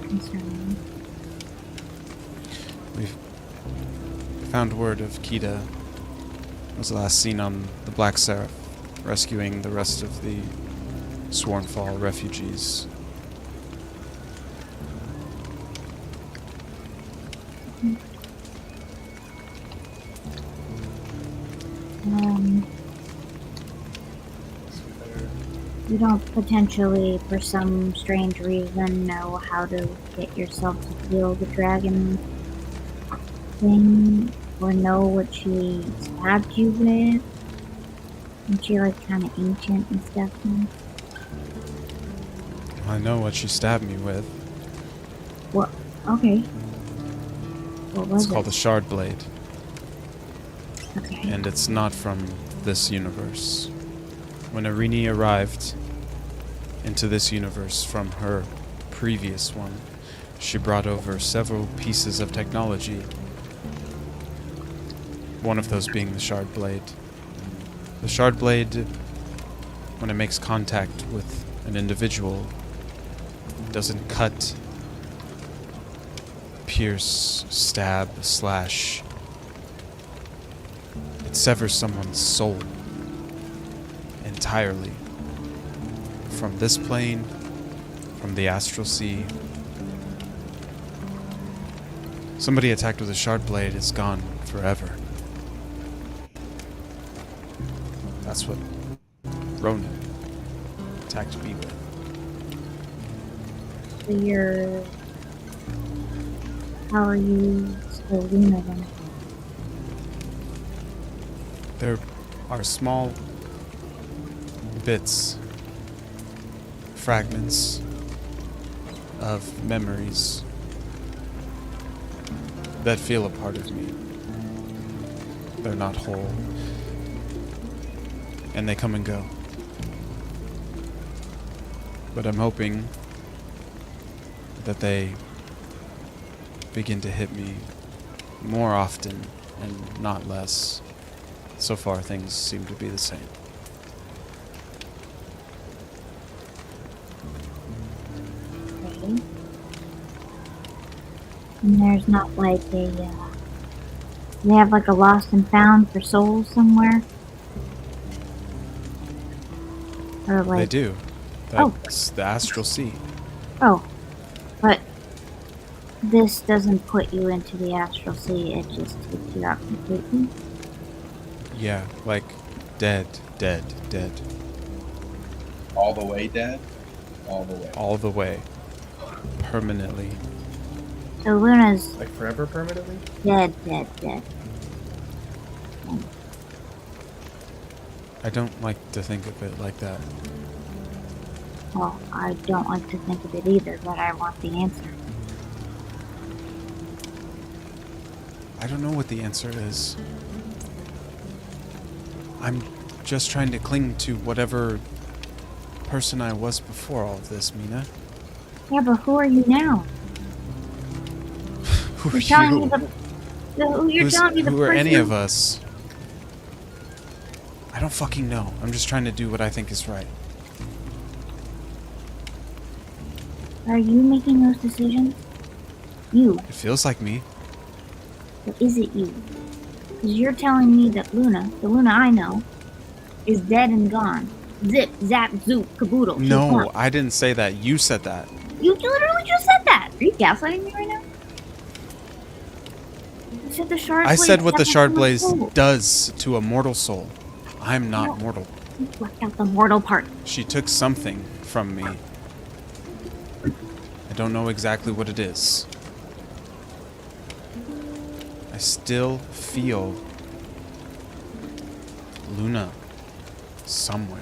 concerning. We've found word of Kida was last seen on the Black Seraph, rescuing the rest of the Swornfall refugees. You don't potentially, for some strange reason, know how to get yourself to feel the dragon thing, or know what she stabbed you with? Isn't she like kind of ancient and stuff? I know what she stabbed me with. What? Okay. What was It's called it? the Shard Blade, Okay. and it's not from this universe. When Irini arrived into this universe from her previous one, she brought over several pieces of technology. One of those being the Shard Blade. The Shard Blade, when it makes contact with an individual, doesn't cut, pierce, stab, slash. It severs someone's soul entirely. From this plane, from the astral sea. Somebody attacked with a Shard Blade is gone forever. That's what Ronan attacked me with. So you're... How are you still Luna then? There are small bits, fragments of memories that feel a part of me. They're not whole. And they come and go. But I'm hoping that they begin to hit me more often and not less. So far, things seem to be the same. And there's not like a, they have like a lost and found for souls somewhere? Or like, They do. That's the astral sea. oh, but this doesn't put you into the astral sea, it just takes you out completely? Yeah, like dead. All the way dead? All the way. All the way. Permanently. So Luna's Like forever, permanently? dead. I don't like to think of it like that. Well, I don't like to think of it either, but I want the answer. I don't know what the answer is. I'm just trying to cling to whatever person I was before all of this, Mina. Yeah, but who are you now? Who are You're telling me you? Who are any of us? I don't fucking know. I'm just trying to do what I think is right. Are you making those decisions? You. It feels like me. Or is it you? Because you're telling me that Luna, the Luna I know, is dead and gone. Zip, zap, zoop, caboodle. she's No, gone. I didn't say that. You said that. You literally just said that. Are you gaslighting me right now? You said the shard I blade said what the separates shard from the blaze soul. does to a mortal soul. I'm not No. mortal. You left out the mortal part. She took something from me. I don't know exactly what it is. I still feel Luna somewhere.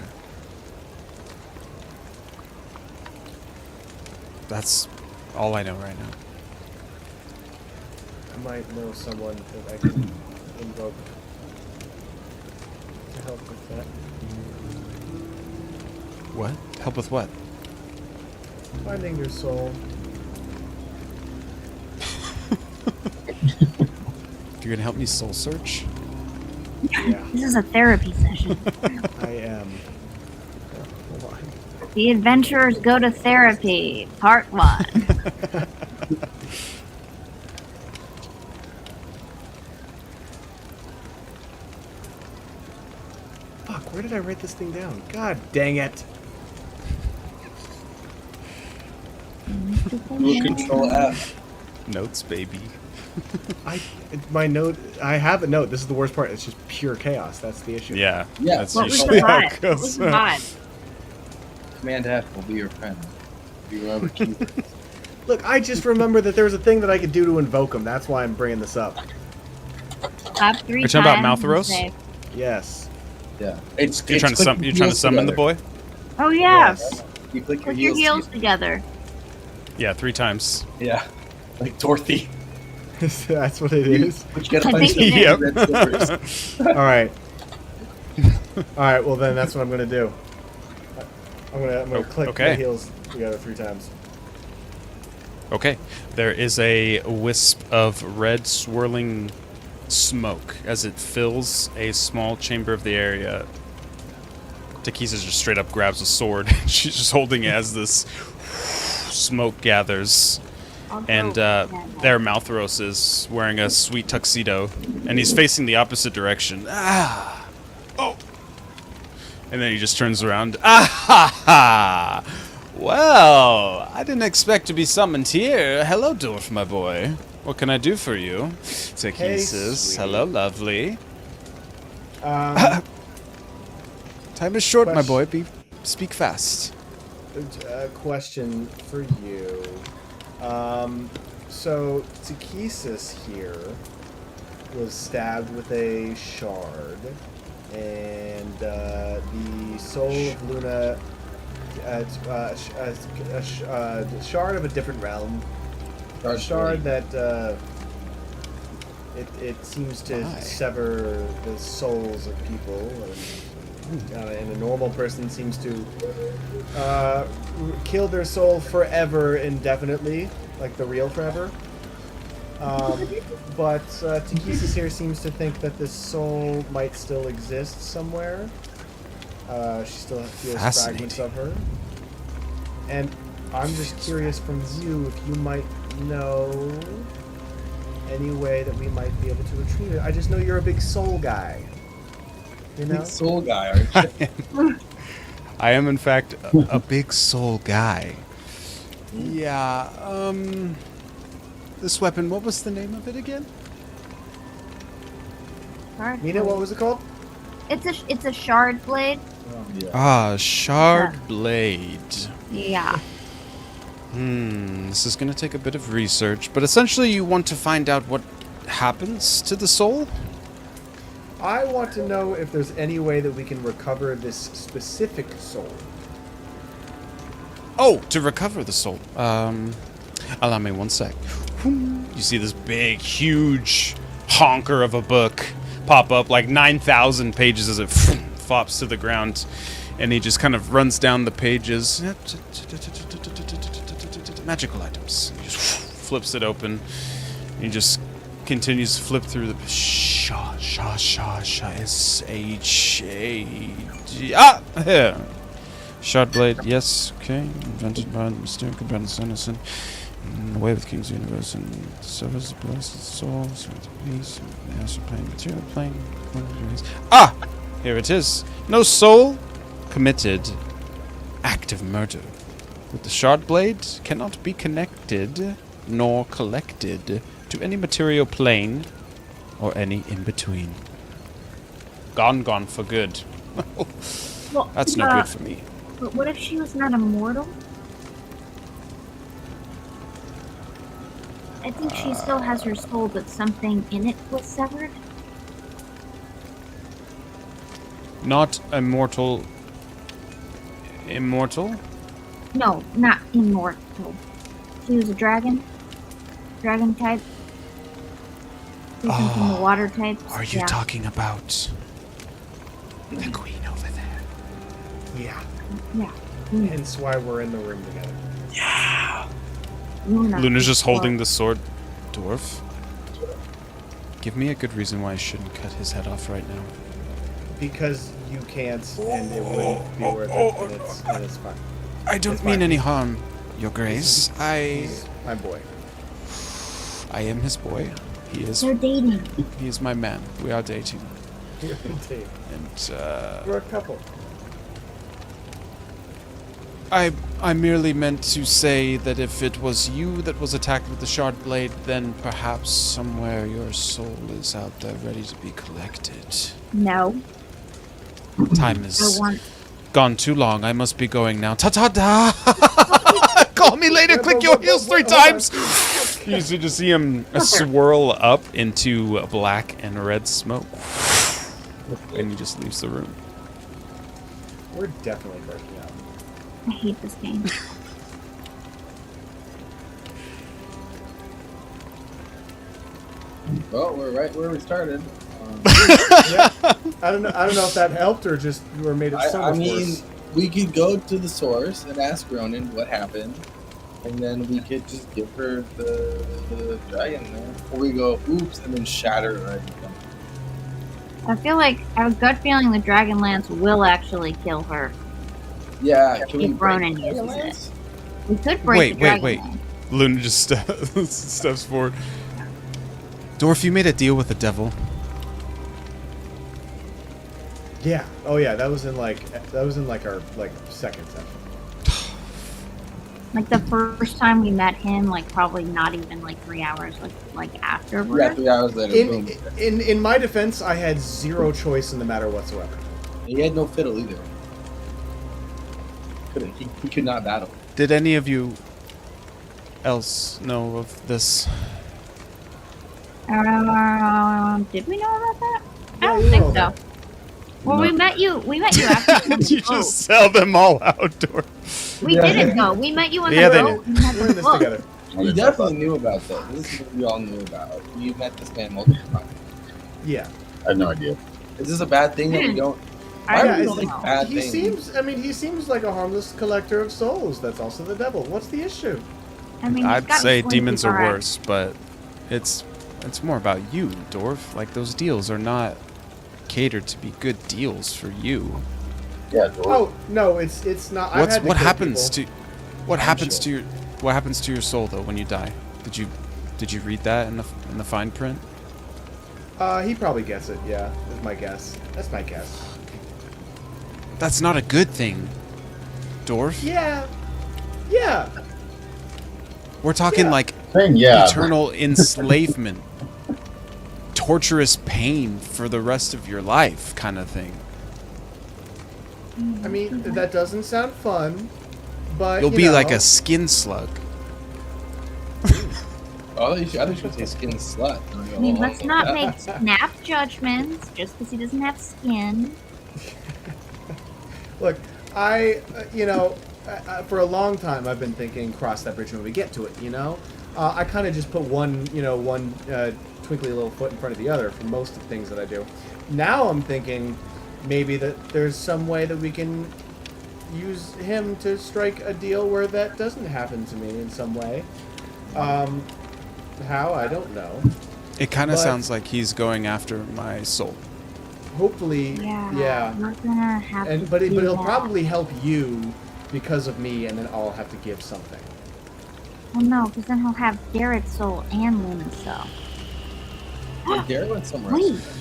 That's all I know right now. I might know someone that I can invoke to help with that. What? Help with what? Finding your soul. You're gonna help me soul search? Yeah, This is a therapy session. I am. Hold on. The adventurers go to therapy, part 1. Fuck, where did I write this thing down? God dang it. Control F. Notes, baby. My note, I have a note. This is the worst part. It's just pure chaos. That's the issue. Yeah. Yeah. That's What was the usually how vibe? it What goes. was the vibe? Command F will be your friend. Be wherever keep. Look, I just remember that there was a thing that I could do to invoke him. That's why I'm bringing this up. Top 3 You're talking about times Maltharos? and say, Yes. Yeah. You're trying to summon the boy? oh yeah, Yes. You click your put your heels. heels together. Yeah, 3 times. Yeah. Like Dorothy. That's what it is. But you gotta I find think some it is. red slippers. All right. All right. Well, then that's what I'm gonna do. I'm gonna click okay. my heels together 3 times. Okay. There is a wisp of red swirling smoke as it fills a small chamber of the area. Takisa just straight up grabs a sword. She's just holding it as this smoke gathers. I'll go And with that. there Maltharos is wearing a sweet tuxedo. And he's facing the opposite direction. Ah! Oh! And then he just turns around. Ah ha ha! Well, I didn't expect to be summoned here. Hello, dwarf, my boy. What can I do for you? Takisis. sweet. Hello, lovely. Time is short, my question. boy. Speak fast. A question for you. So Takisis here was stabbed with a shard, and the soul of Luna, the shard of a different realm, a shard that it seems to Why? sever the souls of people. And a normal person seems to kill their soul forever, indefinitely, like the real forever. But Takisis here seems to think that this soul might still exist somewhere. She still feels fragments of her. And I'm just curious from you if you might know any way that we might be able to retrieve it. I just know you're a big soul guy. You know? Big soul guy, aren't you? I am, in fact, a big soul guy. Yeah, this weapon, what was the name of it again? Shard Mina, blade. what was it called? It's a shard blade. Yeah. Ah, Shard Blade. Yeah. This is going to take a bit of research, but essentially you want to find out what happens to the soul? I want to know if there's any way that we can recover this specific soul. Oh, to recover the soul. Allow me one sec. You see this big, huge honker of a book pop up, like 9,000 pages as it flops to the ground, and he just kind of runs down the pages. Magical items. He just flips it open. He just continues to flip through the S-H-A-G. Ah! Here. Shard blade, yes, okay. Invented by the mysterious Brandon Sanderson. Away with King's Universe and service the blessed souls with peace and the astral plane, material plane. Ah! Here it is. No soul committed act of murder. With the shard blade cannot be connected nor collected to any material plane or any in between. Gone for good. Well, That's no good for me. But what if she was not immortal? I think she still has her soul, but something in it was severed. Not immortal. Immortal? No, not immortal. She was a dragon. Dragon type. Speaking from the water types. Are you yeah. talking about the queen over there? Yeah. Yeah. Hence why we're in the room together. Luna. Luna's just holding the sword. Dwarf. Give me a good reason why I shouldn't cut his head off right now. Because you can't, and it wouldn't be worth it, and it's fine. I don't It's mean fine. any harm, Your Grace. He's my boy. I am his boy. He is They're dating. my man. We are dating. You're a team. And We're a couple. I merely meant to say that if it was you that was attacked with the shard blade, then perhaps somewhere your soul is out there ready to be collected. No. Time I has want. gone too long. I must be going now. Ta-ta-da! Call me later. Click your heels 3 times. You should just see him swirl up into black and red smoke. And he just leaves the room. We're definitely breaking up. I hate this game. Well, we're right where we started. Yeah. I don't know if that helped or just or made it so I much mean, worse. we could go to the source and ask Ronan what happened, and then we could just give her the dragon there. Or we go, oops, and then shatter her. I feel like I have a gut feeling the Dragonlance will actually kill her. Yeah, can we If break Ronan the uses Dragonlance? it. We could break the Wait. Dragonlance. Luna just steps forward. Dwarf, you made a deal with the devil. Yeah. Oh yeah. That was in like our second session. Like the first time we met him, like probably not even like 3 hours, like afterwards. Yeah, 3 hours later, boom. In my defense, I had zero choice in the matter whatsoever. He had no fiddle either. He could not battle. Did any of you else know of this? Did we know about that? I Yeah, don't you think know so. that. Well, we met you after. Did you just sell them all out, Dwarf? We didn't though. We met you on Yeah, the they boat. We had We're the in this book. together. We definitely knew about that. This is what we all knew about. You met this man multiple times. Yeah. I have no idea. Is this a bad thing that we don't? I Why don't would we know. like bad He things? seems like a harmless collector of souls. That's also the devil. What's the issue? I mean, I'd say demons are worse. worse, but it's more about you, Dwarf. Like, those deals are not catered to be good deals for you. Yeah, Dwarf. Oh no, it's not. I've had to What kill happens people. to what I'm happens sure. to your what happens to your soul though when you die? Did you Did you read that in the fine print? He probably gets it. Yeah, is my guess. That's my guess. That's not a good thing, Dwarf. Yeah. Yeah. We're talking Yeah. like Yeah. eternal enslavement, torturous pain for the rest of your life, kind of thing. I mean, that doesn't sound fun, but You'll you be know, like a skin slug. Oh, I think you should say skin slut. I mean, let's not make snap judgments just because he doesn't have skin. Look, for a long time I've been thinking cross that bridge when we get to it. I kind of just put one twinkly little foot in front of the other for most of the things that I do. Now I'm thinking maybe that there's some way that we can use him to strike a deal where that doesn't happen to me in some way. How? I don't know. It kind of But- sounds like he's going after my soul. Hopefully, yeah. We're gonna have to But do he'll that. probably help you because of me, and then I'll have to give something. Well, no, because then he'll have Garrett's soul and Luna's soul. Garrett went somewhere Wait. else.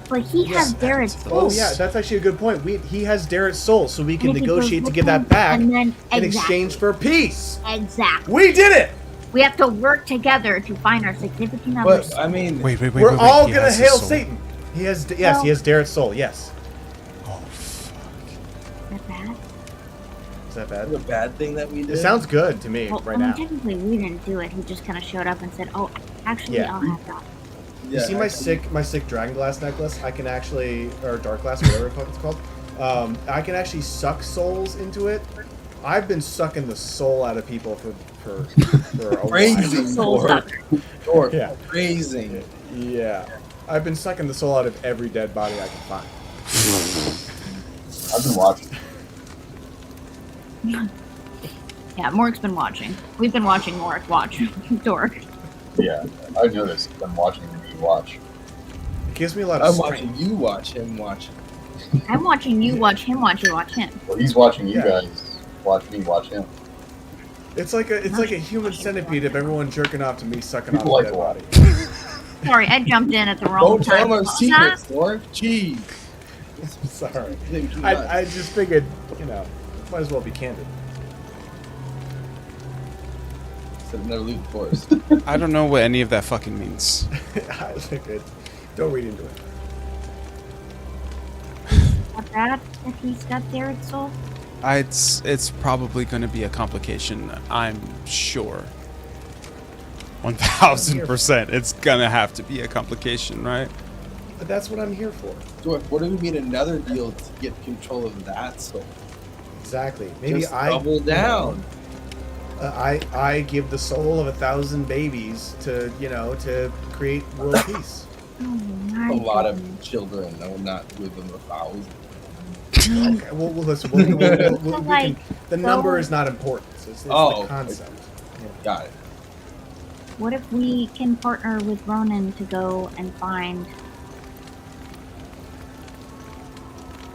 But he has Garrett's soul. Oh yeah, that's actually a good point. He has Darrett's soul, so we can And if he negotiate goes to give with him, that back and then, in exchange for peace. Exactly. We did it. We have to work together to find our significant others. But I mean, Wait. We're all he gonna has his hail soul. Satan. He has he Well- has Darrett's soul. Yes. Oh, fuck. Is that bad? Is that that's bad? a bad thing that we did. It sounds good to me Well, right I mean, now. technically we didn't do it. He just kind of showed up and said, "Oh, actually, Yeah. I'll have that." You see my sick dragon glass necklace? I can actually, or dark glass, whatever the fuck it's called. I can actually suck souls into it. I've been sucking the soul out of people for a Crazy. while. Soul Lord. sucker. Or Yeah. Crazy. Yeah, I've been sucking the soul out of every dead body I can find. I've been watching. Yeah, Mork's been watching. We've been watching Mork watch Dork. Yeah, I noticed. I'm watching me watch. It gives me a lot of I'm strength. watching you watch him watch. I'm watching you watch him watch you watch him. Well, he's watching you Yeah. guys watch me watch him. It's like a human centipede of everyone jerking off to me sucking People off like a dead to body. Sorry, I jumped in at the wrong Don't tell time. him our Huh? secrets, Dork. Jeez. Sorry. Think too I much. just figured, might as well be candid. Said never leave the forest. I don't know what any of that fucking means. I think it. Don't read into it. Not bad that he's got Garrett's soul. It's probably going to be a complication. I'm sure. 1000%. It's gonna have to be a complication, right? But that's what I'm here for. Dork, what if we made another deal to get control of that soul? Exactly. Maybe Just I double down. I give the soul of 1,000 babies to create world peace. Oh my A lot of goodness. children. I will not give them 1,000. Okay. Well, listen. We Like, can, the number is not important. It's Oh, the concept. Got it. What if we can partner with Ronan to go and find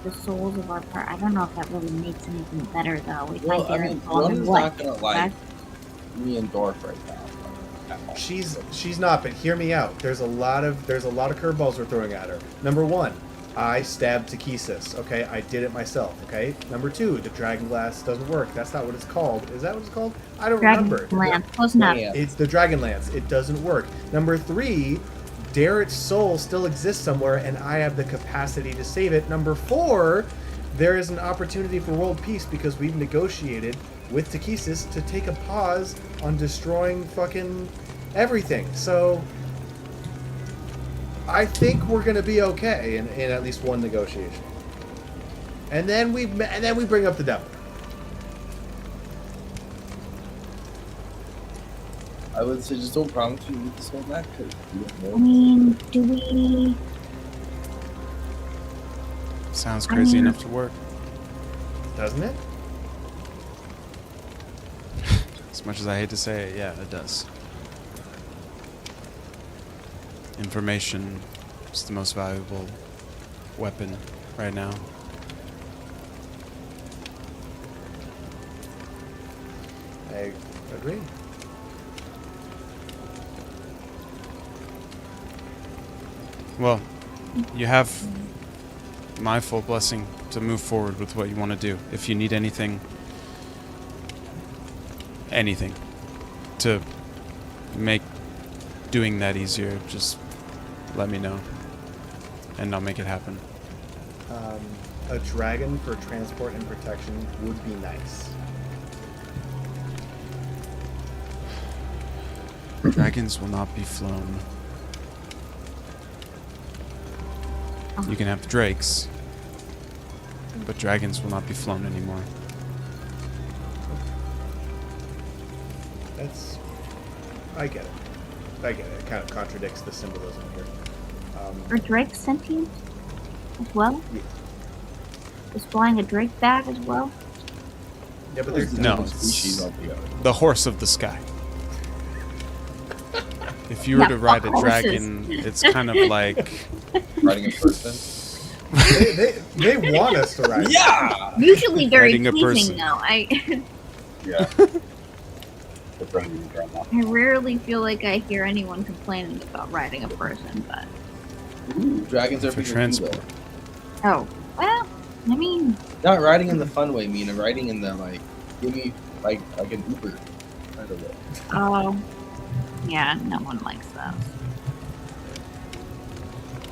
the souls of our part? I don't know if that really makes anything better though. We Well, find I Garrett's mean, soul and Ronan's what? not gonna like me and Dork right now. She's not. But hear me out. There's a lot of curveballs we're throwing at her. Number one, I stabbed Takesis. Okay, I did it myself. Okay. Number two, the dragon glass doesn't work. That's not what it's called. Is that what it's called? I don't remember. Dragon Lance. Close enough. Yeah. It's the dragon lance. It doesn't work. Number three, Darrett's soul still exists somewhere, and I have the capacity to save it. Number four, there is an opportunity for world peace because we've negotiated with Takesis to take a pause on destroying fucking everything. So I think we're gonna be okay in at least one negotiation. And then we bring up the devil. I would say just don't promise you with this whole back because you don't I know. mean, do we? Sounds crazy mean- enough to work. Doesn't it? As much as I hate to say it, yeah, it does. Information is the most valuable weapon right now. I agree. Well, you have my full blessing to move forward with what you want to do. If you need anything to make doing that easier, just let me know, and I'll make it happen. A dragon for transport and protection would be nice. Dragons will not be flown. You can have drakes, but dragons will not be flown anymore. I get it. It kind of contradicts the symbolism here. Are drakes sentient as well? Yeah. Is flying a drake bad as well? Yeah, but there's No, species it's altogether. the horse of the sky. If you were Yeah, to ride a fuck horses. dragon, it's kind of like Riding a person. they want us to ride. Yeah. Usually very Riding a pleasing person. though. I Yeah. The friend of your grandma. I rarely feel like I hear anyone complaining about riding a person, but Ooh, dragons are For bigger transport. too, though. oh well. I mean, Not riding in the fun way, Mina. Riding in the like, give me like an Uber kind of way. oh yeah, no one likes those.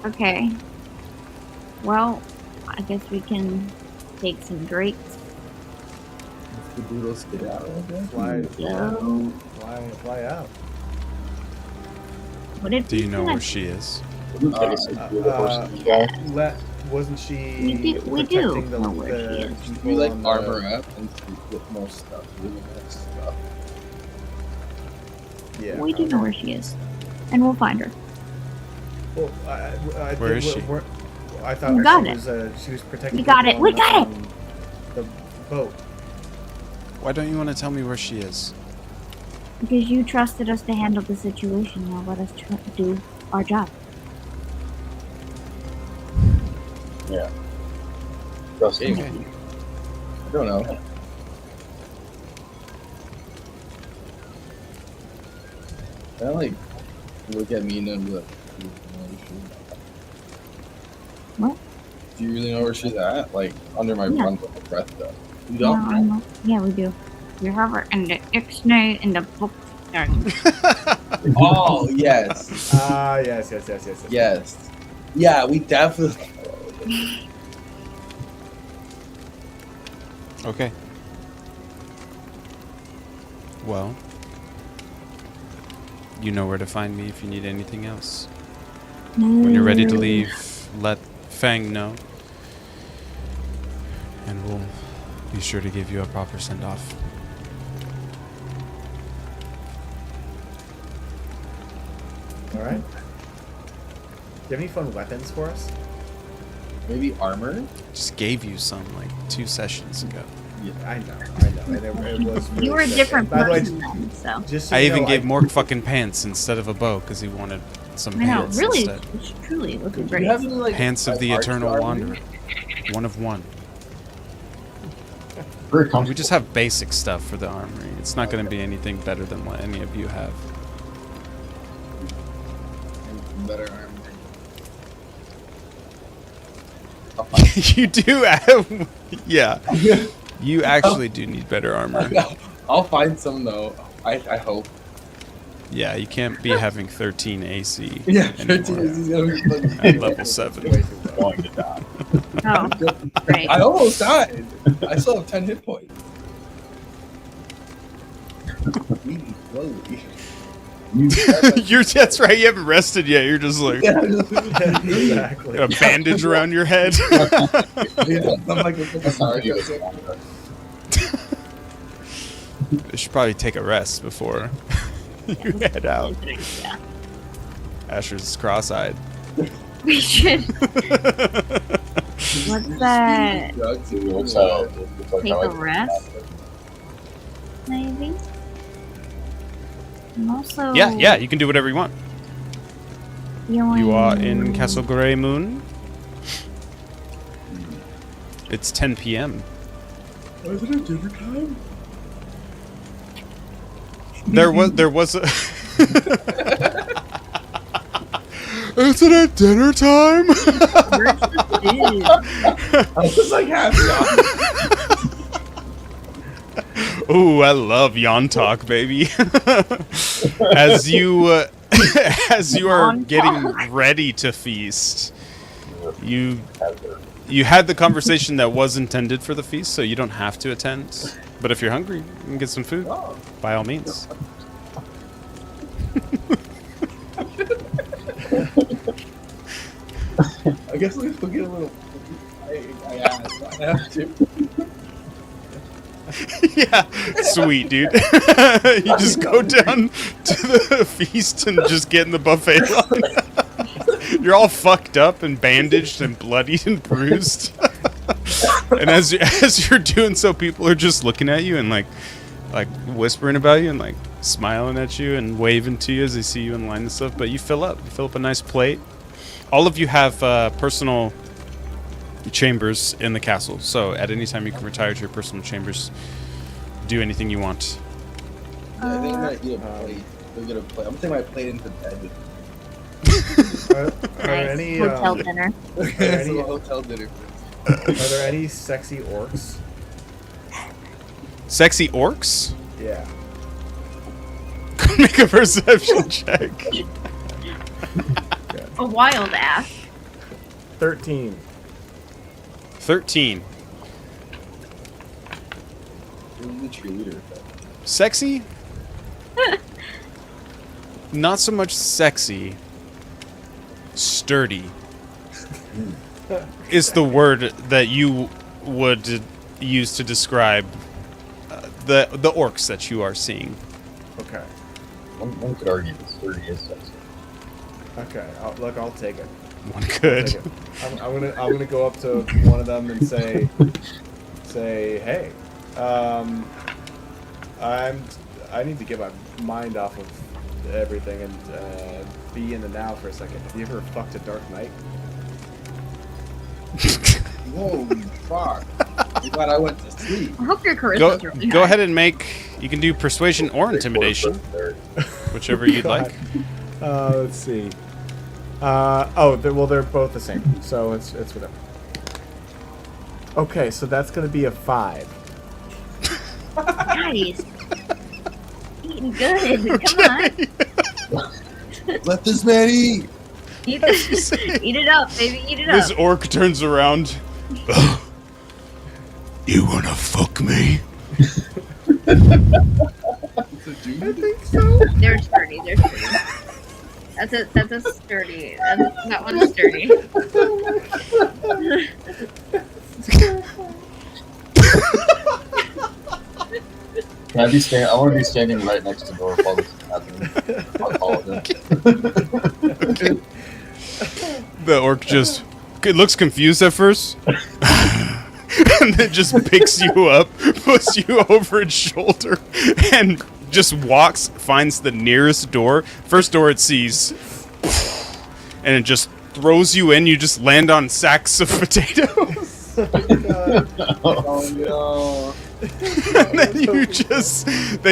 Okay. Well, I guess we can take some drakes. The doodles get out of there. Go. Fly out. What did do you know we where she is? Wouldn't Pegasus be the horse of the sky? Wasn't she We do protecting know where she is. people We like on the- armor up and get more stuff. Really nice stuff. Yeah. We do know where she is, and we'll find her. Well, Where is she? I thought We got she was protecting. We got people it, we on got the boat. Why don't you want to tell me where she is? Because you trusted us to handle the situation, now let us do our job. Yeah. Trust me. Okay. I don't know. I like look at Mina and be like, "Do you know where she's at?" What? Do you really know where she's at? Like under my Yeah. breath though. You Yeah, don't? I know. Yeah, we do. We have her in the Ixnay in the book. Oh yes. Yes. Yes. Yeah, we definitely Okay. Well, you know where to find me if you need anything else. When you're ready to leave, let Fang know. And we'll be sure to give you a proper send-off. All right. Do you have any fun weapons for us? maybe armor. Just gave you some like 2 sessions ago. Yeah, I know. And it was. You were a really sick. different And by the way, person then, so. just so I you even know, gave Mork fucking pants instead of a bow because he wanted some I know, pants really, instead. it's truly looking Do great. you have any like Pants of the arch Eternal armor? Wanderer. One of one. Very We comfortable. just have basic stuff for the armory. It's not going to be anything better than what any of you have. Better armor. You do have... Yeah. You actually do need better armor. I'll find some though. I hope. Yeah, you can't be having 13 AC Yeah, anymore 13 is gonna be fucking- at level 7. Going to die. Oh, great. I almost died. I still have 10 hit points. Eating slowly. That's right, you haven't rested yet. You're just like, Exactly. a bandage around your head. Yeah, I'm like a fucking That's not you. Naruto. You should probably take a rest before you head out. Yeah. Asher's cross-eyed. We should. What's that? Drugs. It looks how- it looks like Take how a I- rest? Maybe. I'm also. Yeah, you can do whatever you want. feeling- You are in Castle Grey Moon. It's 10 p.m. Wasn't it dinner time? There was a Isn't it dinner time? Where's the food? I was like happy. Ooh, I love yawn talk, baby. As you as you are Yawn getting talk. ready to feast, you had the conversation that was intended for the feast, so you don't have to attend. But if you're hungry, you can get some food. By all means. I guess we still get a little. I asked. I have to. Yeah, sweet, dude. You just go down to the feast and just get in the buffet line. You're all fucked up and bandaged and bloodied and bruised. And as you're doing so, people are just looking at you and like whispering about you and like smiling at you and waving to you as they see you in line and stuff. But you fill up a nice plate. All of you have personal chambers in the castle, so at any time you can retire to your personal chambers, do anything you want. Yeah, I think I'm gonna eat a plate. Go get a plate. I'm gonna take my plate into bed with Are there Nice any hotel dinner. me. any- So a hotel dinner. are there any sexy orcs? Sexy orcs? Yeah. Make a perception check. A wild ass. 13. 13. Who's the cheerleader? Sexy? Not so much sexy. Sturdy is the word that you would use to describe the orcs that you are seeing. Okay. One could argue that sturdy is sexy. Okay. I'll take it. One I'll could. take it. I'm gonna go up to one of them and say, hey, I need to get my mind off of everything and be in the now for a second. Have you ever fucked a Dark Knight? Holy fuck! I'm glad I went to sleep. I hope your charisma's really Go high. ahead and make. You can do persuasion or intimidation, whichever you'd like. Let's see. They're both the same, so it's whatever. Okay, so that's gonna be a 5. Nice. Eating good. Come on. Let this man eat. Eat it up, baby. Eat it This up. orc turns around. You wanna fuck me? I think so. They're sturdy. They're sturdy. That's a sturdy. That one's sturdy. Can I be standing? I want to be standing right next to the door while this is happening. I'll call it in. The orc just it looks confused at first. And then just picks you up, puts you over its shoulder, and just walks, finds the nearest door. First door it sees, and it just throws you in. You just land on sacks of potatoes. Oh no! And then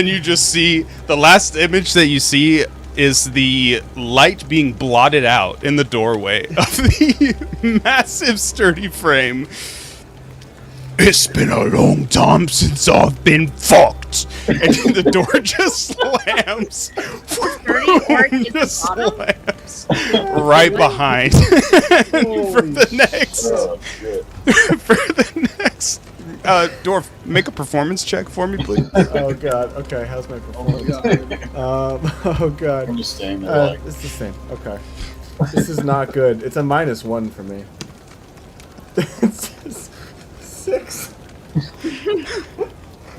you just see the last image that you see is the light being blotted out in the doorway of the massive sturdy frame. It's been a long time since I've been fucked. And the door just slams. Sturdy orc is the Just bottom? slams right behind. For the next Oh, shit. for the next Dorf, make a performance check for me, please. Oh god. Okay, how's my Oh my performance? god! Oh god. I'm just staying there like, It's the same. Okay. This is not good. It's a -1 for me. It's just 6.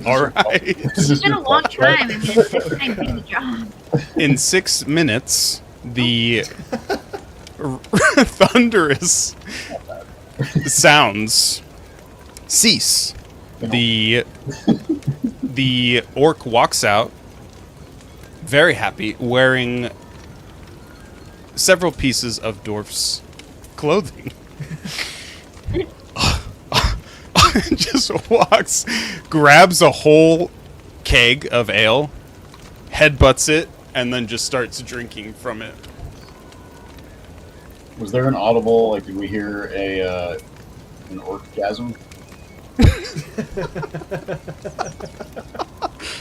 All right. this It's is been a your long fault, right? time. I mean, it's 6 times the job. In 6 minutes, the thunderous sounds cease. The orc walks out, very happy, wearing several pieces of Dorf's clothing. Just walks, grabs a whole keg of ale, headbutts it, and then just starts drinking from it. Was there an audible? Like, did we hear an orgasm?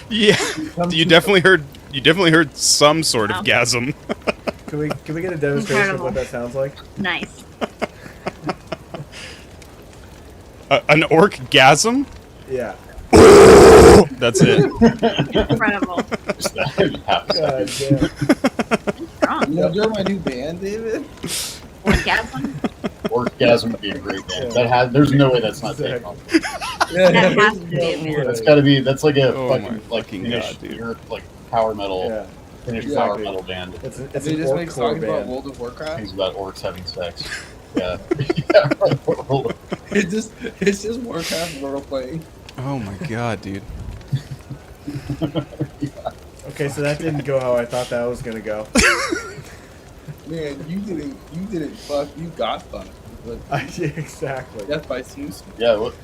Yeah, you definitely heard some sort of Wow. gasm. Can we get a demonstration of Incredible. what that sounds like? Nice. An orgasm? Yeah. That's it. Incredible. Just that. Half a God second. damn. Strong. You know, you're my new band, David. Orgasm. Orgasm would be a great band. Yeah. There's no way that's not taken off. Yeah, That has to be a band. That's gotta be. That's like a Oh my fucking like fucking Finnish, God, dude. Europe, like power metal, Yeah. Finnish Exactly. power metal band. It's They an just make orc songs about band. World of Warcraft. Things about orcs having sex. Yeah. Yeah, right. It's just Warcraft role playing. Oh my god, dude. Okay, so that didn't go how I thought that was gonna go. Man, you didn't fuck. You got fucked. But Yeah, exactly. death by snooze. Yeah. What?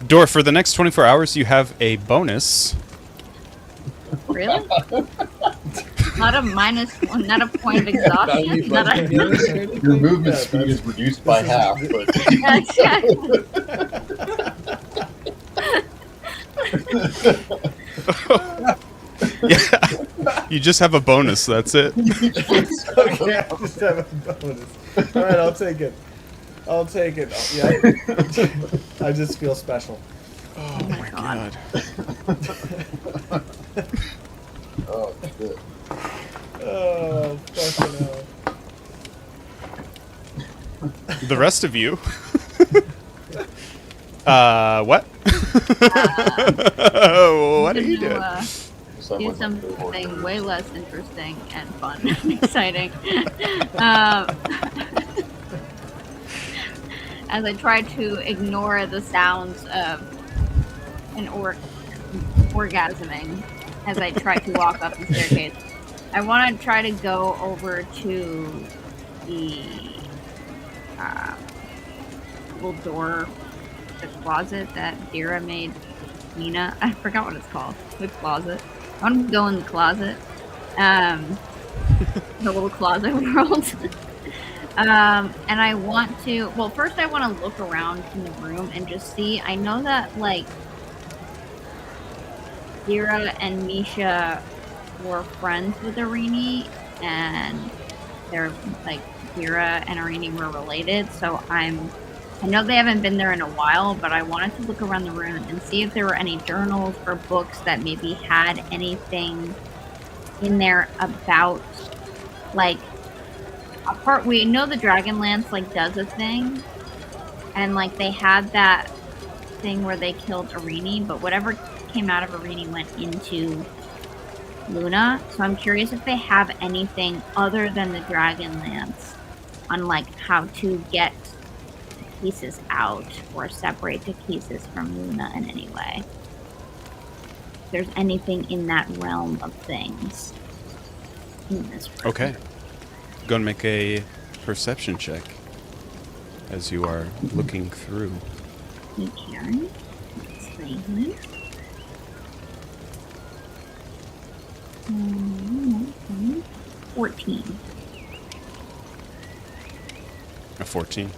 Dor, for the next 24 hours, you have a bonus. Really? Not a minus one, not a point of exhaustion. Not a, Your movement Yeah, speed that's- is reduced by half, but Yeah, you just have a bonus. That's it. Okay, I just have a bonus. All right, I'll take it. I'll take it. Yeah. I just feel special. Oh my God. oh shit. Oh, fucking hell. The rest of you. What? What are you to, doing? So do I'm like, something way less interesting and fun and exciting. As I try to ignore the sounds of an orgasming as I try to walk up the staircase, I want to try to go over to the little door, the closet that Dira made Nina. I forgot what it's called. The closet. I want to go in the closet. The little closet world. And I want to, well, first I want to look around in the room and just see. I know that, like, Dira and Misha were friends with Arini, and they're, like, Dira and Arini were related, so I know they haven't been there in a while, but I wanted to look around the room and see if there were any journals or books that maybe had anything in there about, like, we know the Dragonlance, like, does a thing, and, like, they had that thing where they killed Arini, but whatever came out of Arini went into Luna, so I'm curious if they have anything other than the Dragonlance on, like, how to get pieces out or separate the pieces from Luna in any way. If there's anything in that realm of things in this room. Okay. Go and make a perception check as you are looking through. Hey, Karen. Let's see here. 14. A 14.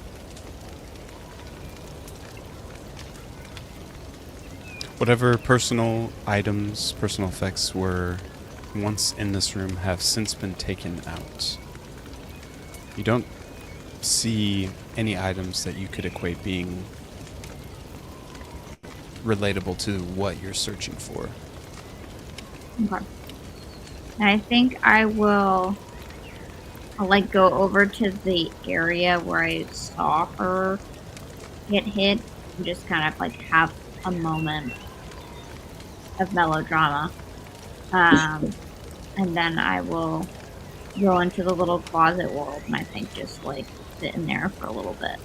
Whatever personal items, personal effects were once in this room have since been taken out. You don't see any items that you could equate being relatable to what you're searching for. Okay. And I think I'll like go over to the area where I saw her get hit and just kind of like have a moment of melodrama. And then I will go into the little closet world and I think just like sit in there for a little bit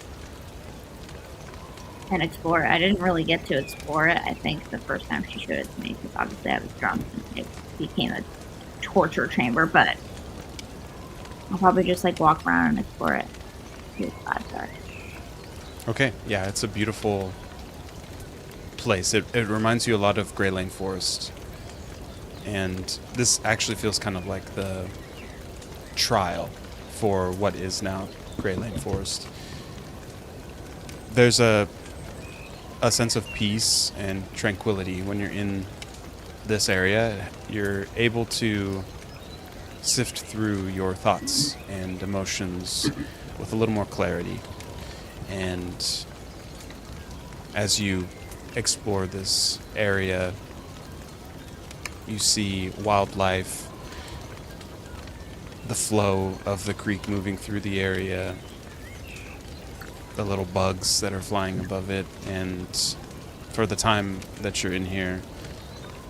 and explore it. I didn't really get to explore it, I think, the first time she showed it to me, because obviously I was drunk and it became a torture chamber, but I'll probably just like walk around and explore it. See what the vibes are. Okay, yeah, it's a beautiful place. It reminds you a lot of Grey Lane Forest. And this actually feels kind of like the trial for what is now Grey Lane Forest. There's a sense of peace and tranquility when you're in this area. You're able to sift through your thoughts and emotions with a little more clarity. And as you explore this area, you see wildlife, the flow of the creek moving through the area, the little bugs that are flying above it, and for the time that you're in here,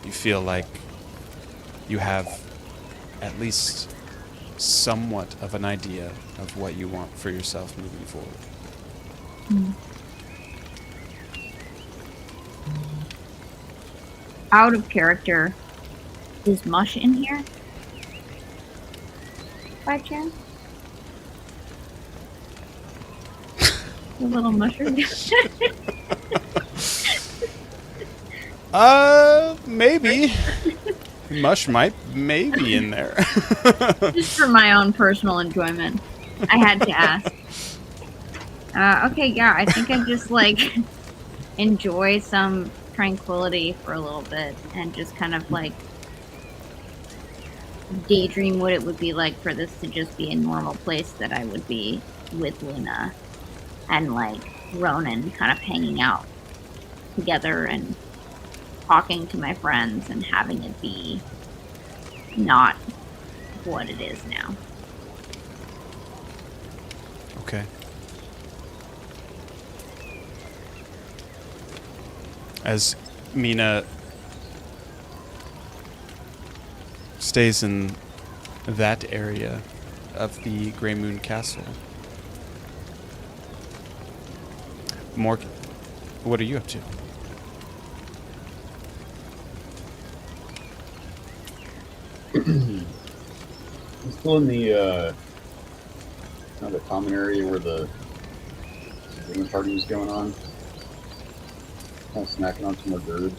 you feel like you have at least somewhat of an idea of what you want for yourself moving forward. Out of character, is Mush in here? By chance? The little mushroom. Maybe. Mush might maybe in there. Just for my own personal enjoyment. I had to ask. Okay, yeah, I think I just like enjoy some tranquility for a little bit and just kind of like daydream what it would be like for this to just be a normal place that I would be with Luna and like Ronan kind of hanging out together and talking to my friends and having it be not what it is now. Okay. As Mina stays in that area of the Grey Moon Castle, Mork, what are you up to? I'm still in the kind of the common area where the dinner party was going on. Kind of snacking on some hors d'oeuvres.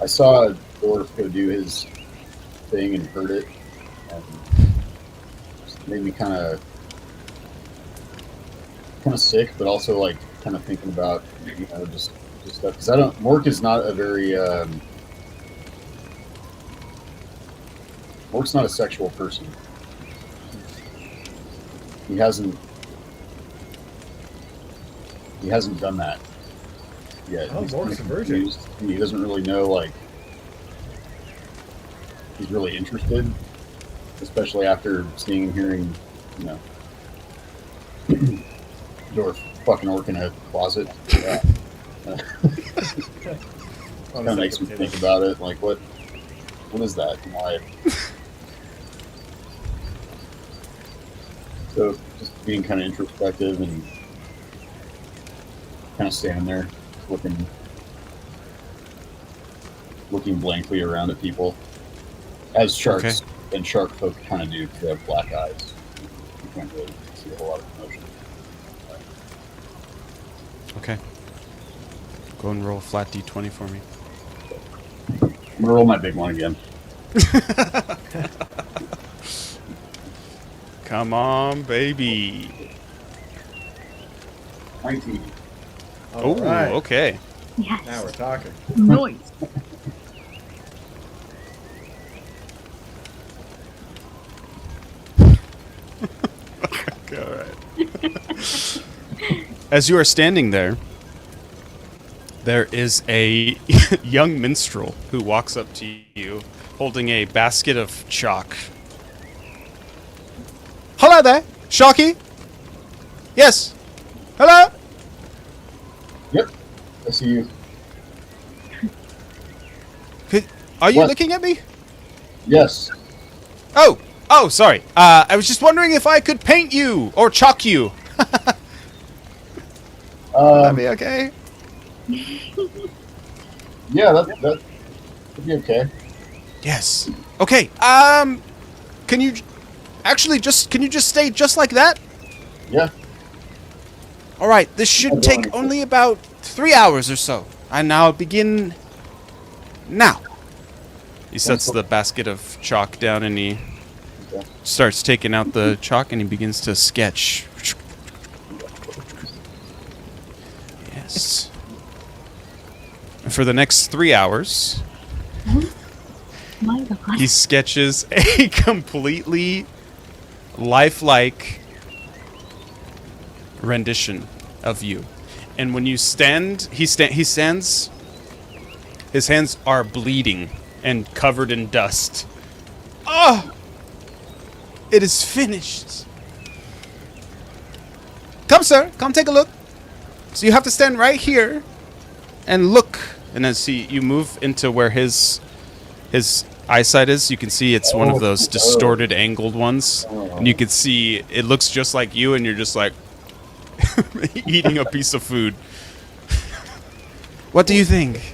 I saw a dwarf go do his thing and heard it, and just made me kind of sick, but also like kind of thinking about just stuff because Mork is not a very Mork's not a sexual person. He hasn't done that yet. Oh, He's Mork's kinda a virgin. confused. He doesn't really know, like, he's really interested, especially after seeing and hearing, Dwarf fucking orc in a closet. Yeah. Kind of makes me think about it. Like, what is that? And why? So, just being kind of introspective and kind of standing there, looking blankly around at people, as sharks and shark folk kind of do because they have black eyes. You can't really see a whole lot of emotion. Okay. Go and roll a flat d20 for me. I'm gonna roll my big one again. Come on, baby. 19. Oh, right. okay. Yes. Now we're talking. Noise. All right. As you are standing there, there is a young minstrel who walks up to you holding a basket of chalk. Hello there, Sharky. Yes. Hello. Yep. I see you. Are you What? looking at me? Yes. Oh, sorry. I was just wondering if I could paint you or chalk you. That'd be okay. Yeah, that would be okay. Yes. Okay. Can you just stay just like that? Yeah. All right. This should take only about 3 hours or so. And now begin now. He sets the basket of chalk down and he starts taking out the chalk and he begins to sketch. Yes. And for the next 3 hours, My God. he sketches a completely lifelike rendition of you. And when you stand, he stands, his hands are bleeding and covered in dust. Oh! It is finished. Come, sir. Come take a look. So you have to stand right here and look. And as you move into where his eyesight is, you can see it's one of those distorted, angled ones. And you can see it looks just like you, and you're just like eating a piece of food. What do you think?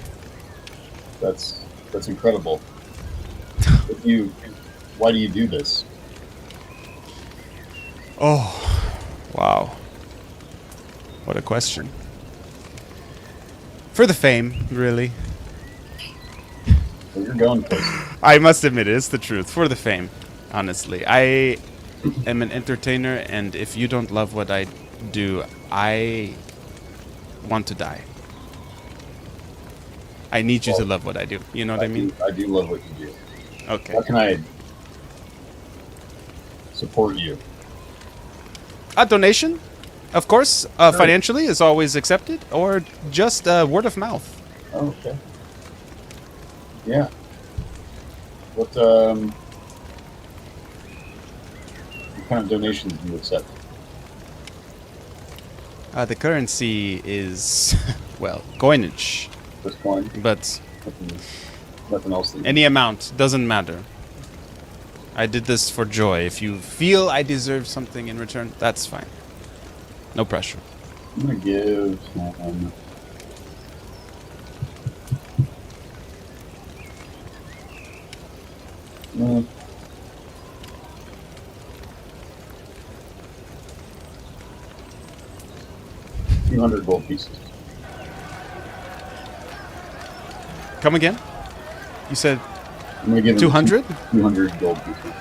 That's incredible. Why do you do this? Oh, wow. What a question. For the fame, really. Well, you're going places. I must admit it's the truth. For the fame, honestly. I am an entertainer, and if you don't love what I do, I want to die. I need you to love what I do. You know what I mean? I do love what you do. Okay. How can I support you? A donation, of course, financially is always accepted, or just word of mouth. Oh, okay. Yeah. What kind of donations do you accept? The currency is, well, coinage, This coin? but Nothing else. That any amount doesn't matter. I did this for joy. If you feel I deserve something in return, that's fine. No pressure. I'm gonna give. Mm, 200 gold pieces. Come again? You said I'm gonna give him 200? 200 gold pieces.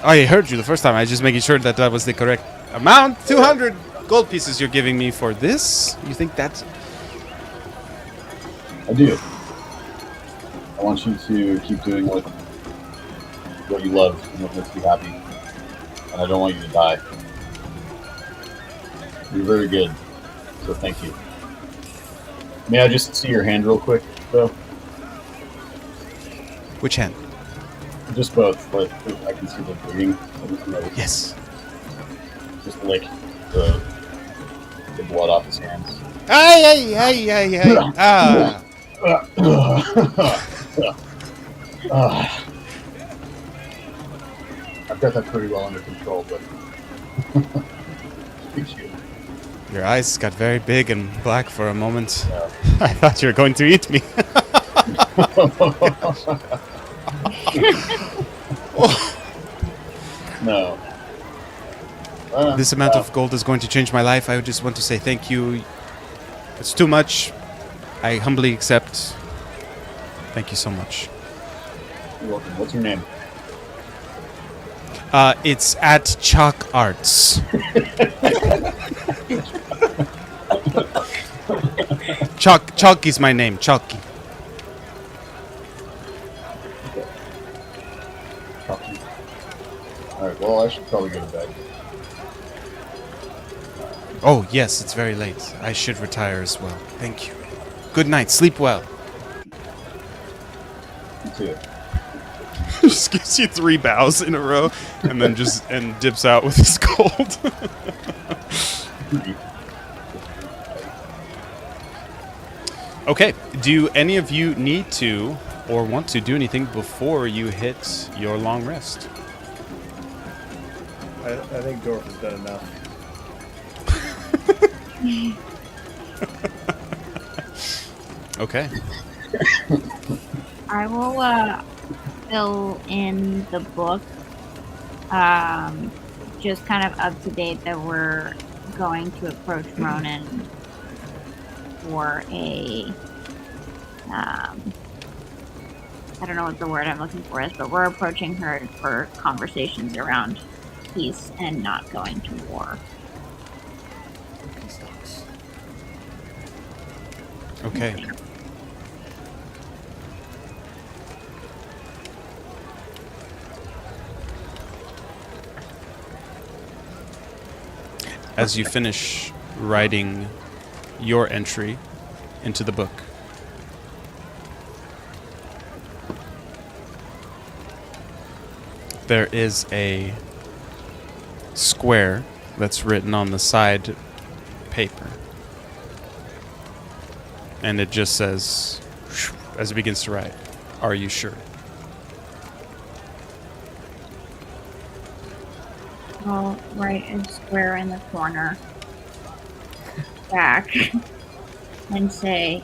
I heard you the first time. I was just making sure that was the correct amount. 200 gold pieces you're giving me for this? You think that's... I do. I want you to keep doing what you love and what makes you happy. And I don't want you to die. You're very good. So thank you. May I just see your hand real quick, though? Which hand? Just both, but I can see the bleeding. Yes. Just lick the blood off his hands. Ay, ay, ay, ay, ay. Ah. I've got that pretty well under control, but appreciate it. Your eyes got very big and black for a moment. Yeah. I thought you were going to eat me. No. This amount of gold is going to change my life. I just want to say thank you. It's too much. I humbly accept. Thank you so much. You're welcome. What's your name? It's at Chalk Arts. Chalk is my name. Chalky. Alright, well, I should probably go to bed. Oh, yes, it's very late. I should retire as well. Thank you. Good night. Sleep well. You too. Just gives you 3 bows in a row and then and dips out with his gold. Okay, do any of you need to or want to do anything before you hit your long rest? I think Dorf has done enough. Okay. I will fill in the book, just kind of up to date that we're going to approach Ronan for a I don't know what the word I'm looking for is, but we're approaching her for conversations around peace and not going to war. Okay. As you finish writing your entry into the book, there is a square that's written on the side paper. And it just says, as it begins to write, "Are you sure?" I'll write a square in the corner back and say,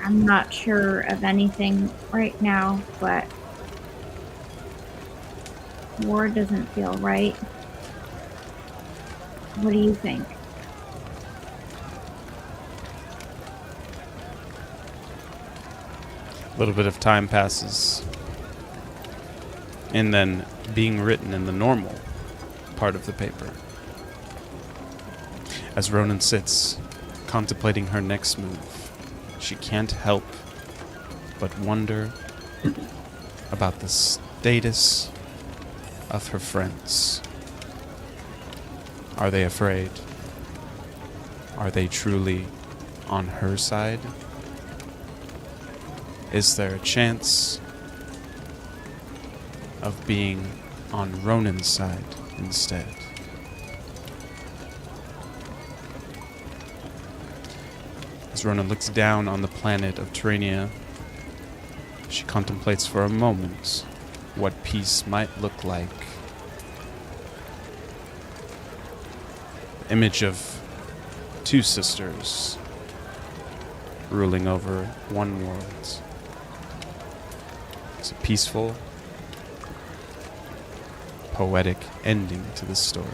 I'm not sure of anything right now, but war doesn't feel right. What do you think? A little bit of time passes. And then being written in the normal part of the paper. As Ronan sits, contemplating her next move, she can't help but wonder about the status of her friends. Are they afraid? Are they truly on her side? Is there a chance of being on Ronan's side instead? As Ronan looks down on the planet of Terrania, she contemplates for a moment what peace might look like. The image of two sisters ruling over one world. It's a peaceful, poetic ending to this story.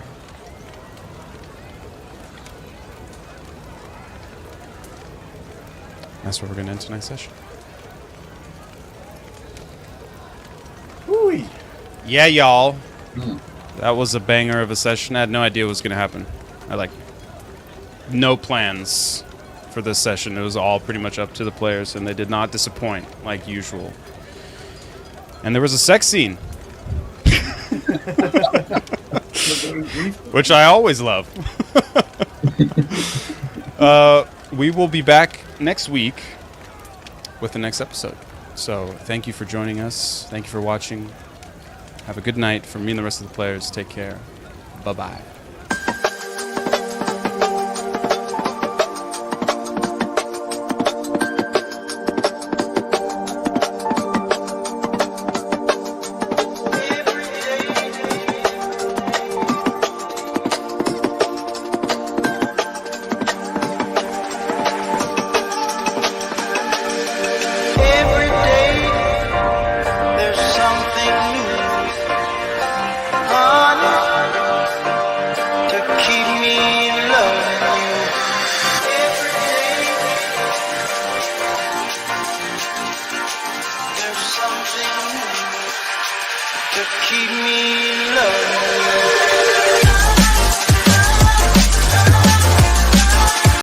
That's where we're going to end tonight's session. Woo-wee. Yeah, y'all. That was a banger of a session. I had no idea what was going to happen. I like no plans for this session. It was all pretty much up to the players, and they did not disappoint like usual. And there was a sex scene, which I always love. We will be back next week with the next episode. So thank you for joining us. Thank you for watching. Have a good night from me and the rest of the players. Take care. Bye-bye.